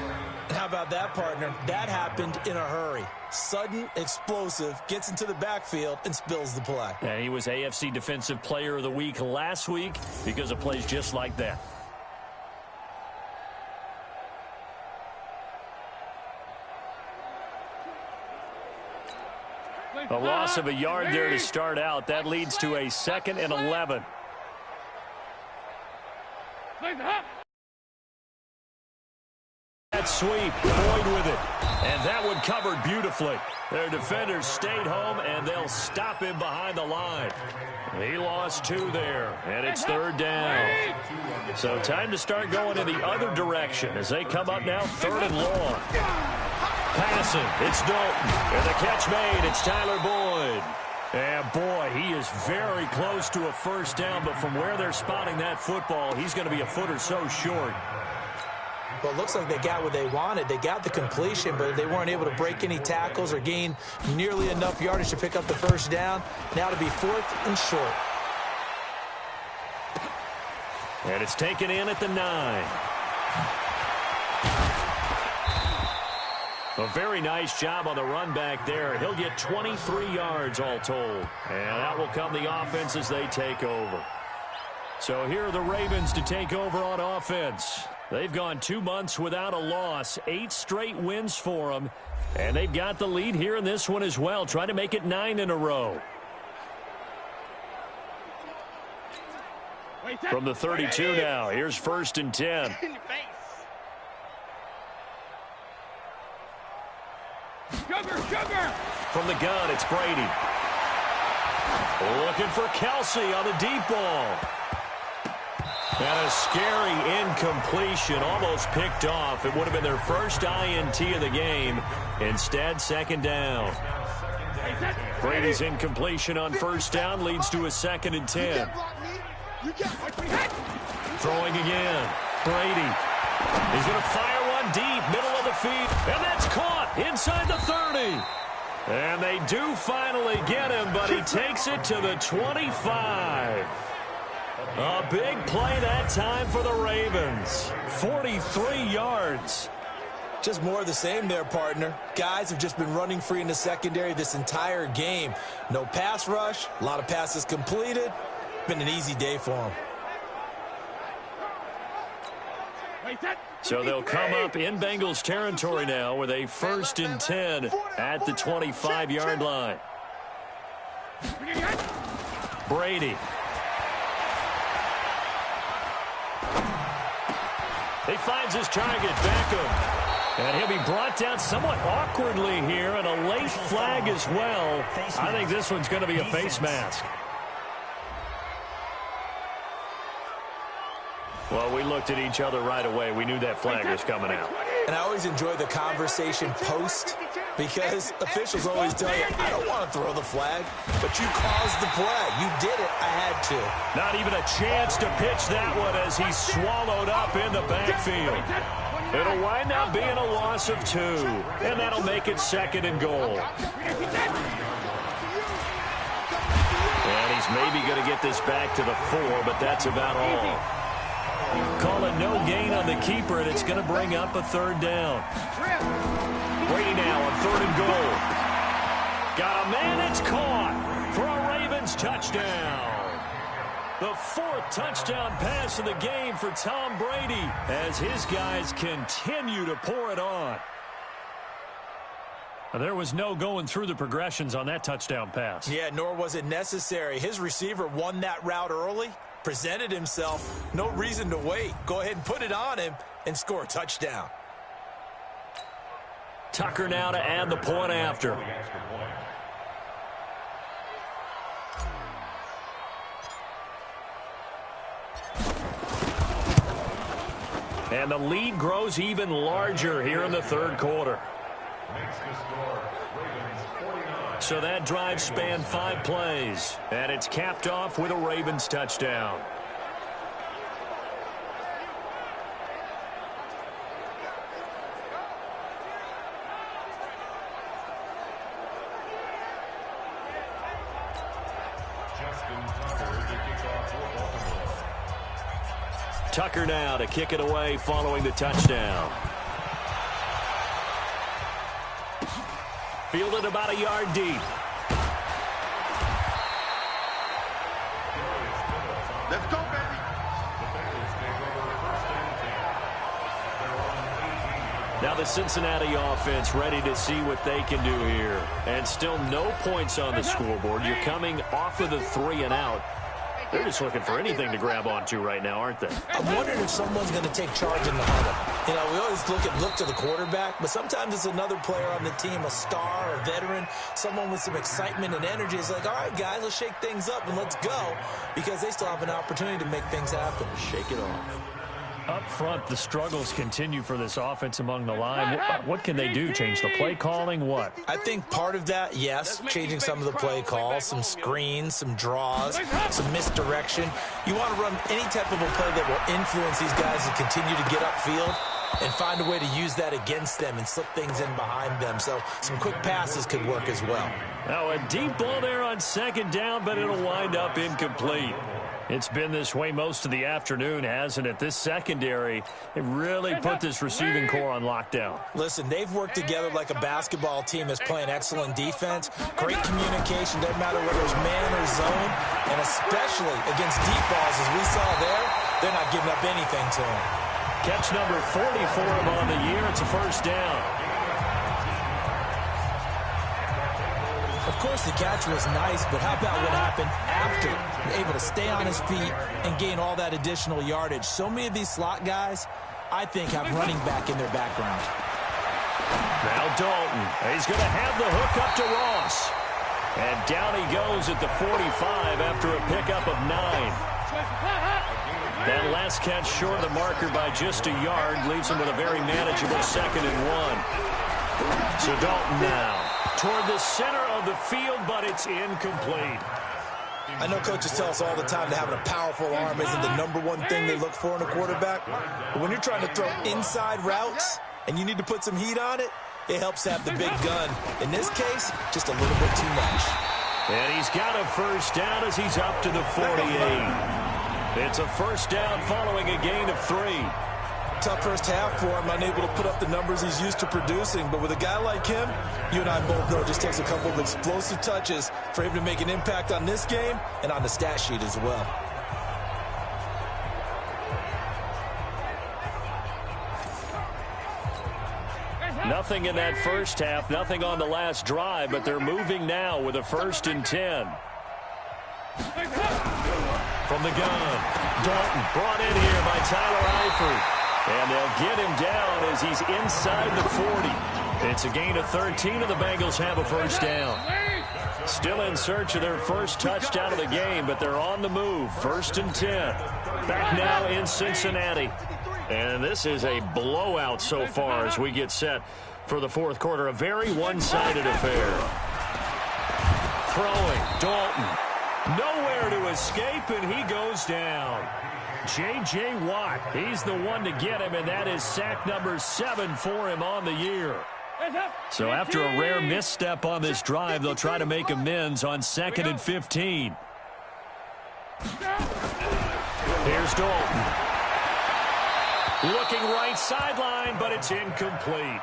How about that, partner? That happened in a hurry. Sudden, explosive, gets into the backfield, and spills the play. And he was AFC Defensive Player of the Week last week because of plays just like that. A loss of a yard there to start out. That leads to a 2nd and 11. That sweep, Boyd with it. And that one covered beautifully. Their defenders stayed home, and they'll stop him behind the line. He lost 2 there, and it's 3rd down. So time to start going in the other direction as they come up now 3rd and long. Passing, it's Dalton. And the catch made, it's Tyler Boyd. And boy, he is very close to a 1st down, but from where they're spotting that football, he's going to be a foot or so short. Well, it looks like they got what they wanted. They got the completion, but they weren't able to break any tackles or gain nearly enough yardage to pick up the 1st down. Now to be 4th and short. And it's taken in at the 9. A very nice job on the run back there. He'll get 23 yards all told. And that will come the offense as they take over. So here are the Ravens to take over on offense. They've gone 2 months without a loss, 8 straight wins for them, and they've got the lead here in this one as well, trying to make it 9 in a row. From the 32 now, here's 1st and 10. From the gun, it's Brady. Looking for Kelsey on the deep ball. And a scary incompletion, almost picked off. It would have been their first INT of the game. Instead, 2nd down. Brady's incompletion on 1st down leads to a 2nd and 10. Throwing again. Brady. He's going to fire one deep, middle of the field. And that's caught inside the 30. And they do finally get him, but he takes it to the 25. A big play that time for the Ravens. 43 yards. Just more of the same there, partner. Guys have just been running free in the secondary this entire game. No pass rush, a lot of passes completed. Been an easy day for them. So they'll come up in Bengals territory now with a 1st and 10 at the 25-yard line. Brady. He finds his target, Beckham. And he'll be brought down somewhat awkwardly here, and a late flag as well. I think this one's going to be a face mask. Well, we looked at each other right away. We knew that flag was coming out. And I always enjoy the conversation post, because officials always tell you, I don't want to throw the flag, but you caused the play. You did it. I had to. Not even a chance to pitch that one as he's swallowed up in the backfield. It'll wind up being a loss of 2, and that'll make it 2nd and goal. And he's maybe going to get this back to the 4, but that's about all. Call it no gain on the keeper, and it's going to bring up a 3rd down. Brady now on 3rd and goal. Got a man, it's caught for a Ravens touchdown. The 4th touchdown pass of the game for Tom Brady as his guys continue to pour it on. There was no going through the progressions on that touchdown pass. Yeah, nor was it necessary. His receiver won that route early, presented himself, no reason to wait. Go ahead and put it on him and score a touchdown. Tucker now to add the point after. And the lead grows even larger here in the 3rd quarter. So that drive spanned 5 plays, and it's capped off with a Ravens touchdown. Tucker now to kick it away following the touchdown. Fielded about a yard deep. Let's go, baby. Now the Cincinnati offense ready to see what they can do here. And still no points on the scoreboard. You're coming off of the 3 and out. They're just looking for anything to grab onto right now, aren't they? I'm wondering if someone's going to take charge in the huddle. You know, we always look to the quarterback, but sometimes it's another player on the team, a star, a veteran, someone with some excitement and energy. It's like, all right, guys, let's shake things up and let's go, because they still have an opportunity to make things happen. Shake it off. Up front, the struggles continue for this offense among the line. What can they do? Change the play calling? What? I think part of that, yes, changing some of the play calls, some screens, some draws, some misdirection. You want to run any type of a play that will influence these guys to continue to get upfield and find a way to use that against them and slip things in behind them. So some quick passes could work as well. Now a deep ball there on second down, but it'll wind up incomplete. It's been this way most of the afternoon, hasn't it? This secondary, it really put this receiving core on lockdown. Listen, they've worked together like a basketball team that's playing excellent defense. Great communication, doesn't matter whether it's man or zone. And especially against deep balls, as we saw there, they're not giving up anything to them. Catch number 40 for him on the year. It's a first down. Of course, the catch was nice, but how about what happened after? Able to stay on his feet and gain all that additional yardage. So many of these slot guys, I think, have running back in their background. Now Dalton. He's going to have the hook up to Ross. And down he goes at the 45 after a pickup of 9. That last catch short of the marker by just a yard leaves him with a very manageable 2nd and 1. So Dalton now toward the center of the field, but it's incomplete. I know coaches tell us all the time that having a powerful arm isn't the #1 thing they look for in a quarterback. But when you're trying to throw inside routes and you need to put some heat on it, it helps have the big gun. In this case, just a little bit too much. And he's got a first down as he's up to the 48. It's a first down following a gain of 3. Tough first half for him, unable to put up the numbers he's used to producing. But with a guy like him, you and I both know it just takes a couple of explosive touches for him to make an impact on this game and on the stat sheet as well. Nothing in that first half, nothing on the last drive, but they're moving now with a 1st and 10. From the gun, Dalton brought in here by Tyler Eifert. And they'll get him down as he's inside the 40. It's a gain of 13, and the Bengals have a first down. Still in search of their first touchdown of the game, but they're on the move. 1st and 10. Back now in Cincinnati. And this is a blowout so far as we get set for the 4th quarter. A very one-sided affair. Throwing, Dalton. Nowhere to escape, and he goes down. J.J. Watt, he's the one to get him, and that is sack number 7 for him on the year. So after a rare misstep on this drive, they'll try to make amends on 2nd and 15. Here's Dalton. Looking right sideline, but it's incomplete.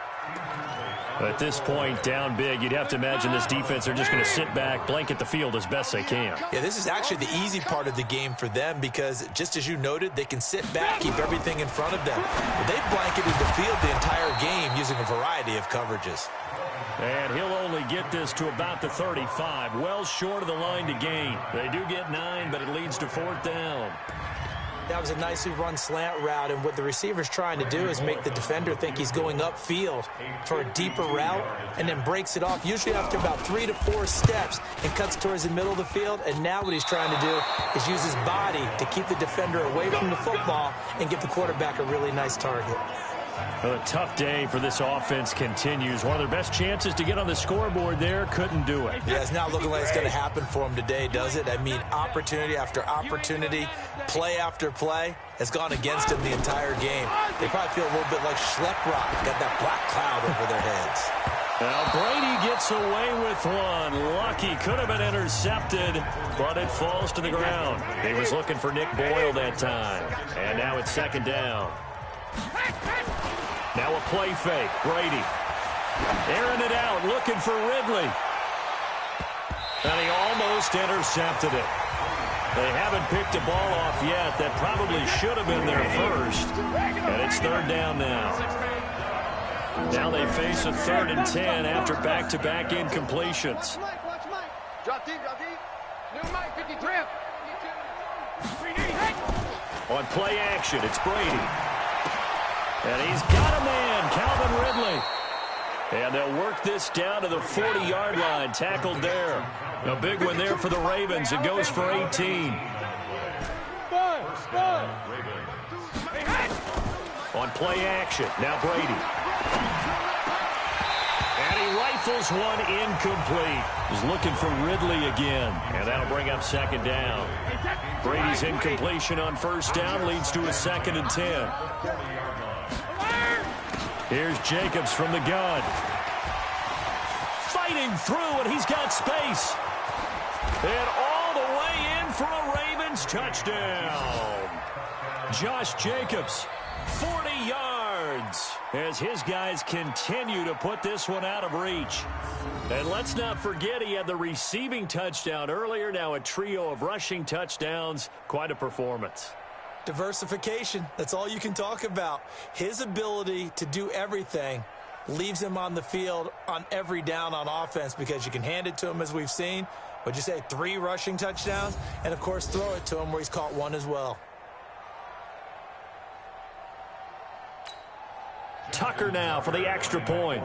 At this point, down big, you'd have to imagine this defense are just going to sit back, blanket the field as best they can. Yeah, this is actually the easy part of the game for them because, just as you noted, they can sit back, keep everything in front of them. But they've blanketed the field the entire game using a variety of coverages. And he'll only get this to about the 35, well short of the line to gain. They do get 9, but it leads to 4th down. That was a nicely run slant route, and what the receiver's trying to do is make the defender think he's going upfield for a deeper route and then breaks it off, usually after about 3 to 4 steps, and cuts towards the middle of the field. And now what he's trying to do is use his body to keep the defender away from the football and give the quarterback a really nice target. Well, a tough day for this offense continues. One of their best chances to get on the scoreboard there, couldn't do it. Yeah, it's not looking like it's going to happen for them today, does it? I mean, opportunity after opportunity, play after play has gone against them the entire game. They probably feel a little bit like Schleprock, got that black cloud over their heads. Now Brady gets away with one. Lucky, could have been intercepted, but it falls to the ground. He was looking for Nick Boyle that time. And now it's 2nd down. Now a play fake. Brady airing it out, looking for Ridley. And he almost intercepted it. They haven't picked a ball off yet. That probably should have been their first. And it's 3rd down now. Now they face a 3rd and 10 after back-to-back incompletions. Drop deep, drop deep. New Mike, 53. On play action, it's Brady. And he's got a man, Calvin Ridley. And they'll work this down to the 40-yard line, tackled there. A big one there for the Ravens. It goes for 18. On play action, now Brady. And he rifles one incomplete. He's looking for Ridley again. And that'll bring up 2nd down. Brady's incompletion on 1st down leads to a 2nd and 10. Here's Jacobs from the gun. Fighting through, and he's got space. And all the way in for a Ravens touchdown. Josh Jacobs, 40 yards, as his guys continue to put this one out of reach. And let's not forget he had the receiving touchdown earlier, now a trio of rushing touchdowns. Quite a performance. Diversification, that's all you can talk about. His ability to do everything leaves him on the field on every down on offense because you can hand it to him as we've seen. Would you say 3 rushing touchdowns? And, of course, throw it to him where he's caught 1 as well. Tucker now for the extra point.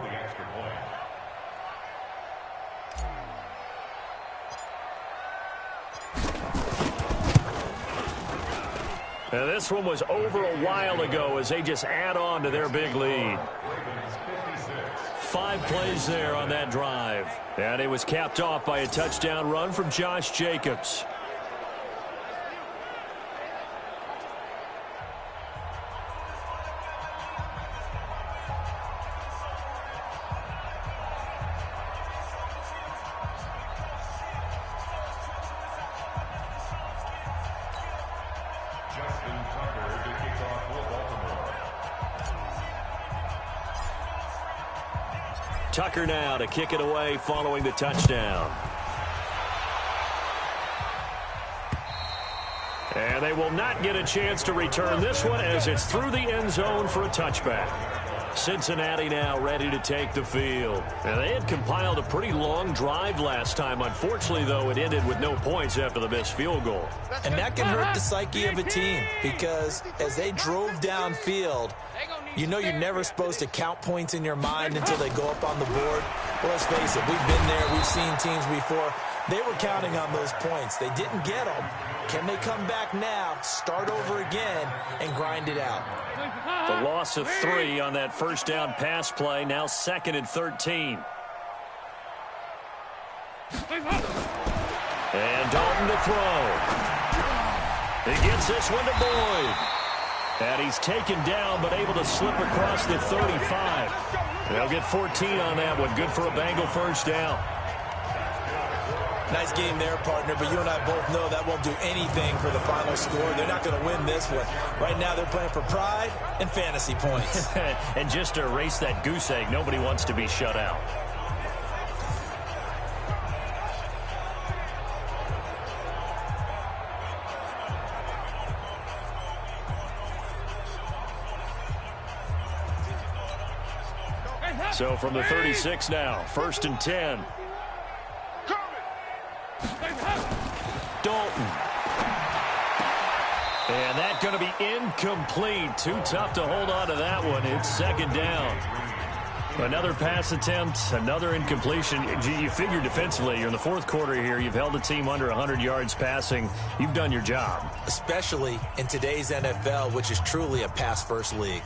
Now this one was over a while ago as they just add on to their big lead. 5 plays there on that drive. And it was capped off by a touchdown run from Josh Jacobs. Tucker now to kick it away following the touchdown. And they will not get a chance to return this one as it's through the end zone for a touchback. Cincinnati now ready to take the field. And they had compiled a pretty long drive last time. Unfortunately, though, it ended with no points after the missed field goal. And that can hurt the psyche of a team because as they drove downfield, you know you're never supposed to count points in your mind until they go up on the board. Well, let's face it, we've been there. We've seen teams before. They were counting on those points. They didn't get them. Can they come back now, start over again, and grind it out? The loss of 3 on that first down pass play, now 2nd and 13. And Dalton to throw. He gets this one to Boyd. And he's taken down, but able to slip across the 35. They'll get 14 on that one. Good for a Bengal first down. Nice game there, partner, but you and I both know that won't do anything for the final score. They're not going to win this one. Right now they're playing for pride and fantasy points. And just to erase that goose egg, nobody wants to be shut out. So from the 36 now, 1st and 10. Dalton. And that's going to be incomplete. Too tough to hold on to that one. It's 2nd down. Another pass attempt, another incompletion. You figure defensively, you're in the 4th quarter here. You've held the team under 100 yards passing. You've done your job. Especially in today's NFL, which is truly a pass-first league.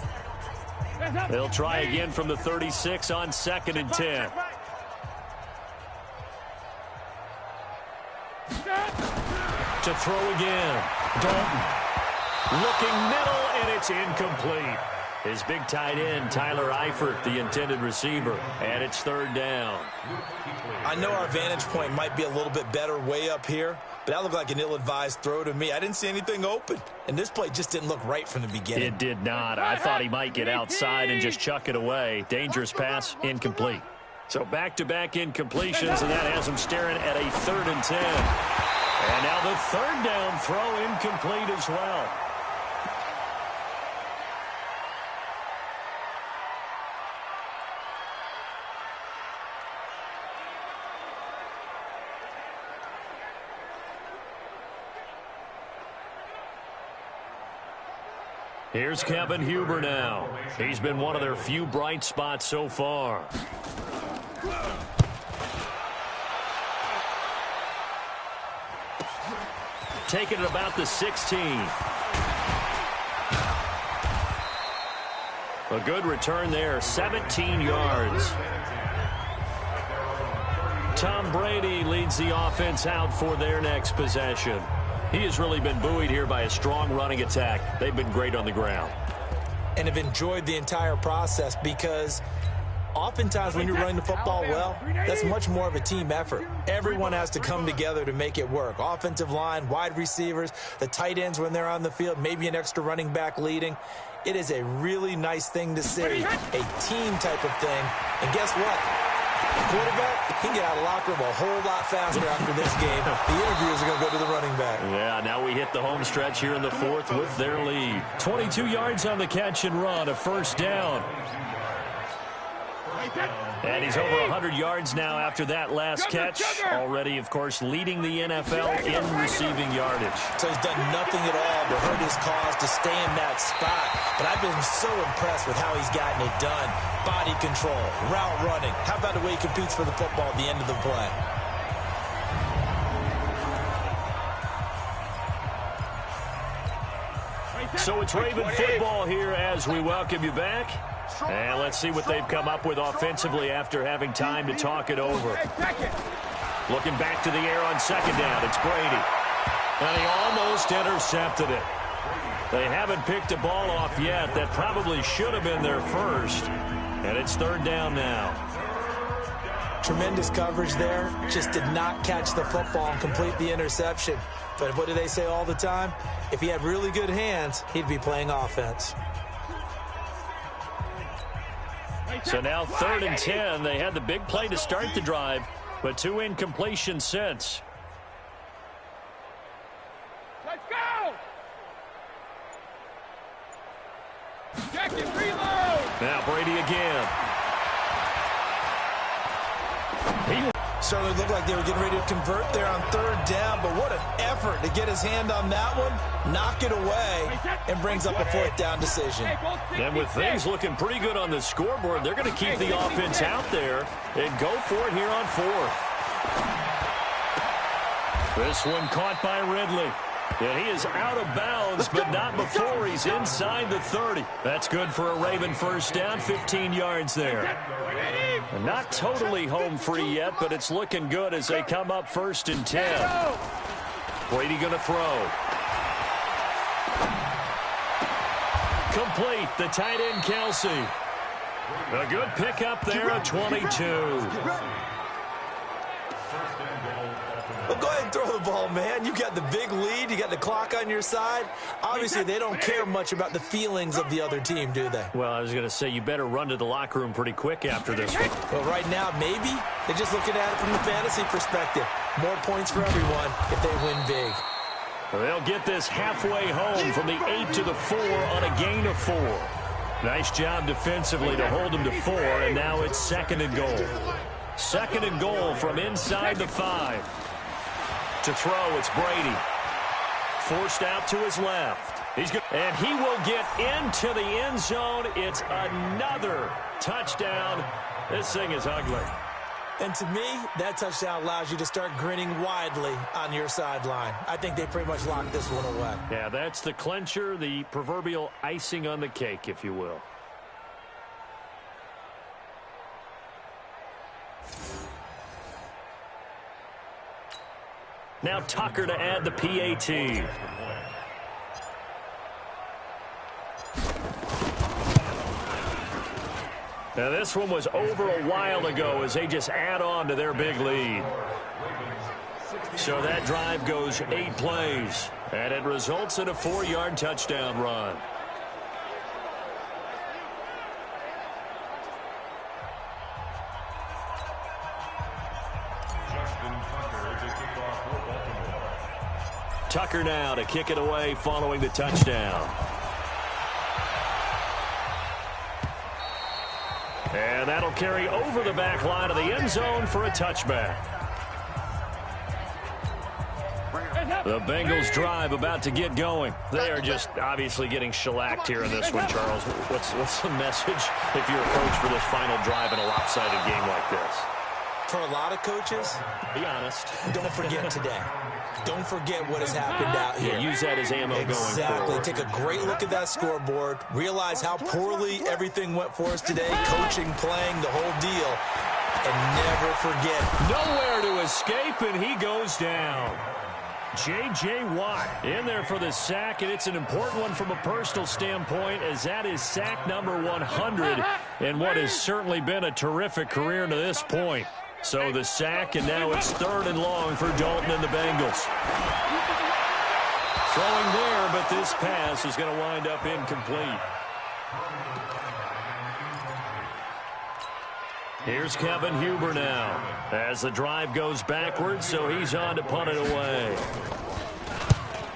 They'll try again from the 36 on 2nd and 10. To throw again. Dalton. Looking middle, and it's incomplete. His big tight end, Tyler Eifert, the intended receiver. And it's 3rd down. I know our vantage point might be a little bit better way up here, but that looked like an ill-advised throw to me. I didn't see anything open. And this play just didn't look right from the beginning. It did not. I thought he might get outside and just chuck it away. Dangerous pass, incomplete. So back-to-back incompletions, and that has him staring at a 3rd and 10. And now the 3rd down throw incomplete as well. Here's Kevin Huber now. He's been one of their few bright spots so far. Taking it about the 16. A good return there, 17 yards. Tom Brady leads the offense out for their next possession. He has really been buoyed here by a strong running attack. They've been great on the ground. And have enjoyed the entire process because oftentimes when you're running the football well, that's much more of a team effort. Everyone has to come together to make it work. Offensive line, wide receivers, the tight ends when they're on the field, maybe an extra running back leading. It is a really nice thing to see, a team type of thing. And guess what? The quarterback, he can get out of the locker room a whole lot faster after this game. The interviewers are going to go to the running back. Yeah, now we hit the home stretch here in the fourth with their lead. 22 yards on the catch and run, a first down. And he's over 100 yards now after that last catch. Already, of course, leading the NFL in receiving yardage. So he's done nothing at all to hurt his cause to stay in that spot. But I've been so impressed with how he's gotten it done. Body control, route running. How about the way he competes for the football at the end of the play? So it's Raven football here as we welcome you back. And let's see what they've come up with offensively after having time to talk it over. Looking back to the air on second down, it's Brady. And he almost intercepted it. They haven't picked a ball off yet. That probably should have been their first. And it's third down now. Tremendous coverage there. Just did not catch the football and complete the interception. But what do they say all the time? If he had really good hands, he'd be playing offense. So now 3rd and 10. They had the big play to start the drive, but 2 incompletions since. Let's go! Jacket, reload! Now Brady again. He certainly looked like they were getting ready to convert there on 3rd down, but what an effort to get his hand on that one, knock it away, and brings up a 4th down decision. And with things looking pretty good on the scoreboard, they're going to keep the offense out there and go for it here on 4th. This one caught by Ridley. And he is out of bounds, but not before he's inside the 30. That's good for a Raven first down, 15 yards there. And not totally home free yet, but it's looking good as they come up 1st and 10. Brady going to throw. Complete, the tight end Kelsey. A good pickup there at 22. Well, go ahead and throw the ball, man. You got the big lead. You got the clock on your side. Obviously, they don't care much about the feelings of the other team, do they? Well, I was going to say, you better run to the locker room pretty quick after this one. Well, right now, maybe. They're just looking at it from the fantasy perspective. More points for everyone if they win big. They'll get this halfway home from the 8 to the 4 on a gain of 4. Nice job defensively to hold them to 4, and now it's 2nd and goal. 2nd and goal from inside the 5. To throw, it's Brady. Forced out to his left. He's good, and he will get into the end zone. It's another touchdown. This thing is ugly. And to me, that touchdown allows you to start grinning widely on your sideline. I think they pretty much locked this one away. Yeah, that's the clincher, the proverbial icing on the cake, if you will. Now Tucker to add the PAT. Now this one was over a while ago as they just add on to their big lead. So that drive goes 8 plays, and it results in a 4-yard touchdown run. Tucker now to kick it away following the touchdown. And that'll carry over the back line of the end zone for a touchback. The Bengals drive about to get going. They are just obviously getting shellacked here in this one, Charles. What's the message if you're a coach for this final drive in a lopsided game like this? For a lot of coaches, be honest. Don't forget today. Don't forget what has happened out here. Yeah, use that as ammo going forward. Exactly. Take a great look at that scoreboard. Realize how poorly everything went for us today. Coaching, playing, the whole deal. And never forget. Nowhere to escape, and he goes down. J.J. Watt in there for the sack, and it's an important one from a personal standpoint, as that is sack number 100 in what has certainly been a terrific career to this point. So the sack, and now it's 3rd and long for Dalton and the Bengals. Throwing there, but this pass is going to wind up incomplete. Here's Kevin Huber now as the drive goes backwards, so he's on to punt it away.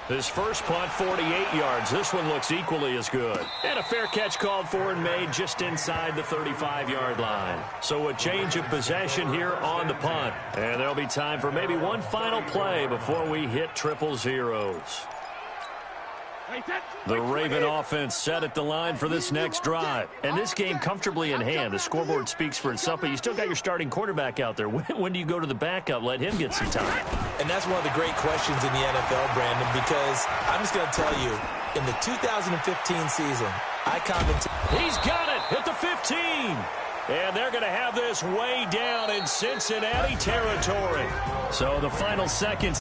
His first punt, 48 yards. This one looks equally as good. And a fair catch called for and made just inside the 35-yard line. So a change of possession here on the punt. And there'll be time for maybe one final play before we hit triple zeros. The Raven offense set at the line for this next drive. And this game comfortably in hand. The scoreboard speaks for itself, but you still got your starting quarterback out there. When do you go to the backup? Let him get some time. And that's one of the great questions in the NFL, Brandon, because I'm just going to tell you, in the 2015 season, I commented. He's got it at the 15. And they're going to have this way down in Cincinnati territory. So the final seconds.